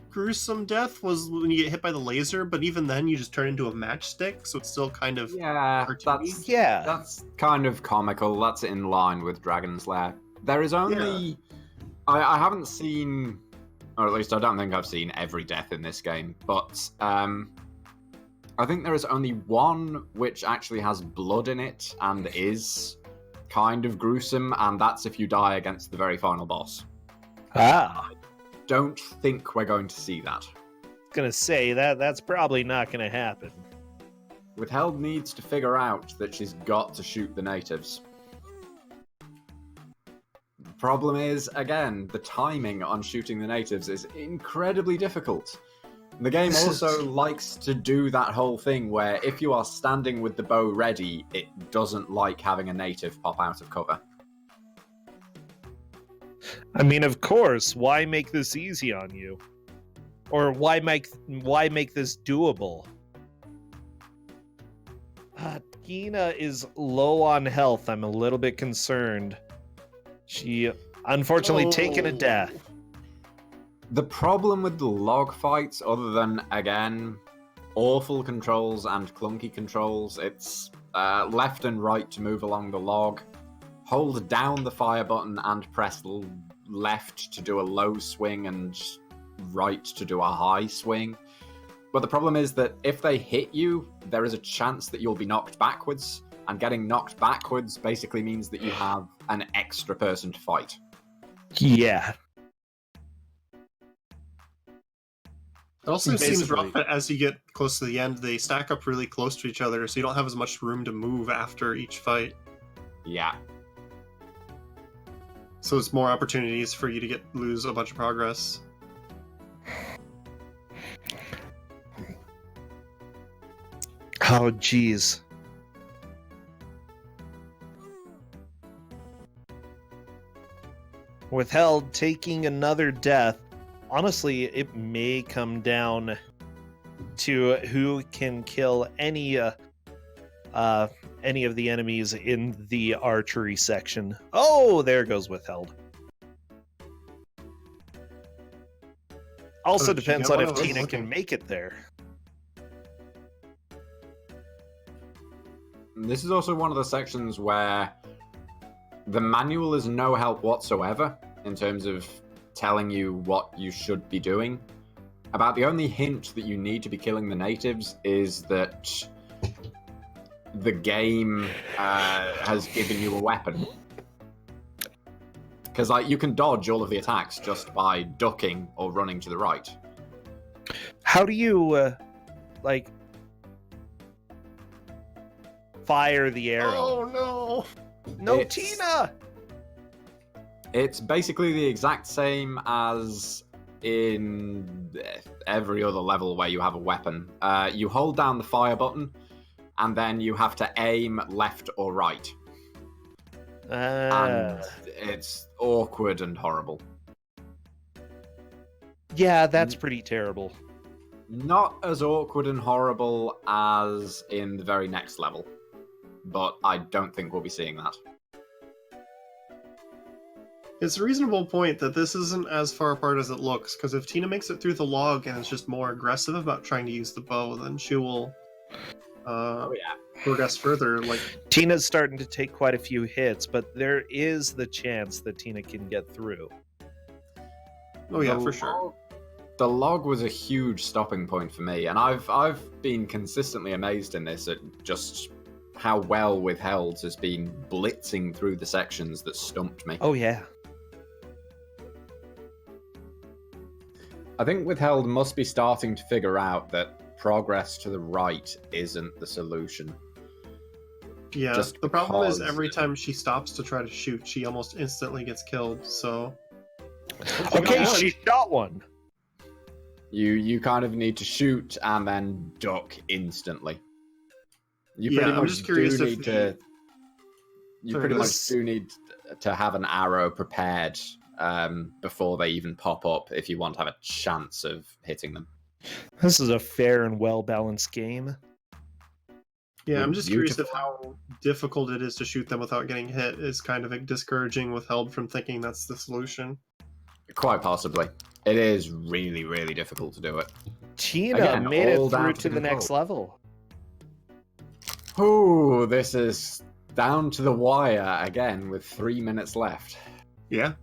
gruesome death was when you get hit by the laser, but even then you just turn into a matchstick, so it's still kind of cartoony. That's kind of comical. That's in line with Dragon's Lair. There is only... I haven't seen... Or at least I don't think I've seen every death in this game, but I think there is only one which actually has blood in it and is kind of gruesome, and that's if you die against the very final boss. Ah. I don't think we're going to see that. Gonna say that's probably not gonna happen. Withheld needs to figure out that she's got to shoot the natives. The problem is, again, the timing on shooting the natives is incredibly difficult. The game also likes to do that whole thing where if you are standing with the bow ready, it doesn't like having a native pop out of cover. I mean, of course. Why make this easy on you? Or why make this doable? Tina is low on health. I'm a little bit concerned. She unfortunately taken a death. The problem with the log fights, other than, again, awful controls and clunky controls, it's left and right to move along the log. Hold down the fire button and press left to do a low swing and right to do a high swing. But the problem is that if they hit you, there is a chance that you'll be knocked backwards, and getting knocked backwards basically means that you have an extra person to fight. Yeah. It also seems rough that as you get close to the end, they stack up really close to each other, so you don't have as much room to move after each fight. Yeah. So it's more opportunities for you to lose a bunch of progress. Oh, jeez. Withheld taking another death. Honestly, it may come down to who can kill any of the enemies in the archery section. Oh, there goes Withheld. Also depends on if Tina can make it there. This is also one of the sections where the manual is no help whatsoever in terms of telling you what you should be doing. About the only hint that you need to be killing the natives is that the game has given you a weapon. Because you can dodge all of the attacks just by ducking or running to the right. How do you, fire the arrow? Oh, no! No, Tina! It's basically the exact same as in every other level where you have a weapon. You hold down the fire button, and then you have to aim left or right. And it's awkward and horrible. Yeah, that's pretty terrible. Not as awkward and horrible as in the very next level, but I don't think we'll be seeing that. It's a reasonable point that this isn't as far apart as it looks, because if Tina makes it through the log and is just more aggressive about trying to use the bow, then she will progress further. Tina's starting to take quite a few hits, but there is the chance that Tina can get through. Oh yeah, for sure. The log was a huge stopping point for me, and I've been consistently amazed in this at just how well Withheld has been blitzing through the sections that stumped me. Oh yeah. I think Withheld must be starting to figure out that progress to the right isn't the solution. Yeah, the problem is every time she stops to try to shoot, she almost instantly gets killed, so... Okay, she shot one! You kind of need to shoot and then duck instantly. You pretty much do need to have an arrow prepared before they even pop up if you want to have a chance of hitting them. This is a fair and well-balanced game. Yeah, I'm just curious if how difficult it is to shoot them without getting hit is kind of discouraging Withheld from thinking that's the solution. Quite possibly. It is really, really difficult to do it. Tina made it through to the next level. Ooh, this is down to the wire again with 3 minutes left. Yeah.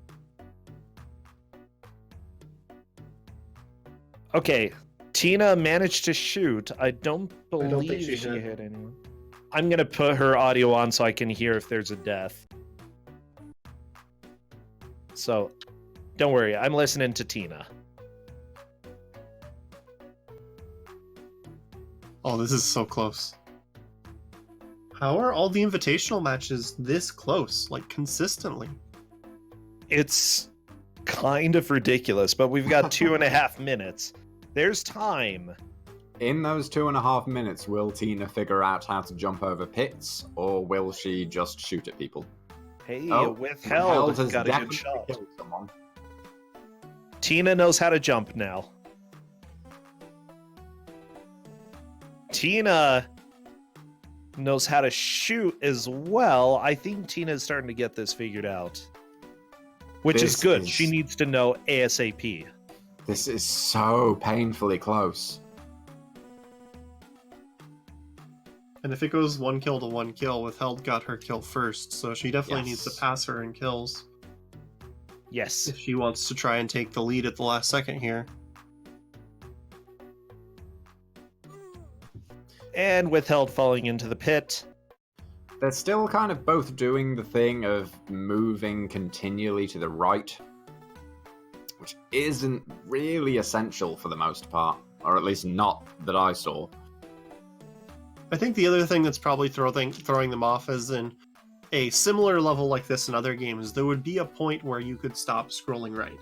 Okay, Tina managed to shoot. I don't believe she hit anyone. I'm gonna put her audio on so I can hear if there's a death. So, don't worry, I'm listening to Tina. Oh, this is so close. How are all the invitational matches this close, consistently? It's kind of ridiculous, but we've got 2.5 minutes. There's time. In those 2.5 minutes, will Tina figure out how to jump over pits, or will she just shoot at people? Hey, Oh, Withheld has got a good definitely shot. killed someone. Tina knows how to jump now. Tina knows how to shoot as well. I think Tina is starting to get this figured out. Which is good. She needs to know ASAP. This is so painfully close. And if it goes 1 kill to 1 kill, Withheld got her kill first, so she definitely needs to pass her in kills. Yes. If she wants to try and take the lead at the last second here. And Withheld falling into the pit. They're still kind of both doing the thing of moving continually to the right, which isn't really essential for the most part, or at least not that I saw. I think the other thing that's probably throwing them off is in a similar level like this in other games, there would be a point where you could stop scrolling right.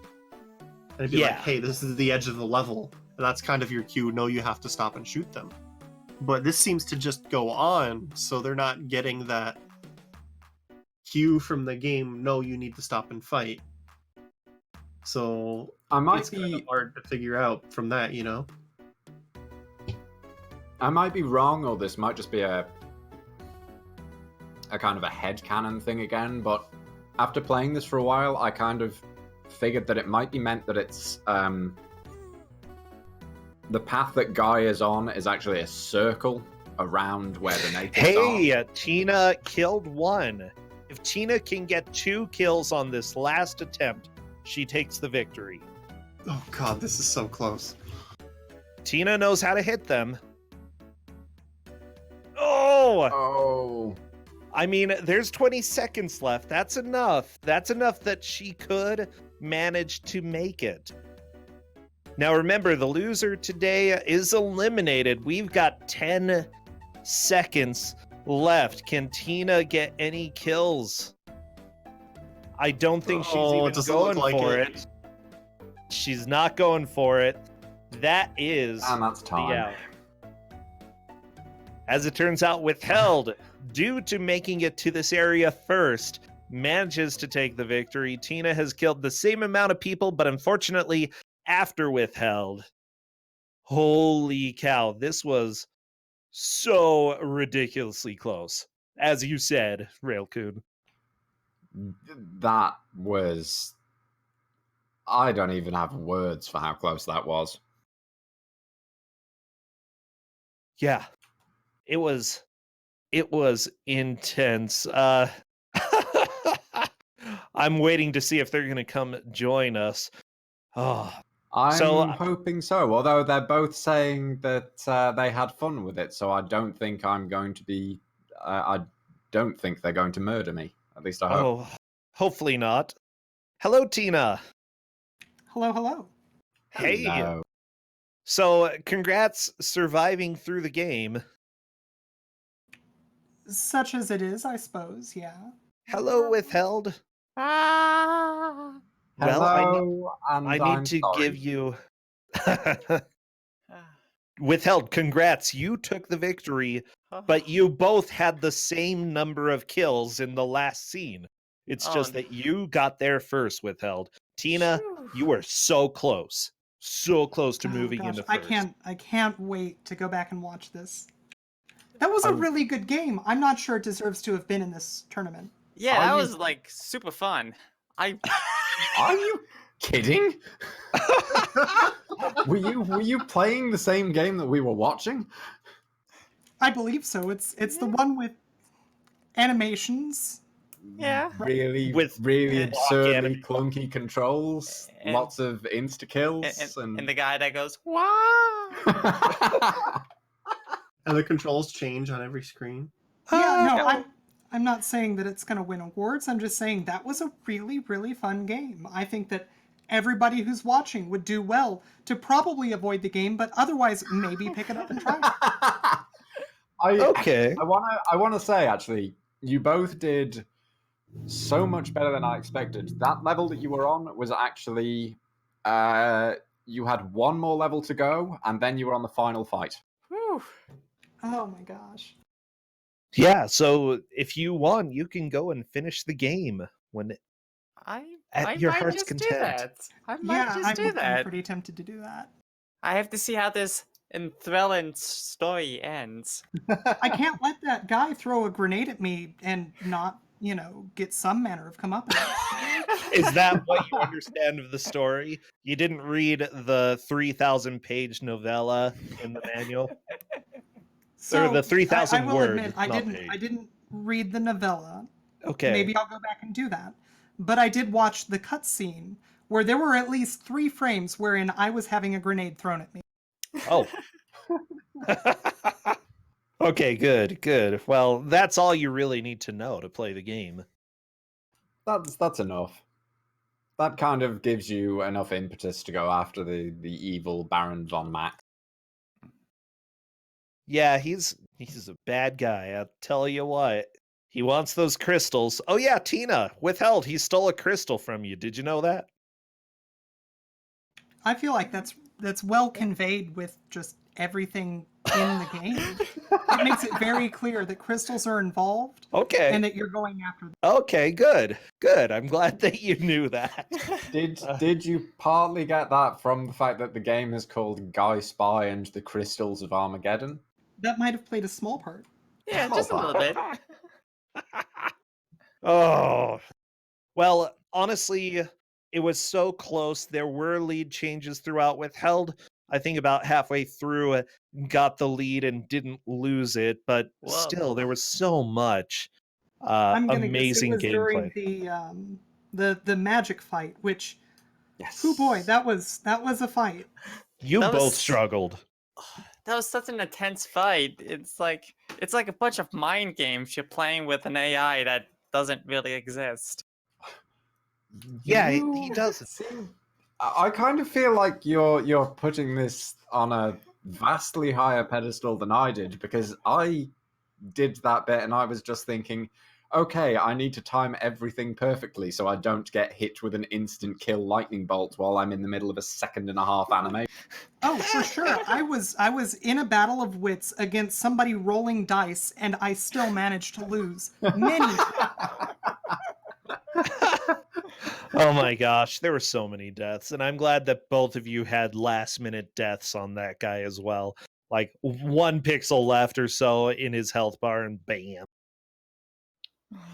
And it'd be like, hey, this is the edge of the level. And that's kind of your cue. No, you have to stop and shoot them. But this seems to just go on, so they're not getting that cue from the game, no, you need to stop and fight. So it's kind of hard to figure out from that, you know? I might be wrong, or this might just be a kind of a headcanon thing again, but after playing this for a while, I kind of figured that it might be meant that it's the path that Guy is on is actually a circle around where the natives are. Hey, Tina killed 1. If Tina can get 2 kills on this last attempt, she takes the victory. Oh god, this is so close. Tina knows how to hit them. Oh! Oh. I mean, there's 20 seconds left. That's enough. That's enough that she could manage to make it. Now remember, the loser today is eliminated. We've got 10 seconds left. Can Tina get any kills? I don't think she's even going for it. She's not going for it. That is and that's time. the out. As it turns out, Withheld, due to making it to this area first, manages to take the victory. Tina has killed the same amount of people, but unfortunately, after Withheld. Holy cow, this was so ridiculously close. As you said, Railcoon. That was... I don't even have words for how close that was. Yeah. It was intense. I'm waiting to see if they're going to come join us. Oh, I'm hoping so, although they're both saying that they had fun with it, so I don't think I'm going to be... I don't think they're going to murder me. At least I hope. Oh, hopefully not. Hello, Tina. Hello, hello. Hey. Hello. So, congrats surviving through the game. Such as it is, I suppose, yeah. Hello, Withheld. Hello, Well, I need to sorry. give you... Withheld, congrats. You took the victory, but you both had the same number of kills in the last scene. It's just that you got there first, Withheld. Tina, you were so close. So close to moving into first. I can't wait to go back and watch this. That was a really good game. I'm not sure it deserves to have been in this tournament. Yeah, that was like super fun. Are you kidding? Were you playing the same game that we were watching? I believe so. It's the one with animations. Yeah. Really absurdly clunky controls, lots of insta kills, and the guy that goes, wow. And the controls change on every screen. Yeah, no, I'm not saying that it's going to win awards. I'm just saying that was a really, really fun game. I think that everybody who's watching would do well to probably avoid the game, but otherwise maybe pick it up and try it. Okay. I want to say, actually, you both did so much better than I expected. That level that you were on was actually... you had one more level to go, and then you were on the final fight. Whew. Oh my gosh. Yeah, so if you want, you can go and finish the game I at your might heart's just content. do that. I might Yeah, just do I'm that. pretty tempted to do that. I have to see how this enthralling story ends. I can't let that guy throw a grenade at me and not, get some manner of comeuppance. Is that what you understand of the story? You didn't read the 3,000-page novella in the manual? So the 3,000 I will word, admit I not didn't page. I didn't read the novella. Okay. Maybe I'll go back and do that. But I did watch the cutscene where there were at least 3 frames wherein I was having a grenade thrown at me. Oh. Okay, good. Well, that's all you really need to know to play the game. That's enough. That kind of gives you enough impetus to go after the evil Baron von Max. Yeah, he's a bad guy, I'll tell you what. He wants those crystals. Oh yeah, Tina, withheld. He stole a crystal from you. Did you know that? I feel like that's well conveyed with just everything in the game. It makes it very clear that crystals are involved Okay. and that you're going after them. Okay, good. I'm glad that you knew that. Did you partly get that from the fact that the game is called Guy Spy and the Crystals of Armageddon? That might have played a small part. Yeah, just a little bit. Oh. Well, honestly, it was so close. There were lead changes throughout. Withheld, I think about halfway through, got the lead and didn't lose it, but Whoa. still, there was so much I'm gonna amazing guess it was gameplay. during the magic fight, which, Yes. oh boy, that was a fight. You That both was- struggled. That was such an intense fight. It's like a bunch of mind games you're playing with an AI that doesn't really exist. Yeah, he does. I kind of feel like you're putting this on a vastly higher pedestal than I did, because I did that bit and I was just thinking, okay, I need to time everything perfectly so I don't get hit with an instant kill lightning bolt while I'm in the middle of a 1.5 second animation. Oh, for sure. I was in a battle of wits against somebody rolling dice, and I still managed to lose many times. Oh my gosh, there were so many deaths, and I'm glad that both of you had last-minute deaths on that guy as well. Like 1 pixel left or so in his health bar, and bam.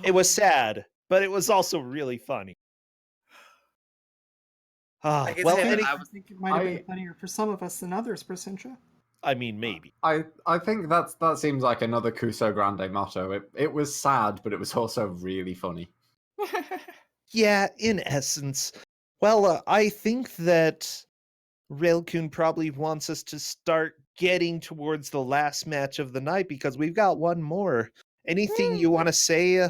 It was sad, but it was also really funny. I can Well, say that any, I think it might have been funnier for some of us than others, Percentia. I mean, maybe. I think that seems like another Kusogrande motto. It was sad, but it was also really funny. Yeah, in essence. Well, I think that Railcoon probably wants us to start getting towards the last match of the night, because we've got one more. Anything you want to say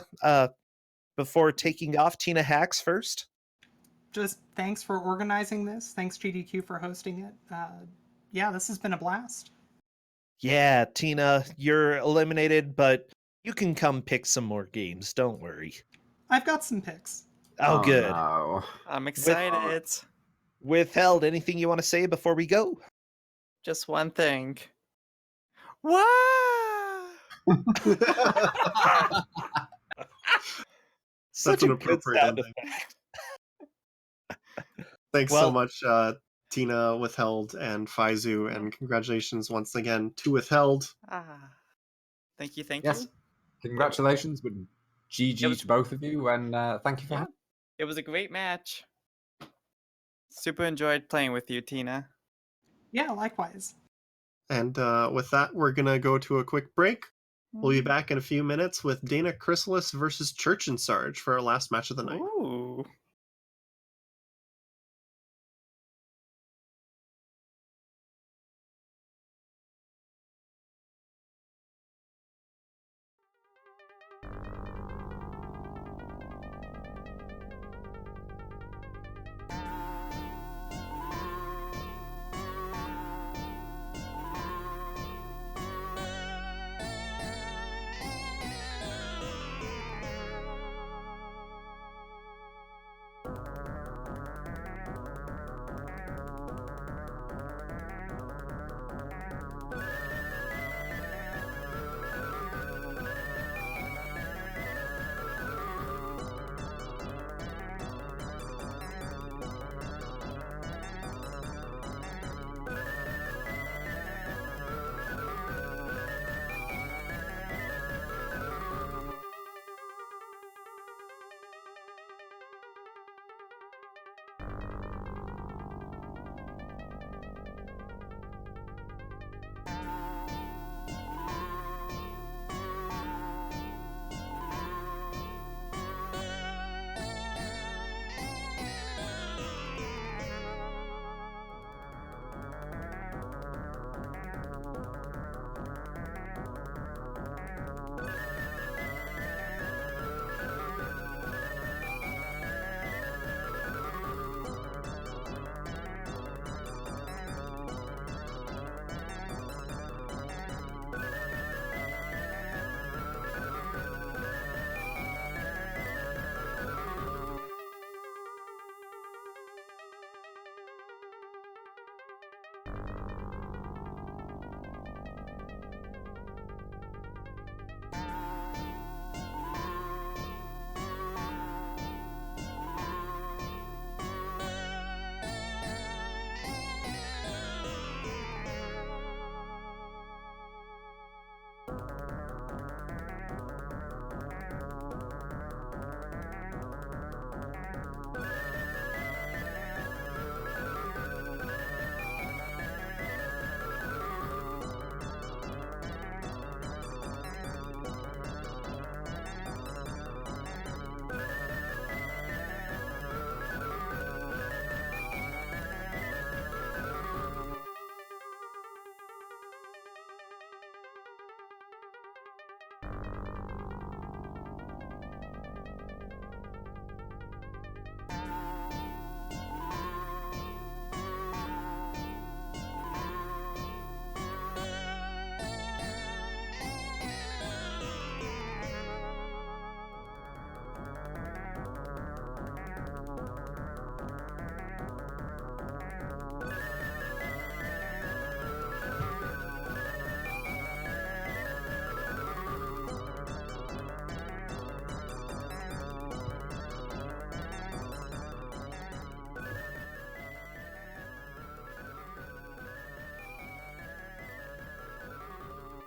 before taking off? Tina Hacks first? Just thanks for organizing this. Thanks, GDQ, for hosting it. Yeah, this has been a blast. Yeah, Tina, you're eliminated, but you can come pick some more games. Don't worry. I've got some picks. Oh, good. No. I'm excited. Withheld, anything you want to say before we go? Just one thing. Wow! Such an a good appropriate sound ending. effect. Thanks so Well- much, Tina, Withheld, and Faizu, and congratulations once again to Withheld. Thank you. Yes. Congratulations, but GG was- to both of you, and thank you for Yeah. having. It was a great match. Super enjoyed playing with you, Tina. Yeah, likewise. And with that, we're going to go to a quick break. We'll be back in a few minutes with Dana Chrysalis versus Church and Sarge for our last match of the night. Ooh.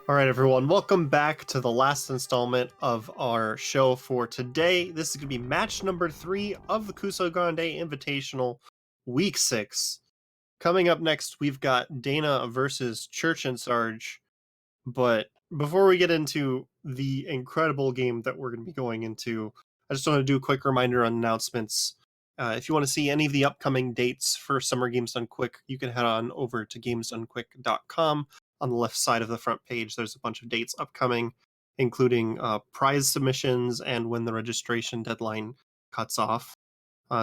All right, everyone, welcome back to the last installment of our show for today. This is going to be match number 3 of the Kusogrande Invitational, Week 6. Coming up next, we've got Dana versus Church and Sarge. But before we get into the incredible game that we're going to be going into, I just want to do a quick reminder on announcements. If you want to see any of the upcoming dates for Summer Games Done Quick, you can head on over to gamesdonequick.com. On the left side of the front page, there's a bunch of dates upcoming, including prize submissions and when the registration deadline cuts off.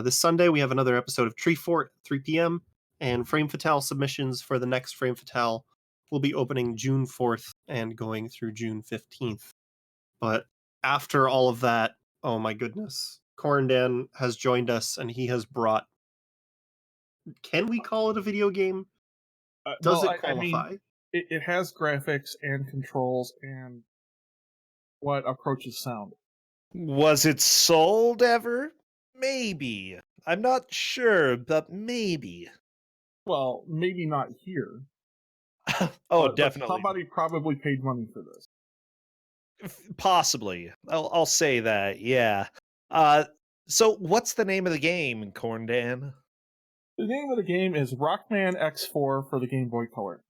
This Sunday, we have another episode of Tree Fort at 3 p.m., and Frame Fatale submissions for the next Frame Fatale will be opening June 4th and going through June 15th. But after all of that, oh my goodness, Corndan has joined us, and he has brought... Can we call it a video game? Does it qualify? I mean, it has graphics and controls and what approaches sound. Was it sold ever? Maybe. I'm not sure, but maybe. Well, maybe not here. But definitely. Somebody probably paid money for this. Possibly. I'll say that, yeah. So what's the name of the game, Corndan? The name of the game is Rockman X4 for the Game Boy Color.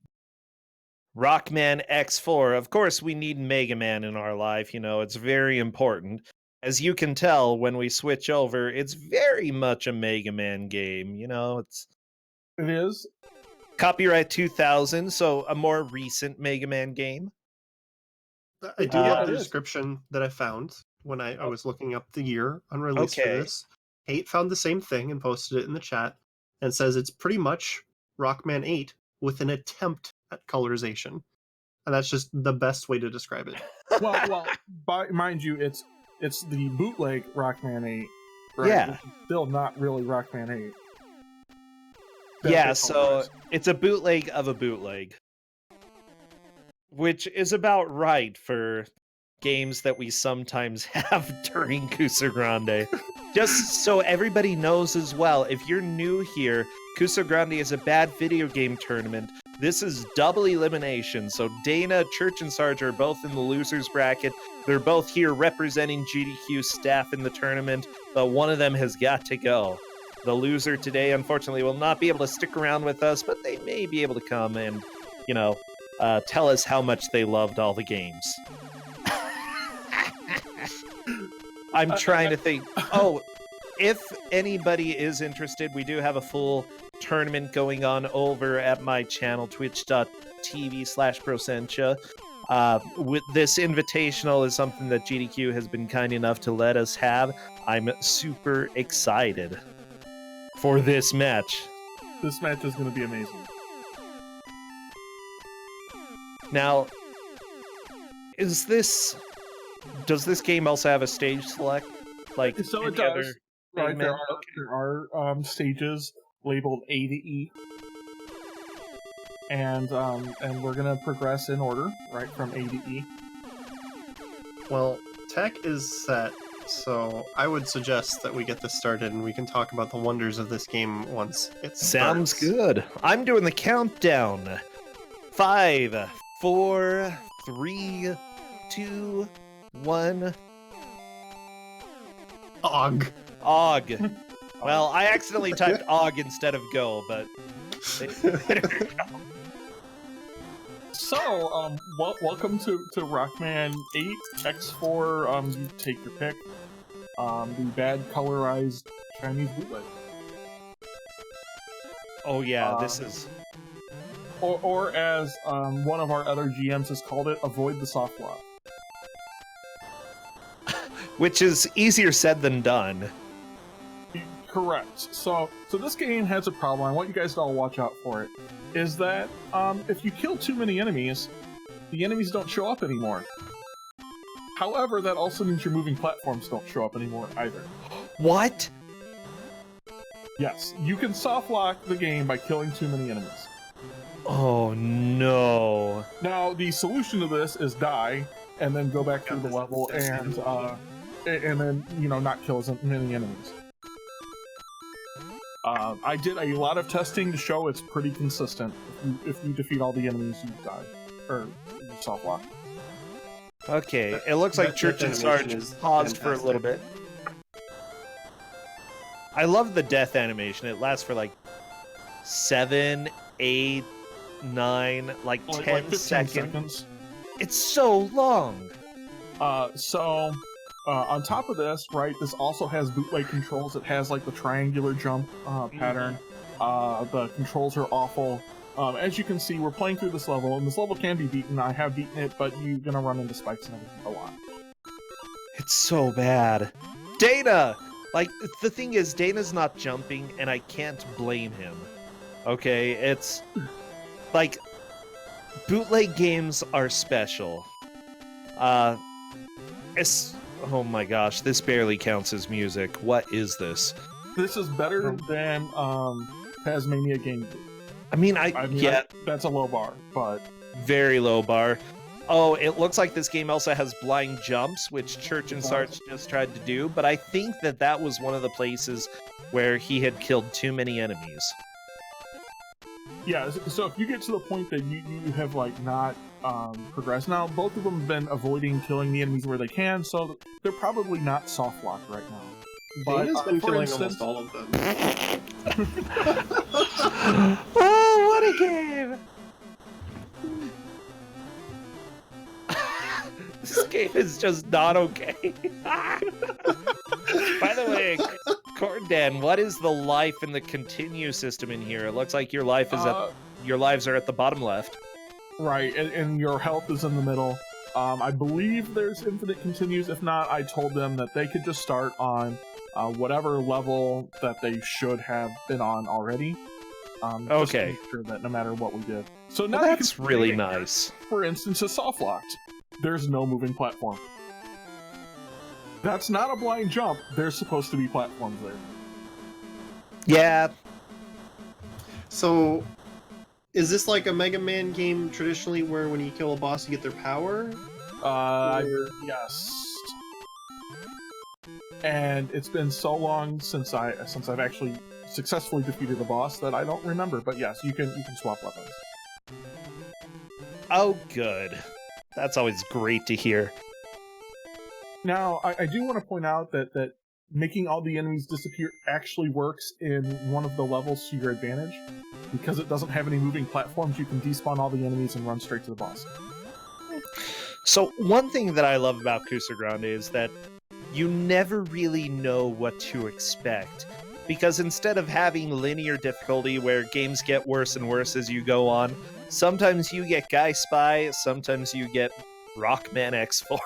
Rockman X4. Of course, we need Mega Man in our life, it's very important. As you can tell, when we switch over, it's very much a Mega Man game, It is. Copyright 2000, so a more recent Mega Man game. I do love the description that I found when I was looking up the year on release for this. Hate found the same thing and posted it in the chat, and says it's pretty much Rockman 8 with an attempt at colorization. And that's just the best way to describe it. Well, mind you, it's the bootleg Rockman 8, right? Yeah. Which is still not really Rockman 8. Yeah, so it's a bootleg of a bootleg. Which is about right for games that we sometimes have during Kusogrande. Just so everybody knows as well, if you're new here, Kusogrande is a bad video game tournament. This is double elimination, so Dana, Church, and Sarge are both in the losers bracket. They're both here representing GDQ staff in the tournament, but one of them has got to go. The loser today, unfortunately, will not be able to stick around with us, but they may be able to come and, tell us how much they loved all the games. I'm trying to think. Oh, if anybody is interested, we do have a full tournament going on over at my channel, twitch.tv/Prosentia. With this invitational is something that GDQ has been kind enough to let us have. I'm super excited for this match. This match is going to be amazing. Now, does this game also have a stage select? So it does. Right, there are stages labeled A to E, and we're gonna progress in order, right, from A to E. Well, tech is set, so I would suggest that we get this started and we can talk about the wonders of this game once it Sounds starts. good. I'm doing the countdown. 5, 4, 3, 2, 1. Og. Well, I accidentally typed Og instead of go, but... So, welcome to Rockman 8 X4. You take your pick. The bad colorized Chinese bootleg. Oh yeah, this is... Or as one of our other GMs has called it, avoid the softlock. Which is easier said than done. Correct. So this game has a problem. I want you guys to all watch out for it. Is that if you kill too many enemies, the enemies don't show up anymore. However, that also means your moving platforms don't show up anymore either. What? Yes, you can soft lock the game by killing too many enemies. Oh no. Now, the solution to this is die, and then go back through the level and then, not kill as many enemies. I did a lot of testing to show it's pretty consistent. If you defeat all the enemies, you die. Or you Softlock. Okay, it looks like that Church and animation Sarge is paused for a little bit. fantastic. I love the death animation. It lasts for like 7, 8, 9, like 10 like 15 seconds. It's so long. On top of this, right, this also has bootleg controls. It has like the triangular jump pattern. The controls are awful. As you can see, we're playing through this level, and this level can be beaten. I have beaten it, but you're gonna run into spikes and everything a lot. It's so bad. Dana! Like, the thing is, Dana's not jumping, and I can't blame him. Okay, it's... Like, bootleg games are special. Oh my gosh, this barely counts as music. What is this? This is better than Tasmania Game. I mean, yeah, that's a low bar, but very low bar. Oh, it looks like this game also has blind jumps, which Church and Sarge just tried to do, but I think that was one of the places where he had killed too many enemies. Yeah, so if you get to the point that you have like not progressed, now both of them have been avoiding killing the enemies where they can, so they're probably not soft locked right now. But Dana's been for killing instance, almost all of them. Oh, what a game! This game is just not okay. By the way, Cordan, what is the life in the continue system in here? It looks like your life is your lives are at the bottom left. Right, and your health is in the middle. I believe there's infinite continues. If not, I told them that they could just start on whatever level that they should have been on already. Just to make sure that no matter what we did. So now that's really nice. For instance, a soft locked. There's no moving platform. That's not a blind jump. There's supposed to be platforms there. Yeah. So, is this like a Mega Man game traditionally where when you kill a boss you get their power? Yes. And it's been so long since I've actually successfully defeated a boss that I don't remember. But yes, you can swap weapons. Oh, good. That's always great to hear. Now, I do want to point out that making all the enemies disappear actually works in one of the levels to your advantage. Because it doesn't have any moving platforms, you can despawn all the enemies and run straight to the boss. So, one thing that I love about Kusogrande is that you never really know what to expect. Because instead of having linear difficulty where games get worse and worse as you go on, sometimes you get Guy Spy, sometimes you get Rockman X4.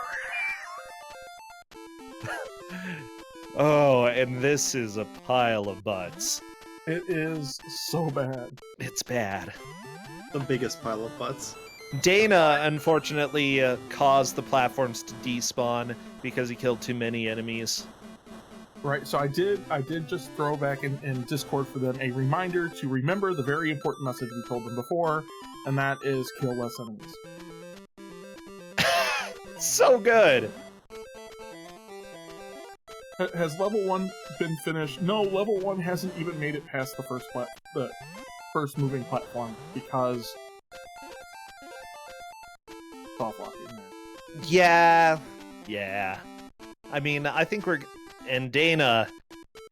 Oh, and this is a pile of butts. It is so bad. It's bad. The biggest pile of butts. Dana, unfortunately, caused the platforms to despawn because he killed too many enemies. Right, so I did just throw back in Discord for them a reminder to remember the very important message we told them before, and that is kill less enemies. So good! Has level 1 been finished? No, level 1 hasn't even made it past the first moving platform because Softlock in there. Yeah. I mean, I think and Dana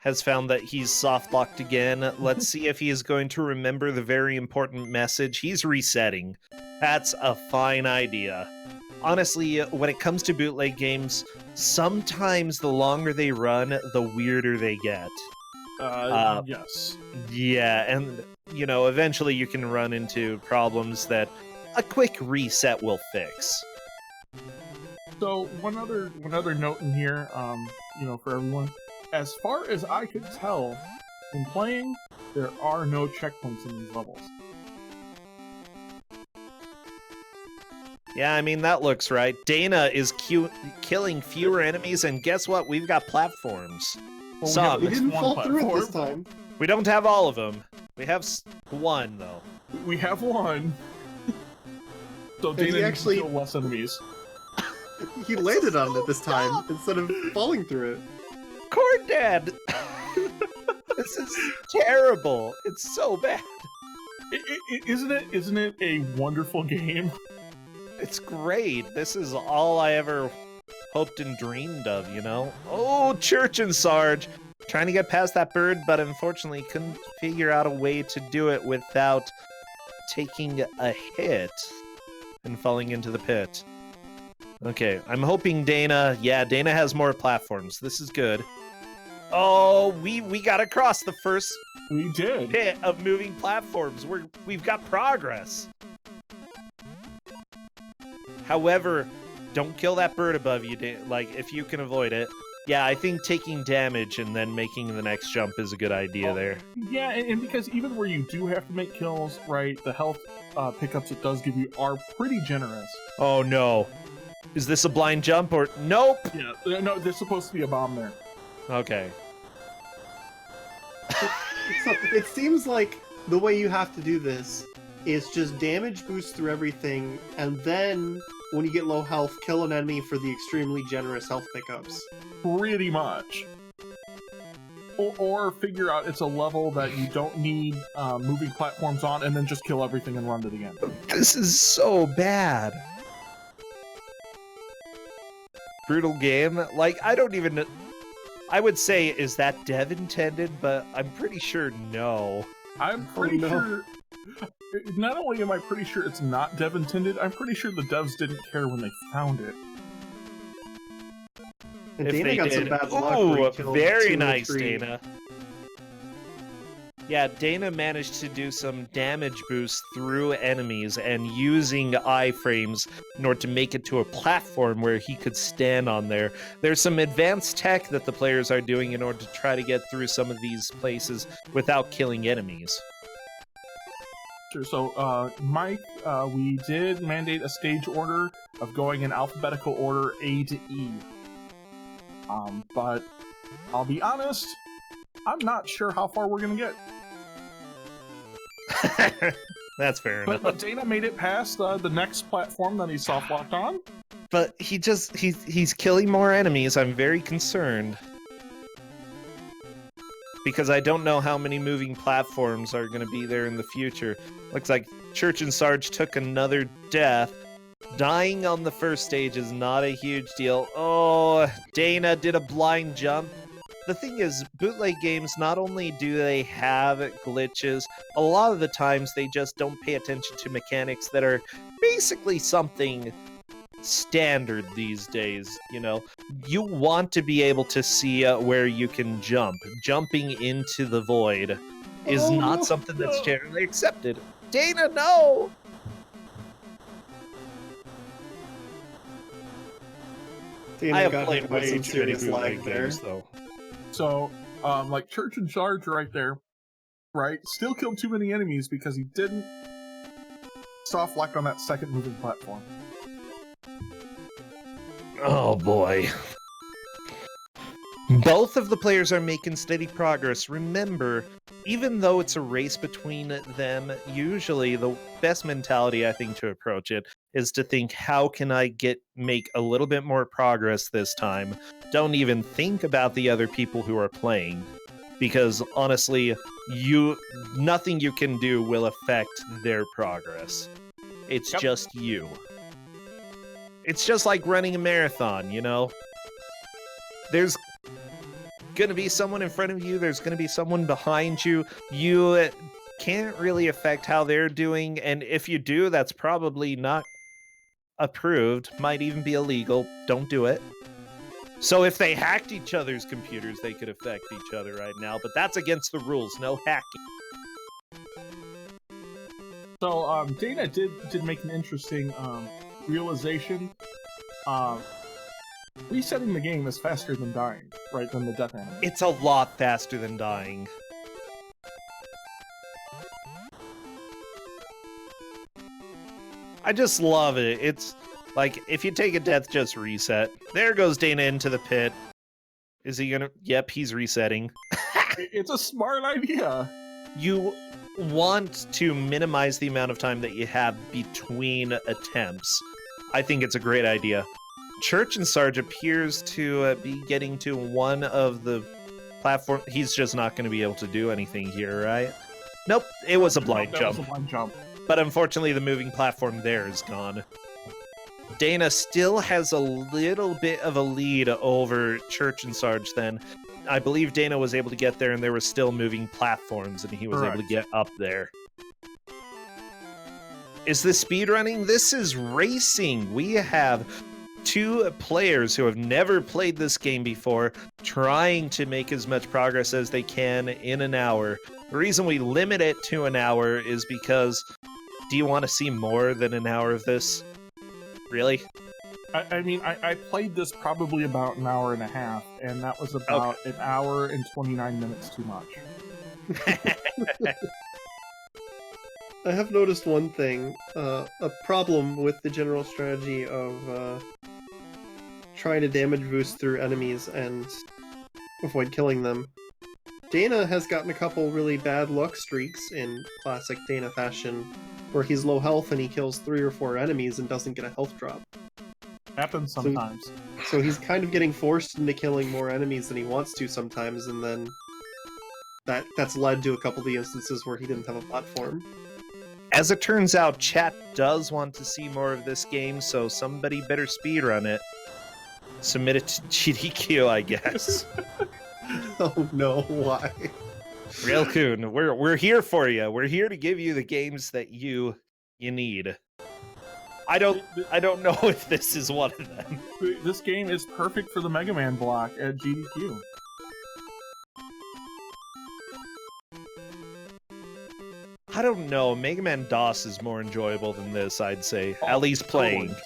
has found that he's soft-locked again. Let's see if he is going to remember the very important message. He's resetting. That's a fine idea. Honestly, when it comes to bootleg games, sometimes the longer they run, the weirder they get. Yes. Yeah, and, eventually you can run into problems that a quick reset will fix. So, one other note in here, for everyone. As far as I could tell, in playing, there are no checkpoints in these levels. Yeah, I mean, that looks right. Dana is killing fewer enemies, and guess what? We've got platforms. Well, We didn't fall through it this time. We don't have all of them. We have one, though. We have one. So Dana needs to kill less enemies. He landed on it this time instead of falling through it. Corn Dad! This is terrible. It's so bad. Isn't it a wonderful game? It's great. This is all I ever hoped and dreamed of, you know? Oh, Church and Sarge! Trying to get past that bird, but unfortunately couldn't figure out a way to do it without taking a hit and falling into the pit. Okay, I'm hoping Dana... Yeah, Dana has more platforms. This is good. Oh, we got across the first We did. pit of moving platforms. We've got progress. However, don't kill that bird above you, like, if you can avoid it. Yeah, I think taking damage and then making the next jump is a good idea there. Yeah, and because even where you do have to make kills, right, the health pickups it does give you are pretty generous. Oh no. Is this a blind jump or... Nope! Yeah, no, there's supposed to be a bomb there. Okay. So it seems like the way you have to do this is just damage boost through everything, and then when you get low health, kill an enemy for the extremely generous health pickups. Pretty much. Or figure out it's a level that you don't need moving platforms on, and then just kill everything and run to the end. This is so bad. Brutal game. Like, I don't even... I would say, is that dev intended? But I'm pretty sure no. I'm pretty no. sure... Not only am I pretty sure it's not dev intended, I'm pretty sure the devs didn't care when they found it. And If Dana they got some did. bad luck. where he Ooh, killed very 2 or nice, 3. Dana. Yeah, Dana managed to do some damage boost through enemies and using iframes in order to make it to a platform where he could stand on there. There's some advanced tech that the players are doing in order to try to get through some of these places without killing enemies. Sure, so, Mike, we did mandate a stage order of going in alphabetical order A to E. But I'll be honest, I'm not sure how far we're gonna get. That's fair enough. But Dana made it past the next platform that he soft-locked on. But he's killing more enemies. I'm very concerned. Because I don't know how many moving platforms are going to be there in the future. Looks like Church and Sarge took another death. Dying on the first stage is not a huge deal. Oh, Dana did a blind jump. The thing is, bootleg games, not only do they have glitches, a lot of the times they just don't pay attention to mechanics that are basically something standard these days, you know. You want to be able to see where you can jump. Jumping into the void is not something that's generally accepted. Dana, no! Dana I have got played hit by way some too many serious lag bootleg there. games, though. So, like Church and Sarge right there, right? Still killed too many enemies because he didn't soft lock on that second moving platform. Oh boy. Both of the players are making steady progress. Remember, even though it's a race between them, usually the best mentality I think to approach it is to think, how can I make a little bit more progress this time? Don't even think about the other people who are playing, because honestly, nothing you can do will affect their progress. It's just you. It's just like running a marathon, you know? There's gonna be someone in front of you, there's gonna be someone behind you. You can't really affect how they're doing, and if you do, that's probably not approved, might even be illegal. Don't do it. So if they hacked each other's computers, they could affect each other right now, but that's against the rules. No hacking. So, Dana did make an interesting realization. Resetting the game is faster than dying, right? Than the death animation. It's a lot faster than dying. I just love it. It's like, if you take a death, just reset. There goes Dana into the pit. Is he gonna... Yep, he's resetting. It's a smart idea. You want to minimize the amount of time that you have between attempts. I think it's a great idea. Church and Sarge appears to be getting to one of the platform. He's just not going to be able to do anything here, right? Nope, it was a blind jump. That was a blind jump. But unfortunately, the moving platform there is gone. Dana still has a little bit of a lead over Church and Sarge then. I believe Dana was able to get there and there were still moving platforms and he was able to get up there. Is this speedrunning? This is racing. We have 2 players who have never played this game before trying to make as much progress as they can in an hour. The reason we limit it to an hour is because, do you want to see more than an hour of this? Really? I mean, I played this probably about an hour and a half, and that was about an hour and 29 minutes too much. I have noticed one thing, a problem with the general strategy of trying to damage boost through enemies and avoid killing them. Dana has gotten a couple really bad luck streaks in classic Dana fashion, where he's low health and he kills 3 or 4 enemies and doesn't get a health drop. Happens sometimes. So he's kind of getting forced into killing more enemies than he wants to sometimes, and then that's led to a couple of the instances where he didn't have a platform. As it turns out, chat does want to see more of this game, so somebody better speedrun it. Submit it to GDQ, I guess. Oh no, why? Real Coon, we're here for you. We're here to give you the games that you need. I don't know if this is one of them. This game is perfect for the Mega Man block at GDQ. I don't know. Mega Man DOS is more enjoyable than this, I'd say. At least playing. Totally.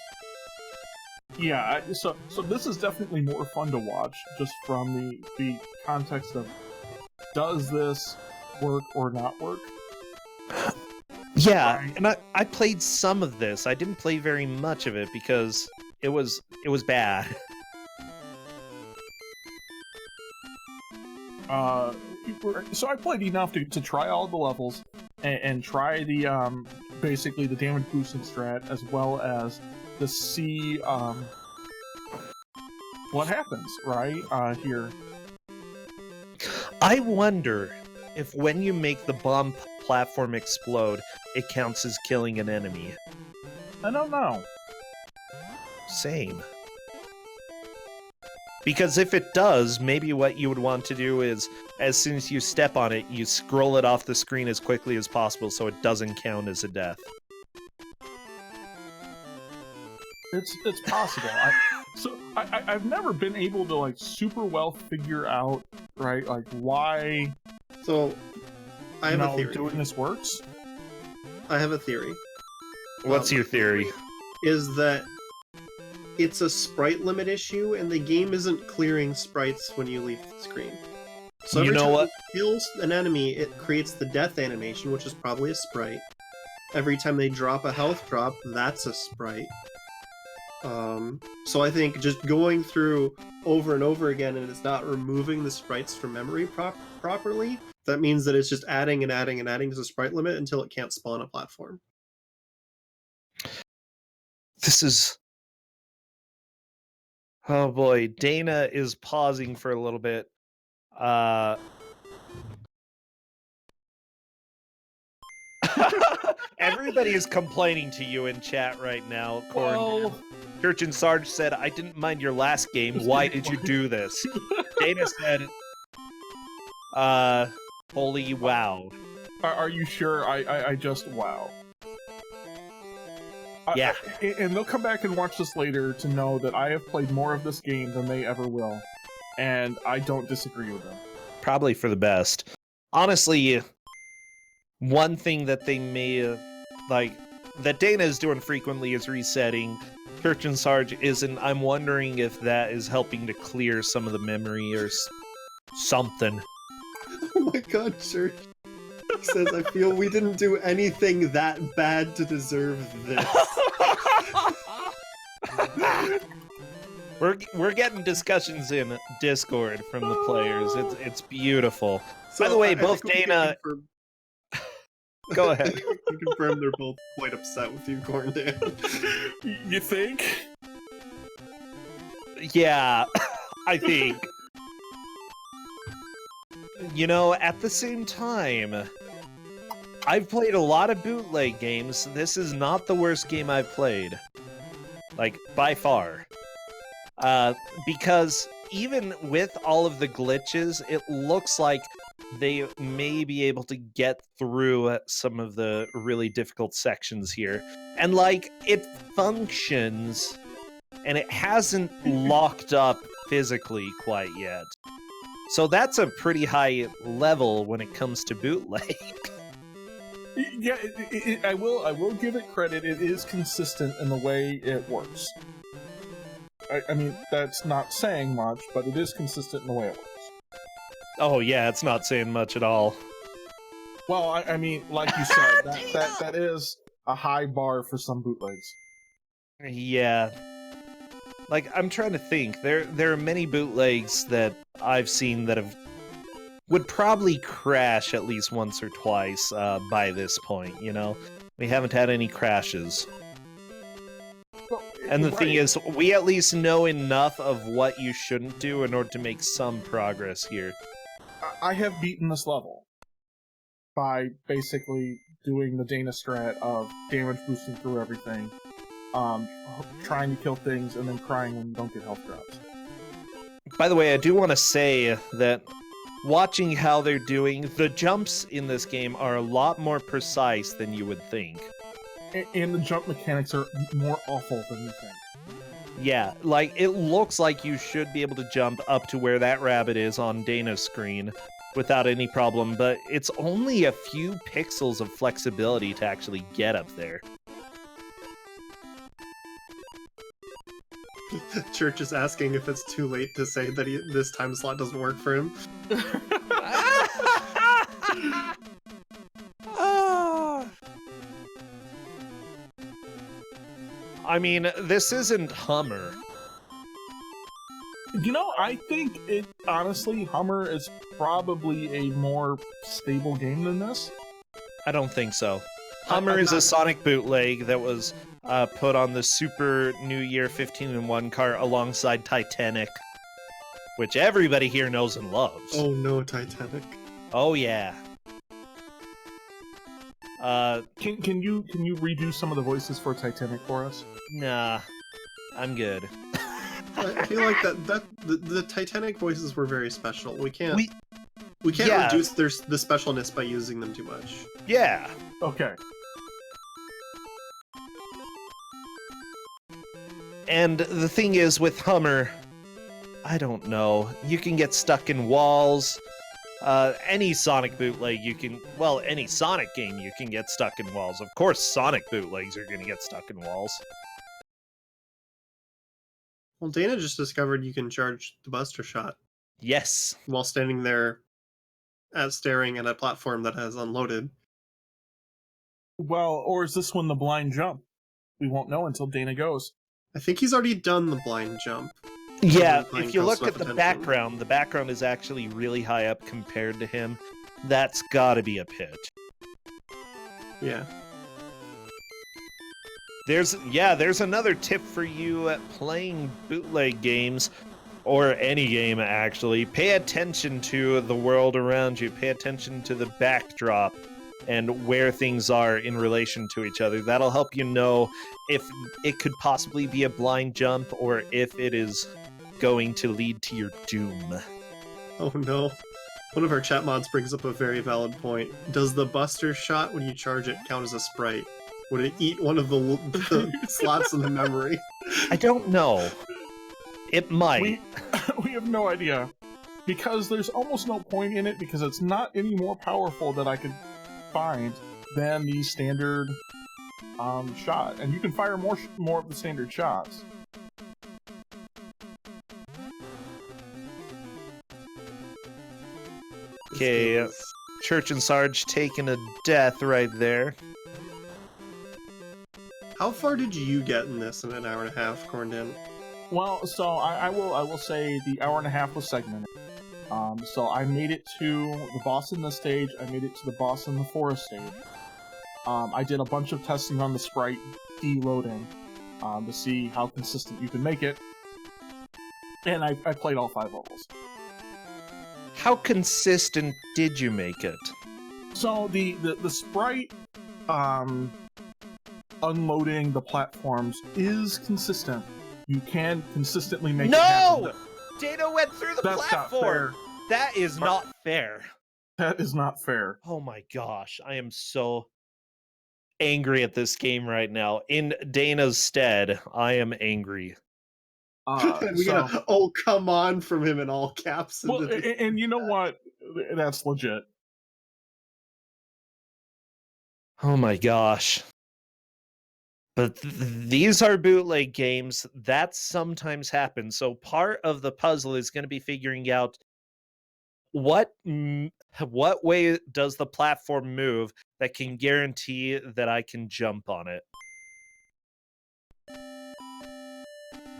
Yeah, so this is definitely more fun to watch, just from the context of, does this work or not work? Yeah, and I played some of this. I didn't play very much of it because it was bad. So I played enough to try all the levels and try the basically the damage boosting strat, as well as to see what happens here. I wonder if when you make the bomb platform explode, it counts as killing an enemy. I don't know. Same. Because if it does, maybe what you would want to do is, as soon as you step on it, you scroll it off the screen as quickly as possible so it doesn't count as a death. It's possible. I've never been able to like super well figure out why. So I have a theory. Doing this works. I have a theory. What's your theory? Is that it's a sprite limit issue, and the game isn't clearing sprites when you leave the screen. So every time it kills an enemy, it creates the death animation, which is probably a sprite. Every time they drop a health drop, that's a sprite. So I think just going through over and over again, and it's not removing the sprites from memory properly, that means that it's just adding and adding and adding to the sprite limit until it can't spawn a platform. This is... Oh boy, Dana is pausing for a little bit. Everybody is complaining to you in chat right now, Corn. Well... Church and Sarge said, I didn't mind your last game. Why did you do this? Dana said, holy wow. Are you sure? I just wow. Yeah. And they'll come back and watch this later to know that I have played more of this game than they ever will. And I don't disagree with them. Probably for the best. Honestly, one thing that they may, that Dana is doing frequently is resetting. Church and Sarge isn't. I'm wondering if that is helping to clear some of the memory or something. Oh my god, Church. He says, I feel we didn't do anything that bad to deserve this. We're getting discussions in Discord from the players. It's beautiful. So, by the way, both Dana... Go ahead. I can confirm they're both quite upset with you, Corndan. You think? Yeah, I think. You know, at the same time, I've played a lot of bootleg games. This is not the worst game I've played. like by far. Because even with all of the glitches, it looks like they may be able to get through some of the really difficult sections here. And like, it functions, and it hasn't locked up physically quite yet. So that's a pretty high level when it comes to bootleg. Yeah, I will give it credit. It is consistent in the way it works. I mean, that's not saying much, but it is consistent in the way it works. Oh yeah, it's not saying much at all. Well, I mean, like you said, that is a high bar for some bootlegs. Yeah. Like, I'm trying to think. There are many bootlegs that I've seen that would probably crash at least once or twice by this point, you know? We haven't had any crashes. Well, And the right. thing is, we at least know enough of what you shouldn't do in order to make some progress here. I have beaten this level by basically doing the Dana strat of damage boosting through everything, trying to kill things, and then crying when you don't get health drops. By the way, I do want to say that watching how they're doing, the jumps in this game are a lot more precise than you would think. And the jump mechanics are more awful than you think. Yeah, like, it looks like you should be able to jump up to where that rabbit is on Dana's screen without any problem, but it's only a few pixels of flexibility to actually get up there. Church is asking if it's too late to say that this time slot doesn't work for him. I mean, this isn't Hummer. You know, I think honestly, Hummer is probably a more stable game than this. I don't think so. Hummer is a Sonic bootleg that was put on the Super New Year 15-in-1 cart alongside Titanic, which everybody here knows and loves. Oh no, Titanic. Oh yeah. Can you redo some of the voices for Titanic for us? Nah, I'm good. I feel like the Titanic voices were very special. We can't yeah. reduce the specialness by using them too much. Yeah. Okay. And the thing is, with Hummer, I don't know. You can get stuck in walls. Any Sonic bootleg any Sonic game you can get stuck in walls. Of course, Sonic bootlegs are going to get stuck in walls. Well, Dana just discovered you can charge the Buster Shot Yes. while standing there staring at a platform that has unloaded. Well, or is this one the blind jump? We won't know until Dana goes. I think he's already done the blind jump. Yeah, Playing if you close look at enough the attention. background is actually really high up compared to him. That's gotta be a pitch. Yeah. There's another tip for you at playing bootleg games, or any game actually. Pay attention to the world around you. Pay attention to the backdrop and where things are in relation to each other. That'll help you know if it could possibly be a blind jump or if it is going to lead to your doom. Oh no. One of our chat mods brings up a very valid point. Does the Buster Shot, when you charge it, count as a sprite? Would it eat one of the slots in the memory? I don't know. It might. We have no idea. Because there's almost no point in it, because it's not any more powerful that I could find than the standard shot. And you can fire more of the standard shots. Okay, Church and Sarge taking a death right there. How far did you get in this in an hour and a half, Corndin? Well, so I will say the hour and a half was segmented. So I made it to the boss in this stage. I made it to the boss in the forest stage. I did a bunch of testing on the sprite deloading to see how consistent you can make it, and I played all 5 levels. How consistent did you make it? So the sprite unloading the platforms is consistent. You can consistently make it happen. No! Dana went through the That's not platform! fair. That is not fair. That is not fair. Oh my gosh, I am so angry at this game right now. In Dana's stead, I am angry. And we got a, "Oh, come on" from him in all caps. Well, and you know what? That's legit. Oh my gosh. But these are bootleg games. That sometimes happens. So part of the puzzle is going to be figuring out what way does the platform move that can guarantee that I can jump on it.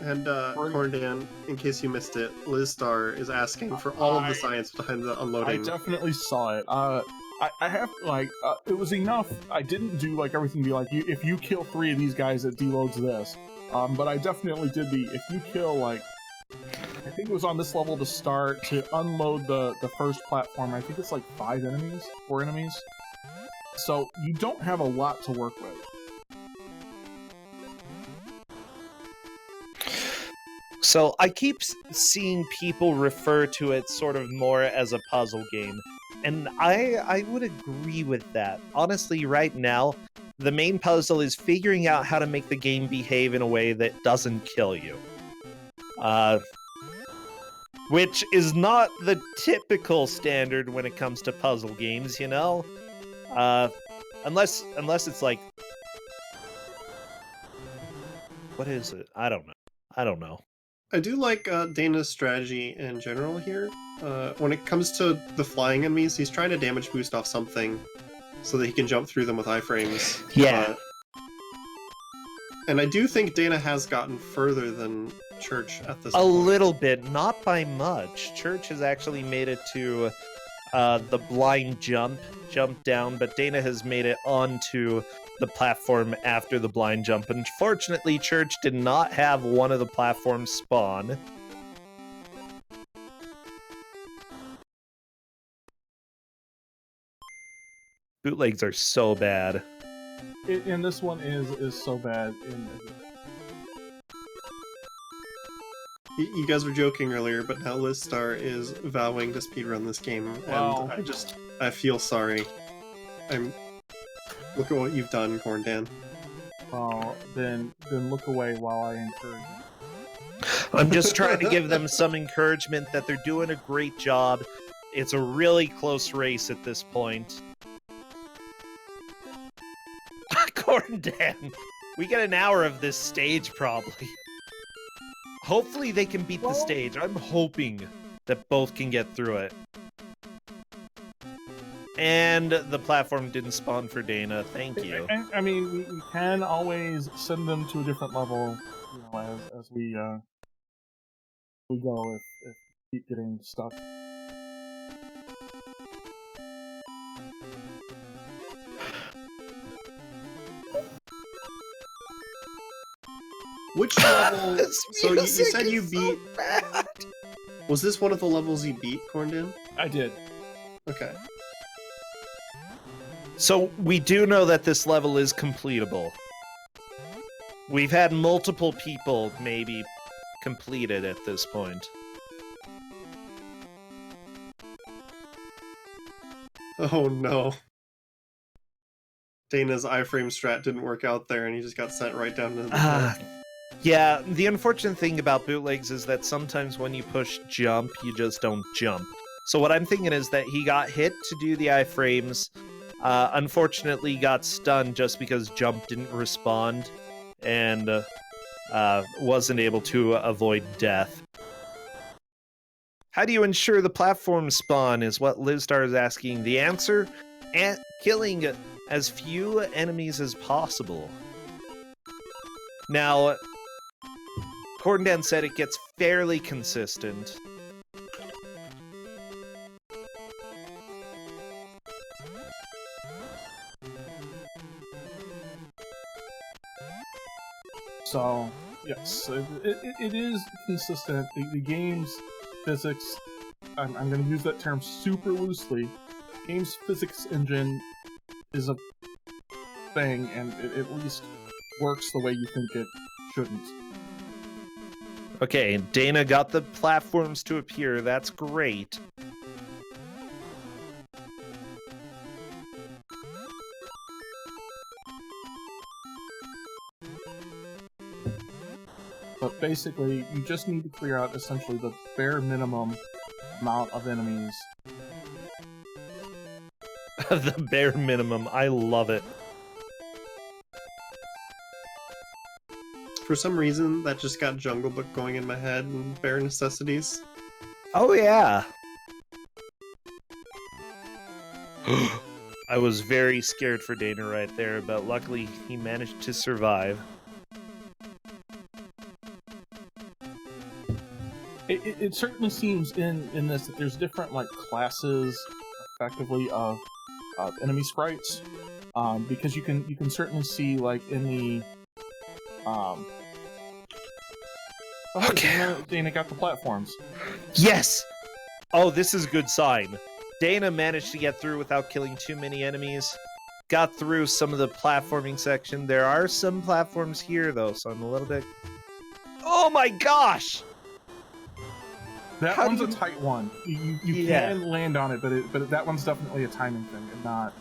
And Corndan, in case you missed it, Liz Star is asking for all of the science behind the unloading. I definitely saw it. I have, like, it was enough. I didn't do, like, everything be like, if you kill 3 of these guys, it deloads this. But I definitely did if you kill, like, I think it was on this level to start, to unload the first platform, I think it's like 4 enemies. So you don't have a lot to work with. So I keep seeing people refer to it sort of more as a puzzle game, and I would agree with that. Honestly, right now, the main puzzle is figuring out how to make the game behave in a way that doesn't kill you. Which is not the typical standard when it comes to puzzle games, you know? Unless it's like... What is it? I don't know. I do like Dana's strategy in general here. When it comes to the flying enemies, he's trying to damage boost off something so that he can jump through them with iframes. Yeah. And I do think Dana has gotten further than Church at this point. A little bit, not by much. Church has actually made it to the blind jump down, but Dana has made it onto the platform after the blind jump. Unfortunately, Church did not have one of the platforms spawn. Bootlegs are so bad. And this one is so bad. You guys were joking earlier, but now Liz Star is vowing to speedrun this game, Wow. And I feel sorry. Look at what you've done, Corndan. Oh, then look away while I encourage you. I'm just trying to give them some encouragement that they're doing a great job. It's a really close race at this point. Corndan, we get an hour of this stage probably. Hopefully they can beat the stage. I'm hoping that both can get through it. And the platform didn't spawn for Dana. Thank you. I mean, we can always send them to a different level, you know, as we go if we keep getting stuck. Which level? So you said you beat. Was this one of the levels you beat, Corndan? I did. Okay. So we do know that this level is completable. We've had multiple people maybe complete it at this point. Oh no. Dana's iframe strat didn't work out there and he just got sent right down to the Yeah, the unfortunate thing about bootlegs is that sometimes when you push jump, you just don't jump. So what I'm thinking is that he got hit to do the iframes, unfortunately got stunned just because jump didn't respond, and wasn't able to avoid death. How do you ensure the platform spawn is what Livstar is asking. The answer? Killing as few enemies as possible. Now, Corndan said it gets fairly consistent. So, yes, it is consistent. The game's physics, I'm going to use that term super loosely, game's physics engine is thing, and it at least works the way you think it shouldn't. Okay, Dana got the platforms to appear. That's great. But basically, you just need to clear out essentially the bare minimum amount of enemies. The bare minimum. I love it. For some reason, that just got Jungle Book going in my head and bare necessities. Oh, yeah. I was very scared for Dana right there, but luckily he managed to survive. It certainly seems in this that there's different like classes, effectively, of enemy sprites, because you can certainly see like in the Okay. Dana got the platforms. Yes! Oh, this is a good sign. Dana managed to get through without killing too many enemies. Got through some of the platforming section. There are some platforms here, though, so I'm a little bit... Oh my gosh! That How one's do a you- tight one. You Yeah. can land on it, but that one's definitely a timing thing, and not...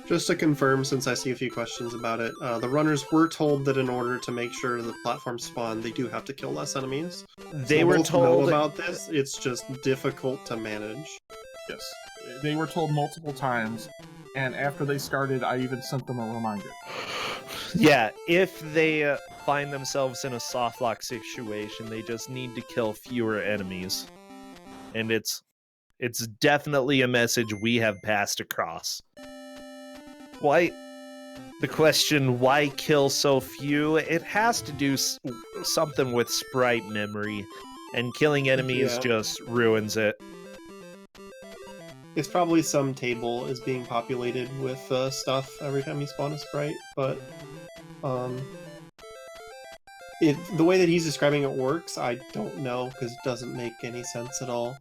Just to confirm, since I see a few questions about it, the runners were told that in order to make sure the platforms spawn, they do have to kill less enemies. They So were both know told... about this. It's just difficult to manage. Yes. They were told multiple times, and after they started, I even sent them a reminder. Yeah, if they find themselves in a softlock situation, they just need to kill fewer enemies. And it's definitely a message we have passed across. Why... The question, why kill so few? It has to do something with sprite memory, and killing enemies Yeah. just ruins it. It's probably some table is being populated with stuff every time you spawn a sprite, but the way that he's describing it works, I don't know, because it doesn't make any sense at all.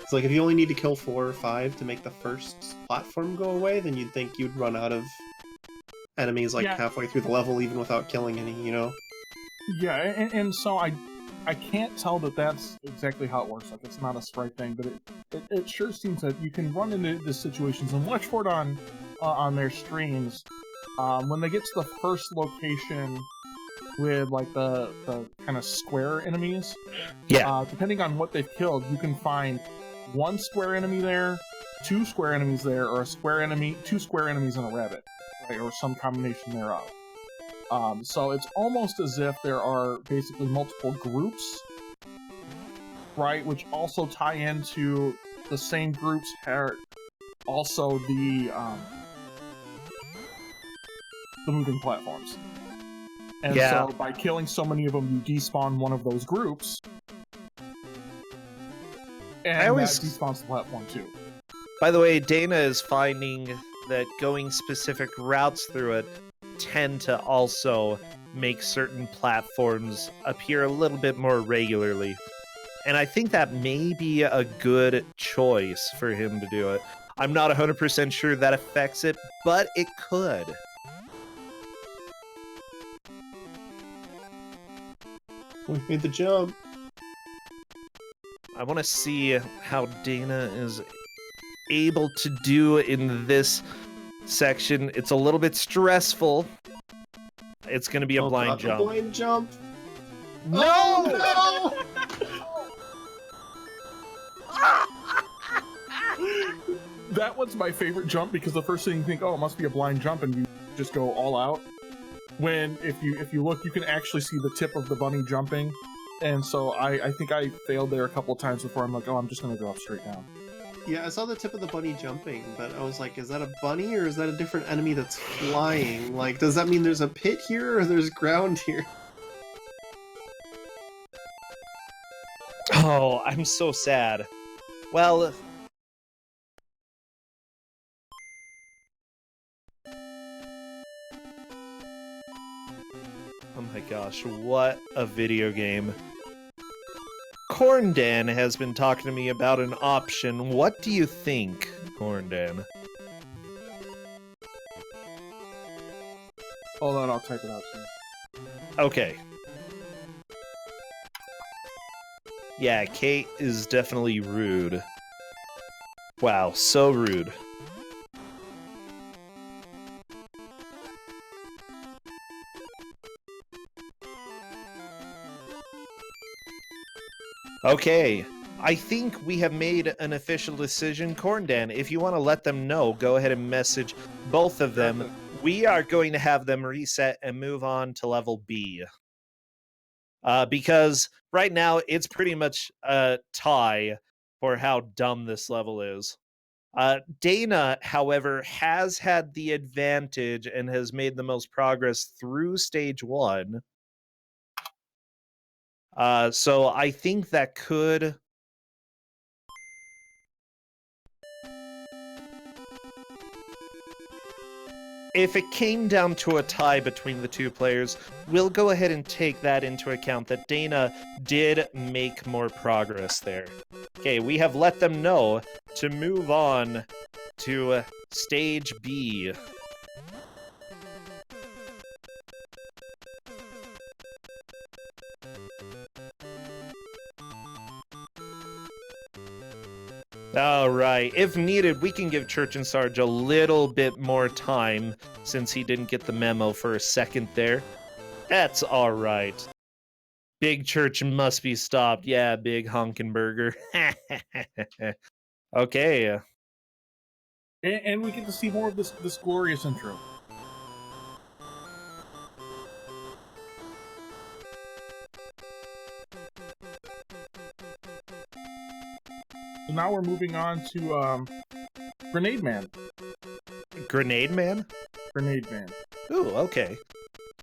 It's like if you only need to kill 4 or 5 to make the first platform go away, then you'd think you'd run out of enemies like Yeah. halfway through the level, even without killing any, you know? Yeah, and so I can't tell that that's exactly how it works. Like, it's not a sprite thing, but it sure seems that you can run into these situations, and watch for it on their streams. When they get to the first location with, like, the kind of square enemies, Yeah. depending on what they've killed, you can find 1 square enemy there, 2 square enemies there, or 2 square enemies and a rabbit, right, or some combination thereof. So it's almost as if there are basically multiple groups, right, which also tie into the same groups are also the moving platforms. And Yeah. so by killing so many of them, you despawn one of those groups, and I always- that despawns the platform too. By the way, Dana is finding that going specific routes through it tend to also make certain platforms appear a little bit more regularly. And I think that may be a good choice for him to do it. I'm not 100% sure that affects it, but it could. We made the jump. I want to see how Dana is able to do in this section. It's a little bit stressful. It's going to be a blind God, jump. A blind jump. No! Oh, That one's my favorite jump because the first thing you think, oh, it must be a blind jump, and you just go all out. When if you look, you can actually see the tip of the bunny jumping, and so I think I failed there a couple of times before I'm like, oh, I'm just gonna go up straight down. Yeah, I saw the tip of the bunny jumping, but I was like, is that a bunny or is that a different enemy that's flying? Like, does that mean there's a pit here or there's ground here? Oh, I'm so sad. Well... Oh my gosh, what a video game. Corndan has been talking to me about an option. What do you think, Corndan? Hold on, I'll type it out to you. Okay. Yeah, Kate is definitely rude. Wow, so rude. Okay, I think we have made an official decision. Corndan, if you want to let them know, go ahead and message both of them. We are going to have them reset and move on to level B. Because right now it's pretty much a tie for how dumb this level is. Dana, however, has had the advantage and has made the most progress through stage 1. So I think that could... If it came down to a tie between the two players, we'll go ahead and take that into account, that Dana did make more progress there. Okay, we have let them know to move on to stage B. Alright, if needed, we can give Church and Sarge a little bit more time, since he didn't get the memo for a second there. That's alright. Big Church must be stopped. Yeah, Big Honkenberger. Okay. And we get to see more of this glorious intro. So now we're moving on to Grenade Man. Grenade Man? Grenade Man. Ooh, okay.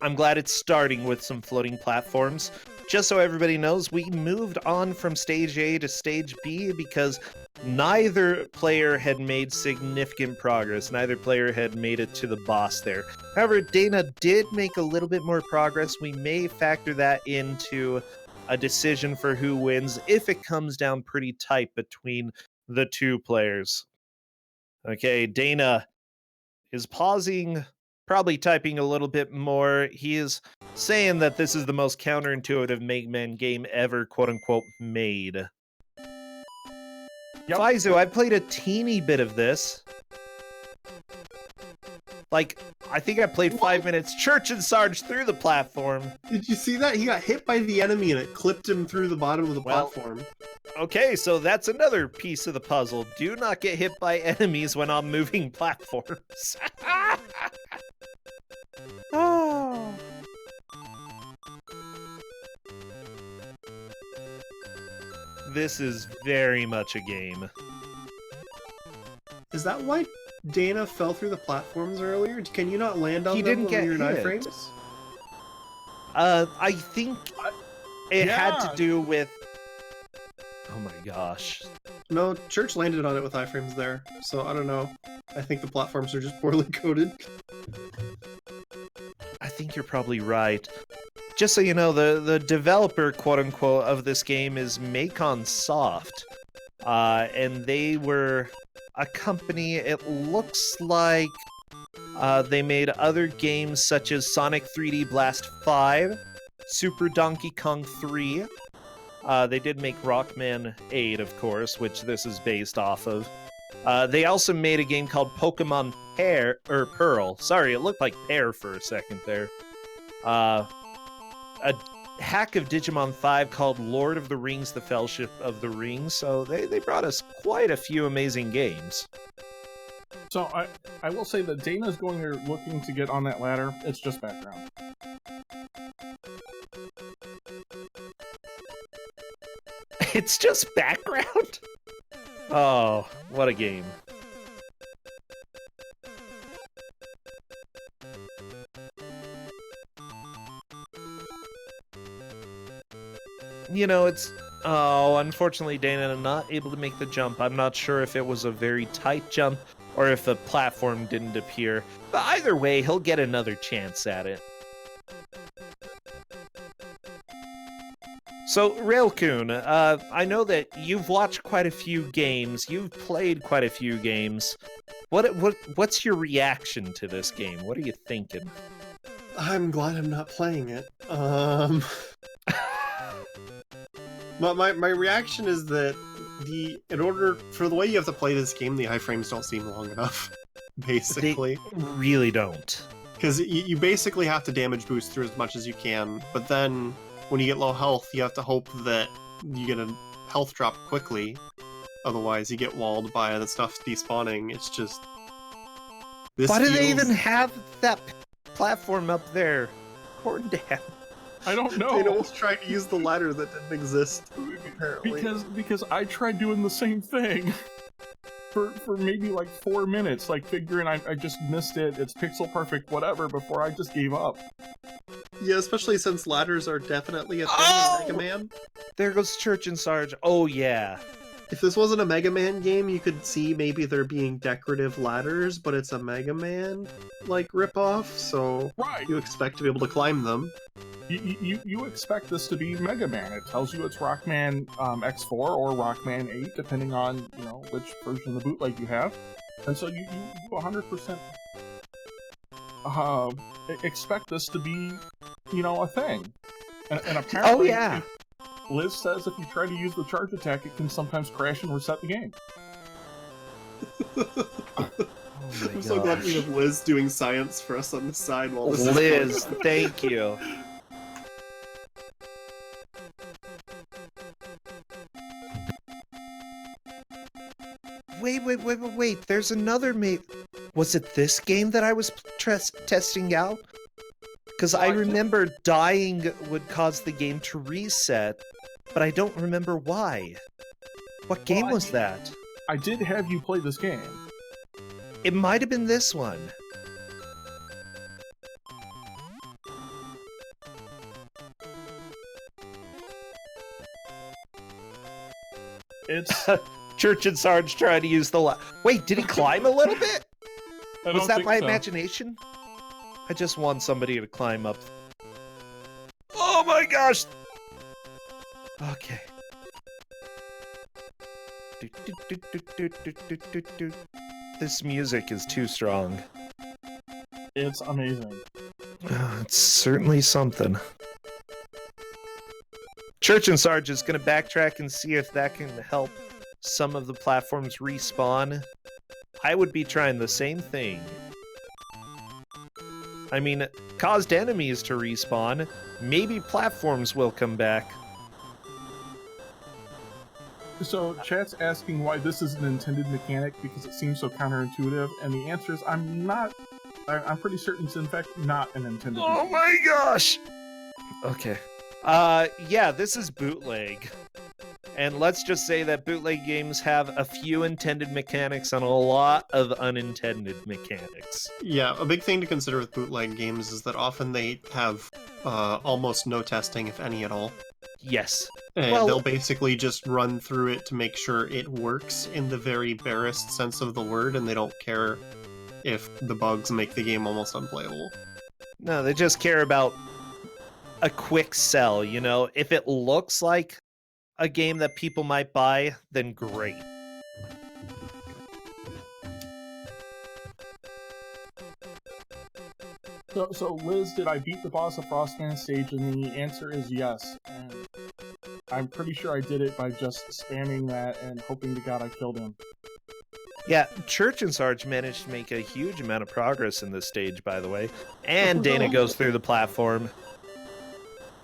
I'm glad it's starting with some floating platforms. Just so everybody knows, we moved on from stage A to stage B because neither player had made significant progress. Neither player had made it to the boss there. However, Dana did make a little bit more progress. We may factor that into a decision for who wins if it comes down pretty tight between the two players. Okay, Dana is pausing, probably typing a little bit more. He is saying that this is the most counterintuitive Mega Man game ever, quote-unquote, made. Yep. Faizu, I played a teeny bit of this. Like, I think I played 5 minutes. Church and Sarge through the platform. Did you see that? He got hit by the enemy and it clipped him through the bottom of the platform. Okay, so that's another piece of the puzzle. Do not get hit by enemies when on moving platforms. Oh. This is very much a game. Is that why Dana fell through the platforms earlier? Can you not land on He them didn't get when you're in hit. iframes? I think it had to do with... Oh my gosh. No, Church landed on it with iframes there, so I don't know. I think the platforms are just poorly coded. I think you're probably right. Just so you know, the developer, quote-unquote, of this game is Macon Soft. And they were a company, it looks like they made other games such as Sonic 3D Blast 5, Super Donkey Kong 3. They did make Rockman 8, of course, which this is based off of. They also made a game called Pokemon Pearl. Sorry, it looked like Pear for a second there. A hack of Digimon 5 called Lord of the Rings, The Fellowship of the Ring. So they brought us quite a few amazing games. So I will say that Dana's going there looking to get on that ladder. It's just background. It's just background? Oh, what a game. You know, it's... Oh, unfortunately, Dana not able to make the jump. I'm not sure if it was a very tight jump or if the platform didn't appear. But either way, he'll get another chance at it. So, Railcoon, I know that you've watched quite a few games. You've played quite a few games. What's your reaction to this game? What are you thinking? I'm glad I'm not playing it. My reaction is that in order for the way you have to play this game, the iframes don't seem long enough. Basically, they really don't. Because you basically have to damage boost through as much as you can, but then when you get low health, you have to hope that you get a health drop quickly. Otherwise, you get walled by the stuff despawning. It's just. Why do they even have that platform up there? Poor damn. I don't know. They almost tried to use the ladder that didn't exist, apparently. Because I tried doing the same thing for maybe like 4 minutes, like figuring I just missed it, it's pixel perfect, whatever, before I just gave up. Yeah, especially since ladders are definitely a thing in Mega Man. There goes Church and Sarge. Oh, yeah. If this wasn't a Mega Man game, you could see maybe there being decorative ladders, but it's a Mega Man, like, ripoff, so right. You expect to be able to climb them. You expect this to be Mega Man. It tells you it's Rockman X4 or Rockman 8, depending on, which version of the bootleg you have. And so you 100% expect this to be, a thing. And apparently... Oh, yeah! Liz says if you try to use the charge attack, it can sometimes crash and reset the game. I'm so glad we have Liz doing science for us on the side while this Liz, thank you. Wait, there's another Was it this game that I was testing out? Because I remember dying would cause the game to reset, but I don't remember why. What game was that? I did have you play this game. It might have been this one. It's... Church and Sarge trying to use the Wait, did he climb a little bit? Was that my imagination? I just want somebody to climb up. Oh my gosh! Okay. This music is too strong. It's amazing. It's certainly something. Church and Sarge is going to backtrack and see if that can help some of the platforms respawn. I would be trying the same thing. I mean, caused enemies to respawn. Maybe platforms will come back. So, chat's asking why this is an intended mechanic because it seems so counterintuitive, and the answer is I'm pretty certain it's in fact not an intended mechanic. Oh my gosh! Okay. Yeah, this is bootleg. And let's just say that bootleg games have a few intended mechanics and a lot of unintended mechanics. Yeah, a big thing to consider with bootleg games is that often they have almost no testing, if any at all. Yes. And they'll basically just run through it to make sure it works in the very barest sense of the word, and they don't care if the bugs make the game almost unplayable. No, they just care about a quick sell, If it looks like a game that people might buy, then great. So Liz, did I beat the boss of Frostman stage? And the answer is yes. And I'm pretty sure I did it by just spamming that and hoping to God I killed him. Yeah, Church and Sarge managed to make a huge amount of progress in this stage, by the way. And Dana goes through the platform.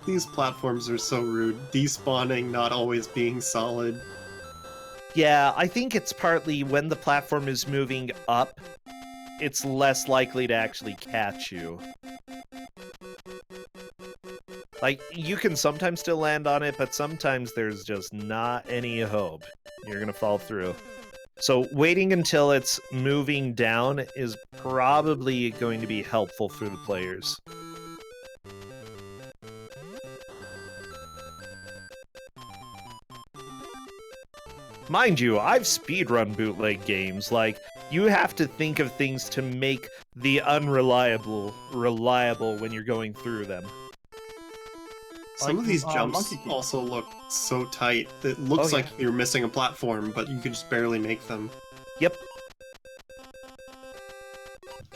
These platforms are so rude. Despawning, not always being solid. Yeah, I think it's partly when the platform is moving up, it's less likely to actually catch you. Like, you can sometimes still land on it, but sometimes there's just not any hope. You're gonna fall through. So waiting until it's moving down is probably going to be helpful for the players. Mind you, I've speedrun bootleg games. Like, you have to think of things to make the unreliable reliable when you're going through them. Some of these jumps also look so tight that it looks like you're missing a platform, but you can just barely make them. Yep.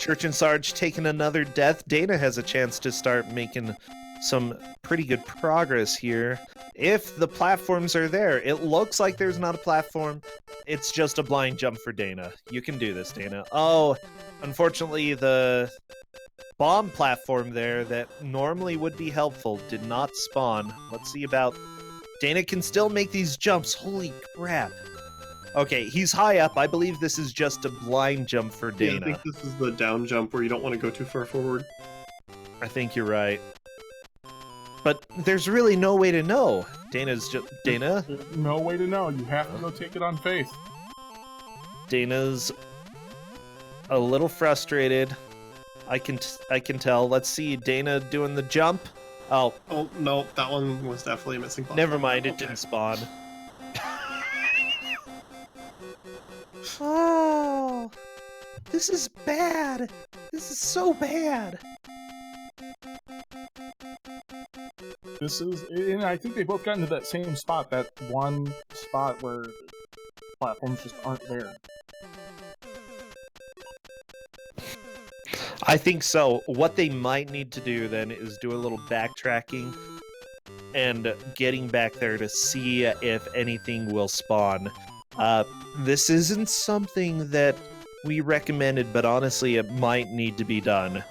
Church and Sarge taking another death. Dana has a chance to start making some pretty good progress here. If the platforms are there, it looks like there's not a platform. It's just a blind jump for Dana. You can do this, Dana. Oh, unfortunately, the bomb platform there that normally would be helpful did not spawn. Let's see about... Dana can still make these jumps. Holy crap. Okay, he's high up. I believe this is just a blind jump for Dana. Yeah, I think this is the down jump where you don't want to go too far forward. I think you're right. But there's really no way to know. Dana's just... Dana? No way to know. You have to go take it on faith. Dana's a little frustrated. I can tell. Let's see Dana doing the jump. Oh. Oh, no, that one was definitely a missing platform. Never mind, it didn't spawn. Oh, this is bad. This is so bad. This is, and I think they both got into that same spot, that one spot where platforms just aren't there. I think so. What they might need to do then is do a little backtracking and getting back there to see if anything will spawn. This isn't something that we recommended, but honestly, it might need to be done.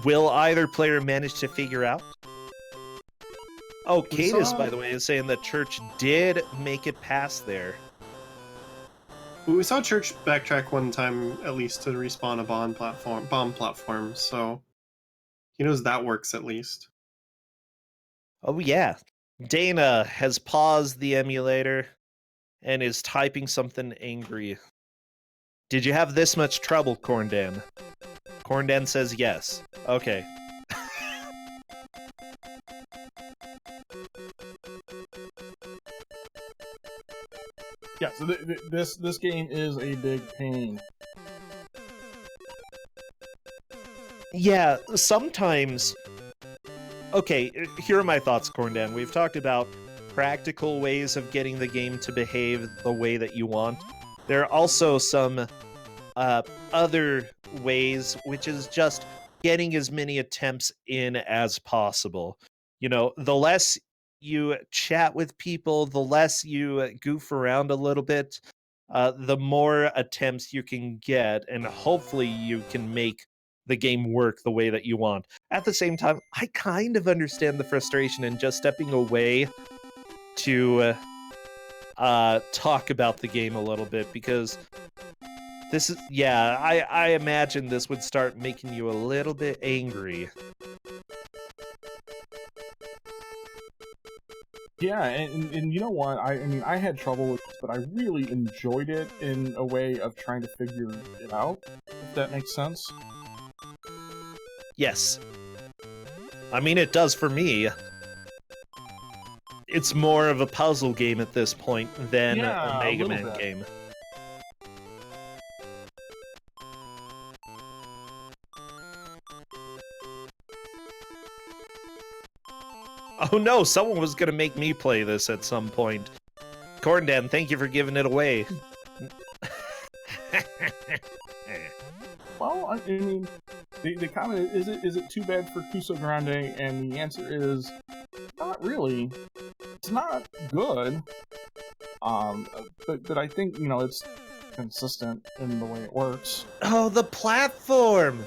Will either player manage to figure out? Oh, Cadus, by the way, is saying that Church did make it past there. We saw Church backtrack one time, at least, to respawn a bomb platform, so he knows that works at least. Oh yeah, Dana has paused the emulator and is typing something angry. Did you have this much trouble, Corndan? Corndan says yes. Okay. Yeah, so this game is a big pain. Yeah, sometimes... Okay, here are my thoughts, Corndan. We've talked about practical ways of getting the game to behave the way that you want. There are also some other ways, which is just getting as many attempts in as possible. You know, the less you chat with people, the less you goof around a little bit, the more attempts you can get, and hopefully you can make the game work the way that you want. At the same time, I kind of understand the frustration in just stepping away to talk about the game a little bit, because this is, yeah, I imagine this would start making you a little bit angry. Yeah, and you know what? I mean, I had trouble with this, but I really enjoyed it in a way of trying to figure it out, if that makes sense. Yes. I mean, it does for me. It's more of a puzzle game at this point than a Mega Man game. Oh no, someone was going to make me play this at some point. Corndan, thank you for giving it away. Well, I mean, the comment is it too bad for Kusogrande? And the answer is not really. It's not good. But I think, you know, it's consistent in the way it works. Oh, the platform!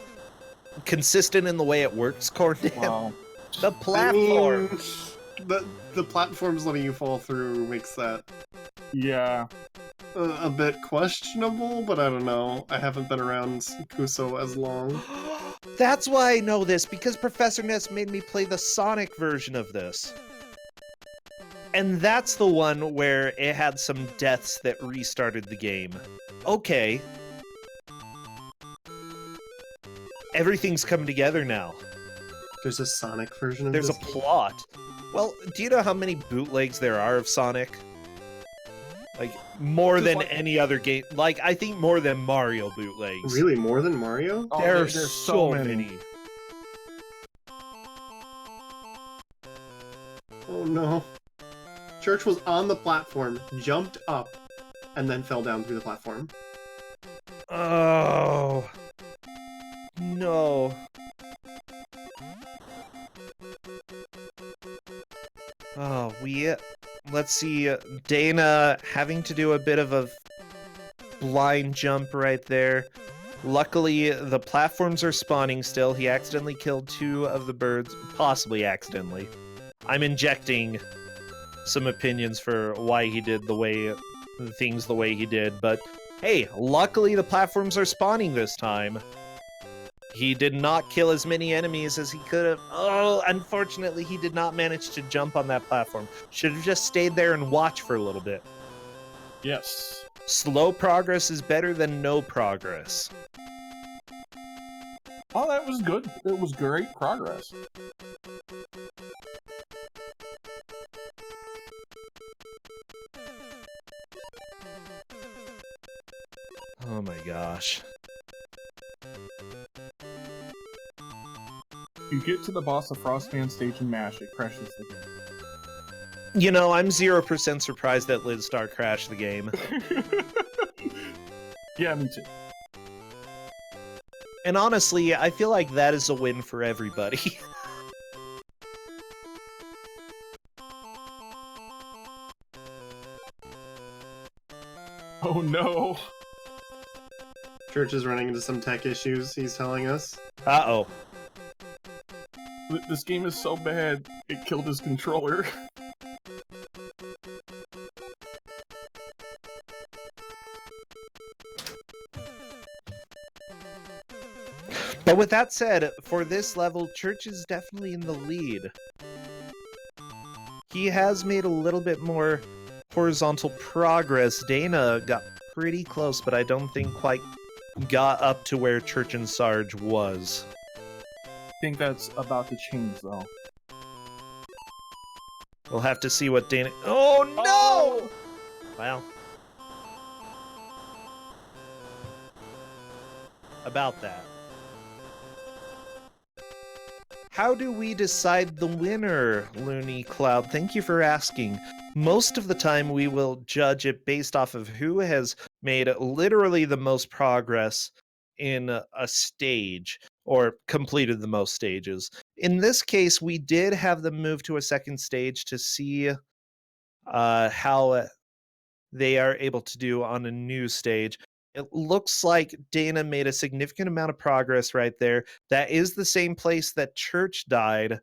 Consistent in the way it works, Corndan. Well, the platform! I mean, the platforms letting you fall through makes that... Yeah. A bit questionable, but I don't know. I haven't been around Kuso as long. That's why I know this, because Professor Ness made me play the Sonic version of this. And that's the one where it had some deaths that restarted the game. Okay. Everything's come together now. There's a Sonic version of this? There's a plot. Well, do you know how many bootlegs there are of Sonic? Like, more than any other game. Like, I think more than Mario bootlegs. Really? More than Mario? Oh, there's so many. Oh no. Church was on the platform, jumped up, and then fell down through the platform. Oh. no. Oh, let's see, Dana having to do a bit of a blind jump right there. Luckily, the platforms are spawning still. He accidentally killed 2 of the birds, possibly accidentally. I'm injecting some opinions for why he did things the way he did, but hey, luckily the platforms are spawning this time. He did not kill as many enemies as he could have. Oh, unfortunately, he did not manage to jump on that platform. Should have just stayed there and watched for a little bit. Yes. Slow progress is better than no progress. Oh, that was good. It was great progress. Oh my gosh. You get to the boss of Frostman stage and mash, it crashes the game. You know, I'm 0% surprised that Lidstar crashed the game. Yeah, me too. And honestly, I feel like that is a win for everybody. Oh no. Church is running into some tech issues, he's telling us. Uh-oh. This game is so bad, it killed his controller. But with that said, for this level, Church is definitely in the lead. He has made a little bit more horizontal progress. Dana got pretty close, but I don't think quite got up to where Church and Sarge was. I think that's about to change, though. We'll have to see what Dana... Oh, no! Oh! Well. About that. How do we decide the winner, Looney Cloud? Thank you for asking. Most of the time we will judge it based off of who has made literally the most progress in a stage, or completed the most stages. In this case, we did have them move to a second stage to see how they are able to do on a new stage. It looks like Dana made a significant amount of progress right there. That is the same place that Church died.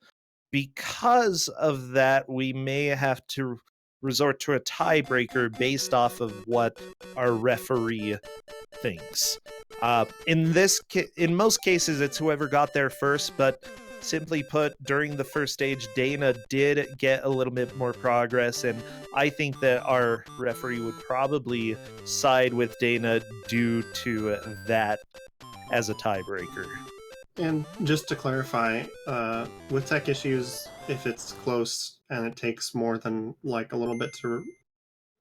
Because of that, we may have to resort to a tiebreaker based off of what our referee thinks. In most cases, it's whoever got there first, but simply put, during the first stage, Dana did get a little bit more progress, and I think that our referee would probably side with Dana due to that as a tiebreaker. And just to clarify, with tech issues, if it's close and it takes more than like a little bit to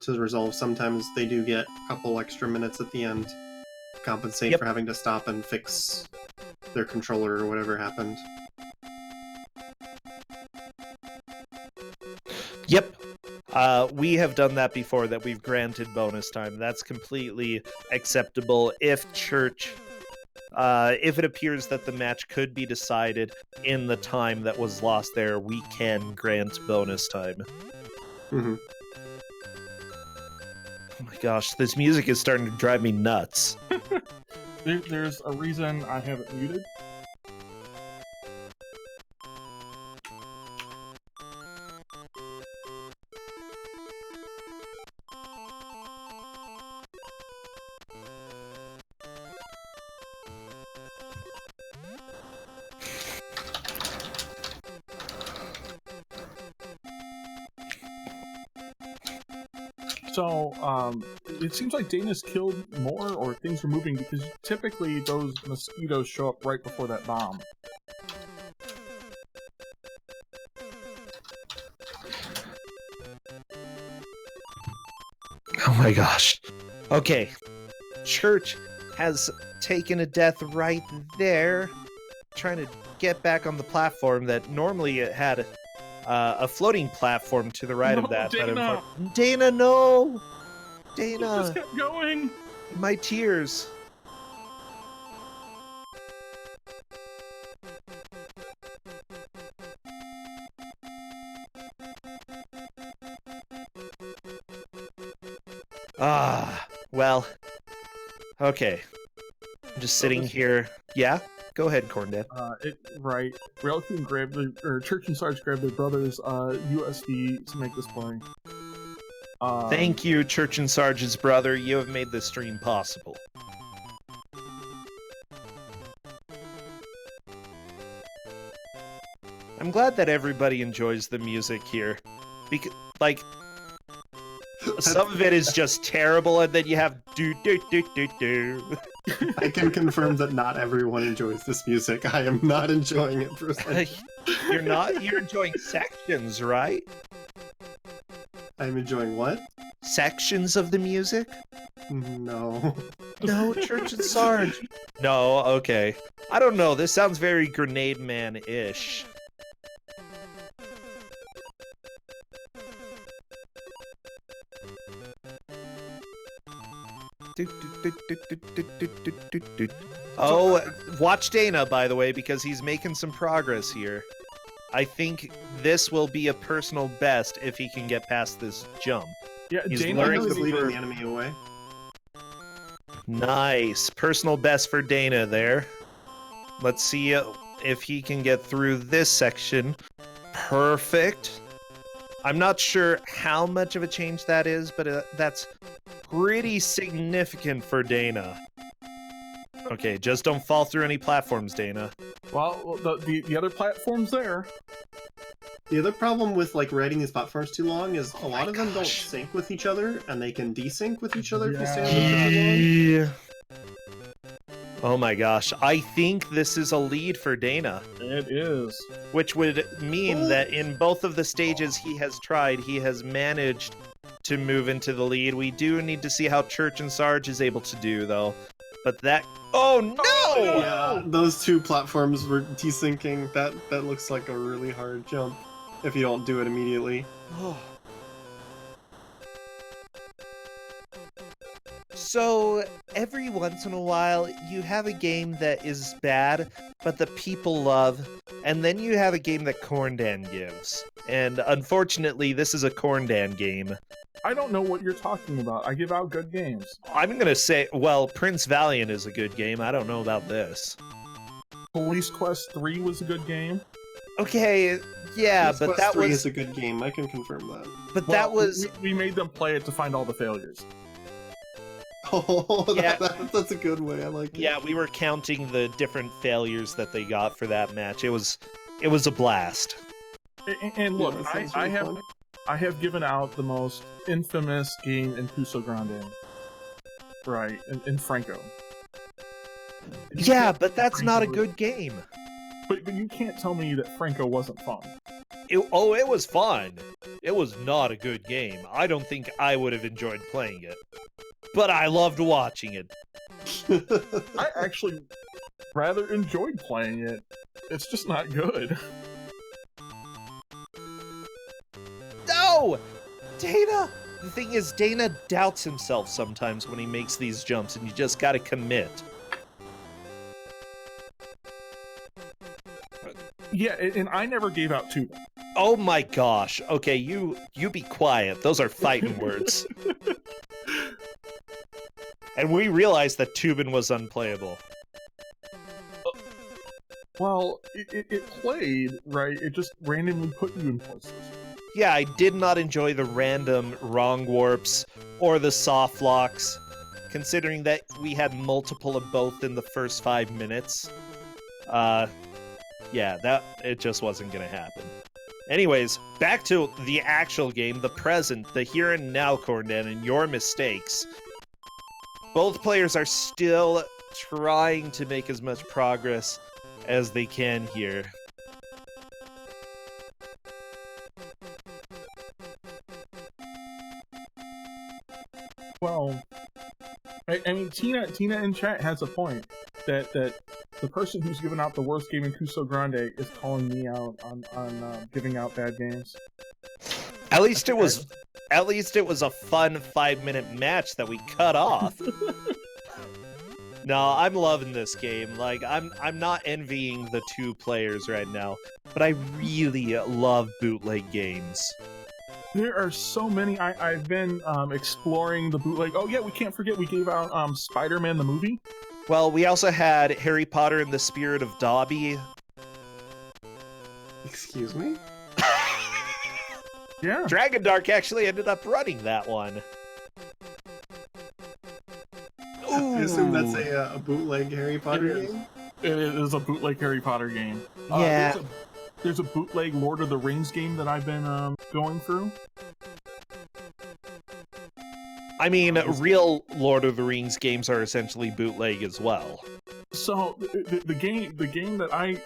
resolve, sometimes they do get a couple extra minutes at the end to compensate for having to stop and fix their controller or whatever happened. Yep. We have done that before, that we've granted bonus time. That's completely acceptable if Church... if it appears that the match could be decided in the time that was lost there, we can grant bonus time. Mm-hmm. Oh my gosh, this music is starting to drive me nuts. There's a reason I have it muted. So, it seems like Dana's killed more, or things are moving, because typically those mosquitoes show up right before that bomb. Oh my gosh. Okay. Church has taken a death right there, trying to get back on the platform that normally it had a floating platform to the right of that. Dana! But Dana, no! It Dana! just kept going! My tears. Well, okay. I'm just sitting here. Yeah? Go ahead, Corndad. Right. Railkin grabbed Church and Sarge grabbed their brother's USB to make this play. Thank you, Church and Sarge's brother. You have made this stream possible. I'm glad that everybody enjoys the music here. Because, like, some of it is just terrible, and then you have do. I can confirm that not everyone enjoys this music. I am not enjoying it personally. You're not? You're enjoying sections, right? I'm enjoying what? Sections of the music? No. No, Church and Sarge. No, okay. I don't know, this sounds very Grenade Man-ish. Oh, watch Dana, by the way, because he's making some progress here. I think this will be a personal best if he can get past this jump. Yeah, He's Dana learning He's to leading the enemy away. Nice. Personal best for Dana there. Let's see if he can get through this section. Perfect. I'm not sure how much of a change that is, but that's pretty significant for Dana. Okay, just don't fall through any platforms, Dana. Well, the other platforms there. The other problem with like riding these platforms too long is a lot of them don't sync with each other, and they can desync with each other if you stay on them for too long. Oh my gosh, I think this is a lead for Dana. It is. Which would mean that in both of the stages he has tried, he has managed to move into the lead. We do need to see how Church and Sarge is able to do, though. But that... Oh, no! Yeah, those two platforms were desyncing. That looks like a really hard jump if you don't do it immediately. So, every once in a while, you have a game that is bad, but the people love, and then you have a game that Corndan gives. And unfortunately, this is a Corndan game. I don't know what you're talking about. I give out good games. I'm gonna say, well, Prince Valiant is a good game. I don't know about this. Police Quest 3 was a good game. Okay, yeah, Police but Quest that 3 was... is a good game. I can confirm that. But Well, that was... We made them play it to find all the failures. Oh, Yeah. That's a good way. I like it. Yeah, we were counting the different failures that they got for that match. It was a blast. And look, Yeah, that sounds I really have fun. I have given out the most infamous game in Kusogrande. Right, in Franco. Yeah, but that's not a good game. But you can't tell me that Franco wasn't fun. It was fun. It was not a good game. I don't think I would have enjoyed playing it. But I loved watching it. I actually rather enjoyed playing it. It's just not good. No! Dana! The thing is, Dana doubts himself sometimes when he makes these jumps, and you just gotta commit. Yeah, and I never gave out two. Oh my gosh. Okay, you be quiet. Those are fighting words. And we realized that Tubin was unplayable. Well, it played, right? It just randomly put you in places. Yeah, I did not enjoy the random wrong warps or the soft locks, considering that we had multiple of both in the first 5 minutes. Yeah, it just wasn't gonna happen. Anyways, back to the actual game, the present, the here and now, Corndan, and your mistakes. Both players are still trying to make as much progress as they can here. Well, I mean, Tina in chat has a point that the person who's given out the worst game in Kusogrande is calling me out on giving out bad games. At least it was a fun 5-minute match that we cut off. No, I'm loving this game. Like, I'm not envying the two players right now, but I really love bootleg games. There are so many. I've been exploring the bootleg. Oh yeah, we can't forget we gave out Spider-Man the movie. Well, we also had Harry Potter and the Spirit of Dobby. Excuse me? Yeah. Dragon Dark actually ended up running that one. I assume that's a bootleg Harry Potter game? It is a bootleg Harry Potter game. Yeah. There's a bootleg Lord of the Rings game that I've been going through. I mean, real Lord of the Rings games are essentially bootleg as well. So the game that I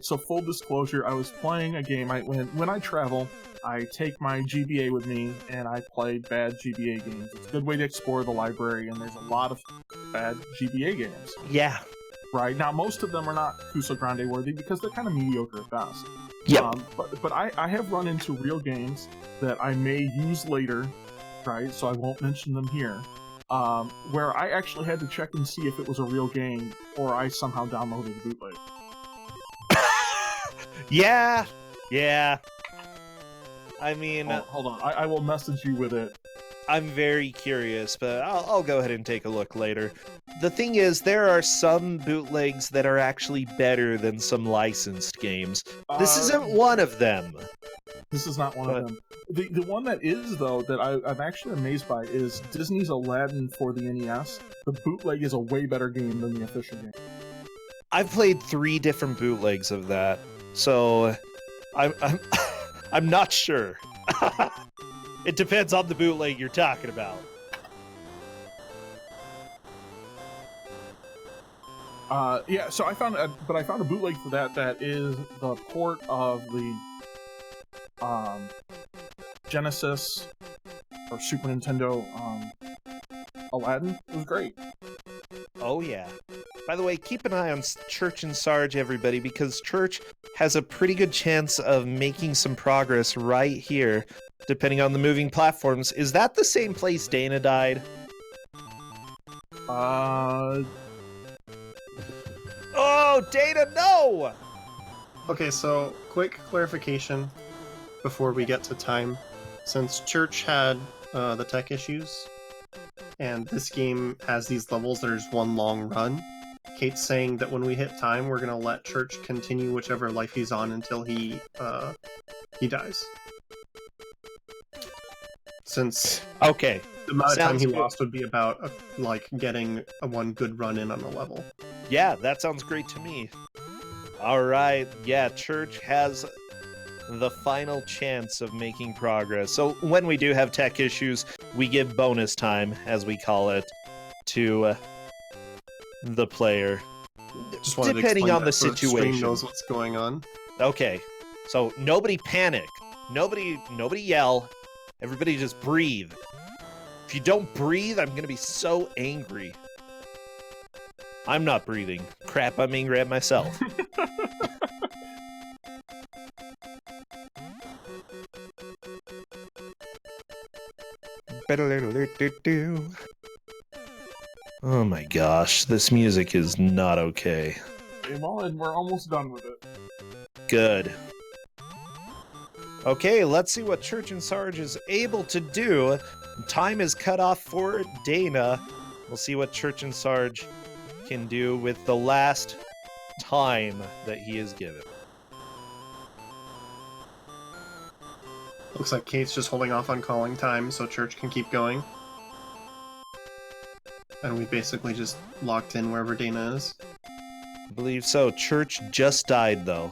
so full disclosure, I was playing a game. When I travel, I take my GBA with me and I play bad GBA games. It's a good way to explore the library, and there's a lot of bad GBA games. Yeah. Right now, most of them are not Kusogrande worthy because they're kind of mediocre at best. Yeah. But I have run into real games that I may use later, right? So I won't mention them here. Where I actually had to check and see if it was a real game, or I somehow downloaded the bootleg. Yeah. I mean, hold on. I will message you with it. I'm very curious, but I'll go ahead and take a look later. The thing is, there are some bootlegs that are actually better than some licensed games. This isn't one of them. This is not one of them. The one that is, though, that I'm actually amazed by is Disney's Aladdin for the NES. The bootleg is a way better game than the official game. I've played 3 different bootlegs of that, so I'm not sure. It depends on the bootleg you're talking about. Yeah, so I found a bootleg for that is the port of the Genesis or Super Nintendo Aladdin. It was great. Oh yeah. By the way, keep an eye on Church and Sarge, everybody, because Church has a pretty good chance of making some progress right here, depending on the moving platforms. Is that the same place Dana died? Oh, Dana, no! Okay, so quick clarification before we get to time. Since Church had the tech issues, and this game has these levels, there's one long run. Kate's saying that when we hit time, we're gonna let Church continue whichever life he's on until he dies. Since okay, the amount of time he good. lost would be about like getting a one good run in on a level. Yeah, that sounds great to me. All right, yeah, Church has the final chance of making progress. So when we do have tech issues, we give bonus time, as we call it, to the player. Just wanted depending to on the so situation. Stream knows what's going on. Okay, so nobody panic. Nobody yell. Everybody just breathe. If you don't breathe, I'm gonna be so angry. I'm not breathing. Crap, I'm angry at myself. Oh my gosh, this music is not okay. Well, and we're almost done with it. Good. Okay, let's see what Church and Sarge is able to do. Time is cut off for Dana. We'll see what Church and Sarge can do with the last time that he is given. Looks like Kate's just holding off on calling time so Church can keep going. And we basically just locked in wherever Dana is. I believe so. Church just died, though.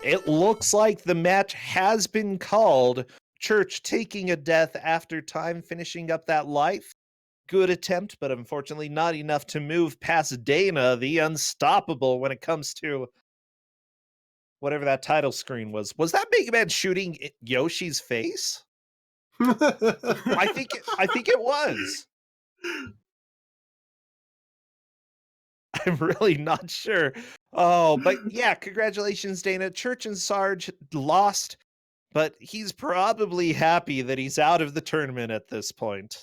It looks like the match has been called. Church taking a death after time, finishing up that life. Good attempt, but unfortunately not enough to move past Dana, the unstoppable, when it comes to whatever that title screen was. Was that Mega Man shooting Yoshi's face? I think it was. I'm really not sure. Oh, but yeah, congratulations, Dana. Church and Sarge lost, but he's probably happy that he's out of the tournament at this point.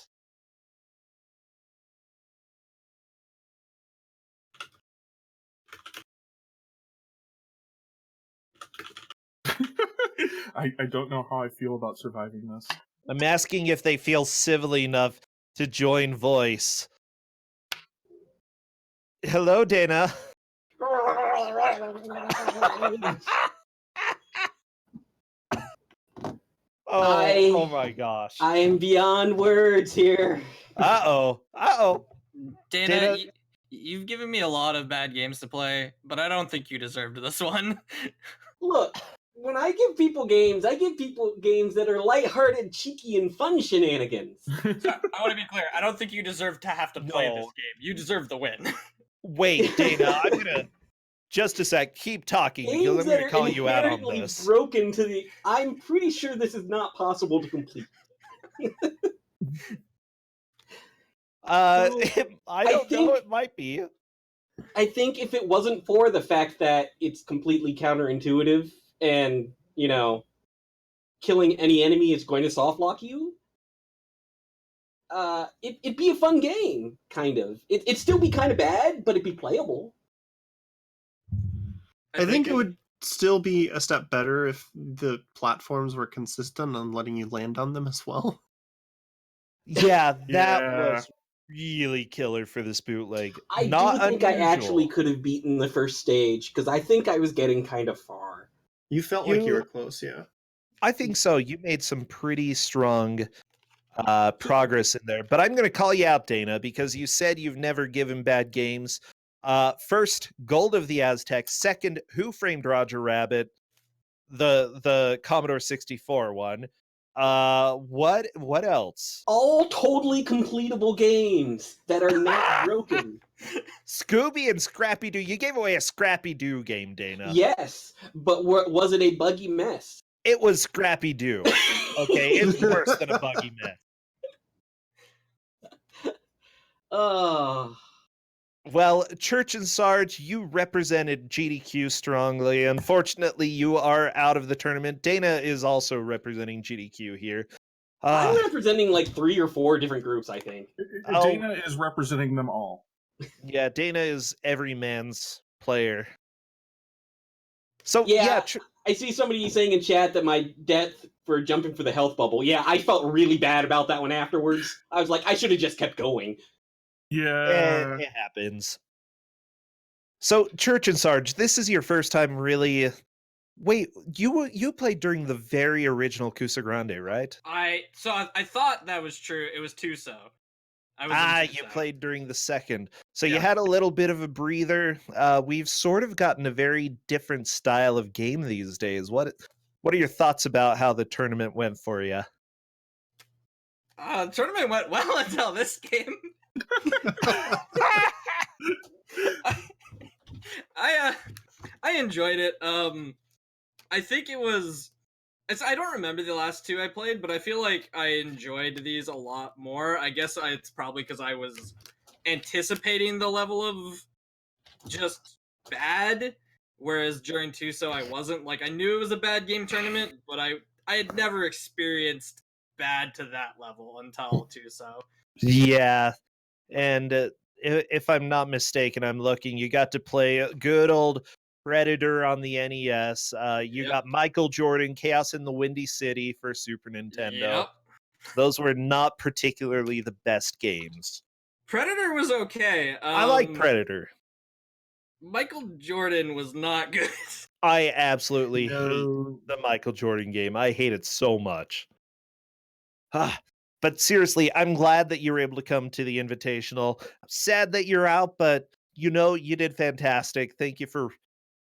I don't know how I feel about surviving this. I'm asking if they feel civil enough to join voice. Hello, Dana. Oh my gosh. I am beyond words here. Uh-oh. Dana, you've given me a lot of bad games to play, but I don't think you deserved this one. Look, when I give people games that are lighthearted, cheeky, and fun shenanigans. So, I want to be clear. I don't think you deserve to have to play this game. You deserve the win. Wait, Dana, I'm gonna... Just a sec, keep talking, because I'm gonna call you out on this. Broken to the... I'm pretty sure this is not possible to complete. I don't know, it might be. I think if it wasn't for the fact that it's completely counterintuitive and, you know, killing any enemy is going to softlock you, it'd be a fun game, kind of. It'd still be kind of bad, but it'd be playable. I think it would still be a step better if the platforms were consistent on letting you land on them as well. Yeah, that was really killer for this bootleg. I do think I actually could have beaten the first stage, because I think I was getting kind of far. You felt like you were close, yeah. I think so. You made some pretty strong progress in there. But I'm going to call you out, Dana, because you said you've never given bad games. First, Gold of the Aztecs. Second, Who Framed Roger Rabbit? The Commodore 64 one. What else? All totally completable games that are not broken. Scooby and Scrappy Doo. You gave away a Scrappy Doo game, Dana. Yes, but was it a buggy mess? It was Scrappy Doo. Okay, it's worse than a buggy mess. Well, Church and Sarge, you represented GDQ strongly. Unfortunately, you are out of the tournament. Dana is also representing GDQ here. I'm representing like 3 or 4 different groups, I think. Dana is representing them all. Yeah, Dana is every man's player. So, I see somebody saying in chat that my death for jumping for the health bubble. Yeah, I felt really bad about that one afterwards. I was like, I should have just kept going. Yeah. It happens. So, Church and Sarge, this is your first time really... Wait, you played during the very original Kusogrande, right? I thought that was true. It was Tuso. You played during the second. So you had a little bit of a breather. We've sort of gotten a very different style of game these days. What are your thoughts about how the tournament went for you? The tournament went well until this game. I enjoyed it. I think it was... I don't remember the last 2 I played, but I feel like I enjoyed these a lot more. I guess it's probably because I was anticipating the level of just bad, whereas during Tuso I wasn't. Like, I knew it was a bad game tournament, but I had never experienced bad to that level until Tuso. Yeah, and if I'm not mistaken, I'm looking, you got to play good old Predator on the NES. You got Michael Jordan, Chaos in the Windy City for Super Nintendo. Yep. Those were not particularly the best games. Predator was okay. I like Predator. Michael Jordan was not good. I absolutely hate the Michael Jordan game. I hate it so much. But seriously, I'm glad that you were able to come to the Invitational. I'm sad that you're out, but you did fantastic. Thank you for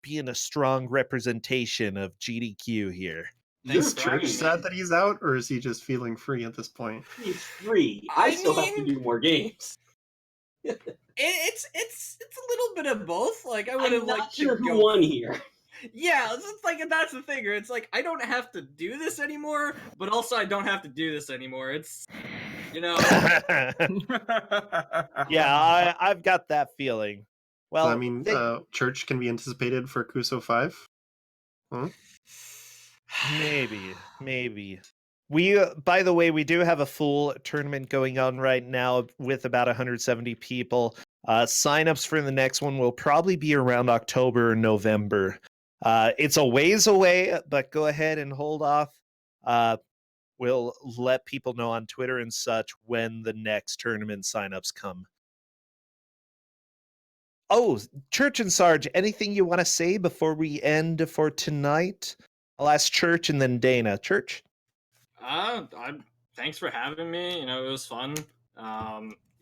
being a strong representation of GDQ here. Is Church sad that he's out, or is he just feeling free at this point? He's free. I still have to do more games. It's a little bit of both. Like, I would have liked to who won here. Yeah, it's like, that's the thing. It's like, I don't have to do this anymore, but also I don't have to do this anymore. It's, Yeah, I've got that feeling. Well, I mean, Church can be anticipated for Kuso 5? Huh? Maybe. By the way, we do have a full tournament going on right now with about 170 people. Signups for the next one will probably be around October or November. It's a ways away, but go ahead and hold off. We'll let people know on Twitter and such when the next tournament signups come. Oh, Church and Sarge, anything you want to say before we end for tonight? I'll ask Church and then Dana. Church? Thanks for having me. It was fun.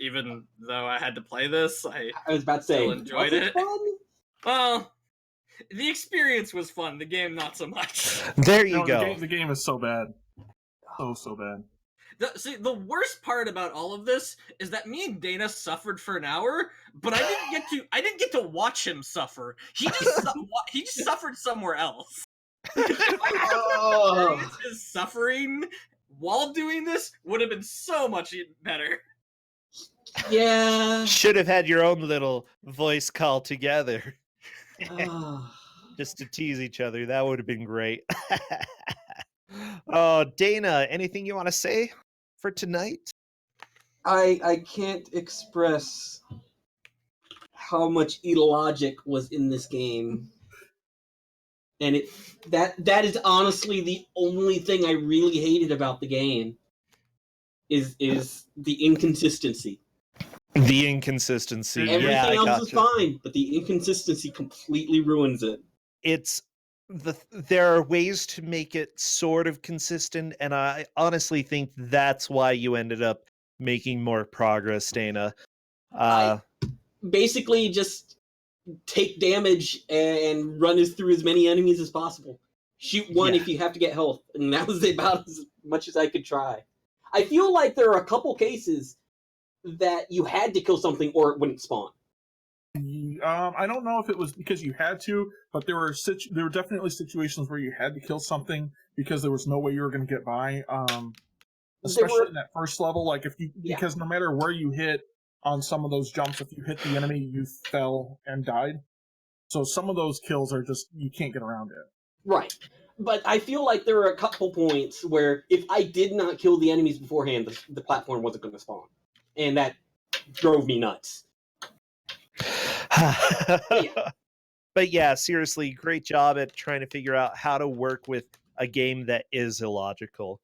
Even though I had to play this, I was about to say, still enjoyed was it. Fun? Well, the experience was fun. The game, not so much. There you go. The game is so bad. So bad. The worst part about all of this is that me and Dana suffered for an hour, but I didn't get to watch him suffer. He just suffered somewhere else. His suffering while doing this would have been so much better. Yeah. Should have had your own little voice call together. Just to tease each other. That would have been great. Oh, Dana, anything you want to say for tonight? I can't express how much illogic was in this game. And that is honestly the only thing I really hated about the game is the inconsistency. The inconsistency. Everything else is fine, but the inconsistency completely ruins it. There are ways to make it sort of consistent, and I honestly think that's why you ended up making more progress, Dana. Basically, just take damage and run through as many enemies as possible. Shoot one if you have to get health, and that was about as much as I could try. I feel like there are a couple cases that you had to kill something or it wouldn't spawn. I don't know if it was because you had to, but there were definitely situations where you had to kill something because there was no way you were going to get by. Especially in that first level, like because no matter where you hit on some of those jumps, if you hit the enemy, you fell and died. So some of those kills are just you can't get around it. Right, but I feel like there are a couple points where if I did not kill the enemies beforehand, the platform wasn't going to spawn, and that drove me nuts. But yeah, seriously, great job at trying to figure out how to work with a game that is illogical.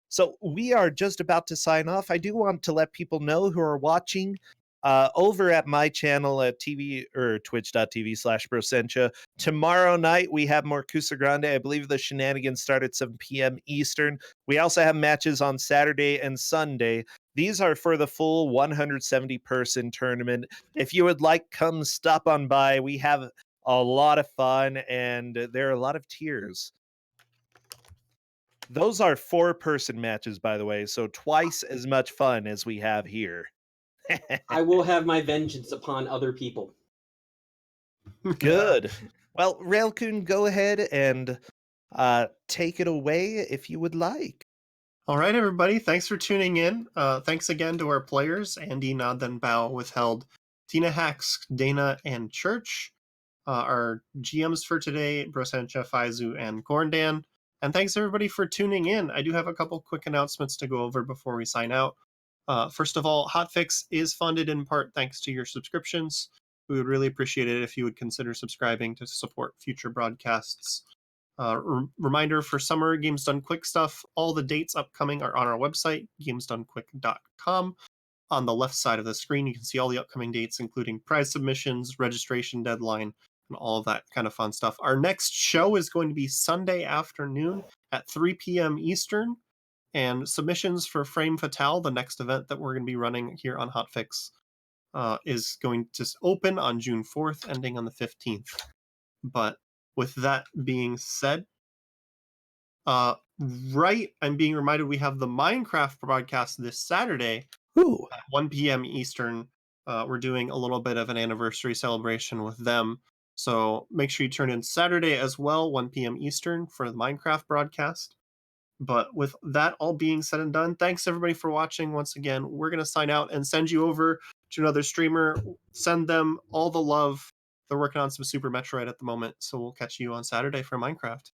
So we are just about to sign off. I do want to let people know who are watching over at my channel at twitch.tv/Brosentia. Tomorrow night, we have more Kusogrande. I believe the shenanigans start at 7 p.m. Eastern. We also have matches on Saturday and Sunday. These are for the full 170-person tournament. If you would like, come stop on by. We have a lot of fun, and there are a lot of tiers. Those are 4-person matches, by the way, so twice as much fun as we have here. I will have my vengeance upon other people. Good. Well, Railcoon, go ahead and take it away if you would like. All right, everybody. Thanks for tuning in. Thanks again to our players, Andy, Nod, Then Bow, Withheld, Tina Hacks, Dana, and Church. Our GMs for today, Brosentia, Faizu, and Gorndan. And thanks, everybody, for tuning in. I do have a couple quick announcements to go over before we sign out. First of all, HOTFIX is funded in part thanks to your subscriptions. We would really appreciate it if you would consider subscribing to support future broadcasts. Reminder for summer Games Done Quick stuff, all the dates upcoming are on our website, gamesdonequick.com. On the left side of the screen, you can see all the upcoming dates, including prize submissions, registration deadline, and all of that kind of fun stuff. Our next show is going to be Sunday afternoon at 3 p.m. Eastern, and submissions for Frame Fatale, the next event that we're going to be running here on HOTFIX, is going to open on June 4th, ending on the 15th. But with that being said, I'm being reminded we have the Minecraft broadcast this Saturday at 1 p.m. Eastern. We're doing a little bit of an anniversary celebration with them. So make sure you turn in Saturday as well, 1 p.m. Eastern, for the Minecraft broadcast. But with that all being said and done, thanks everybody for watching. Once again, we're going to sign out and send you over to another streamer. Send them all the love. They're working on some Super Metroid at the moment, so we'll catch you on Saturday for Minecraft.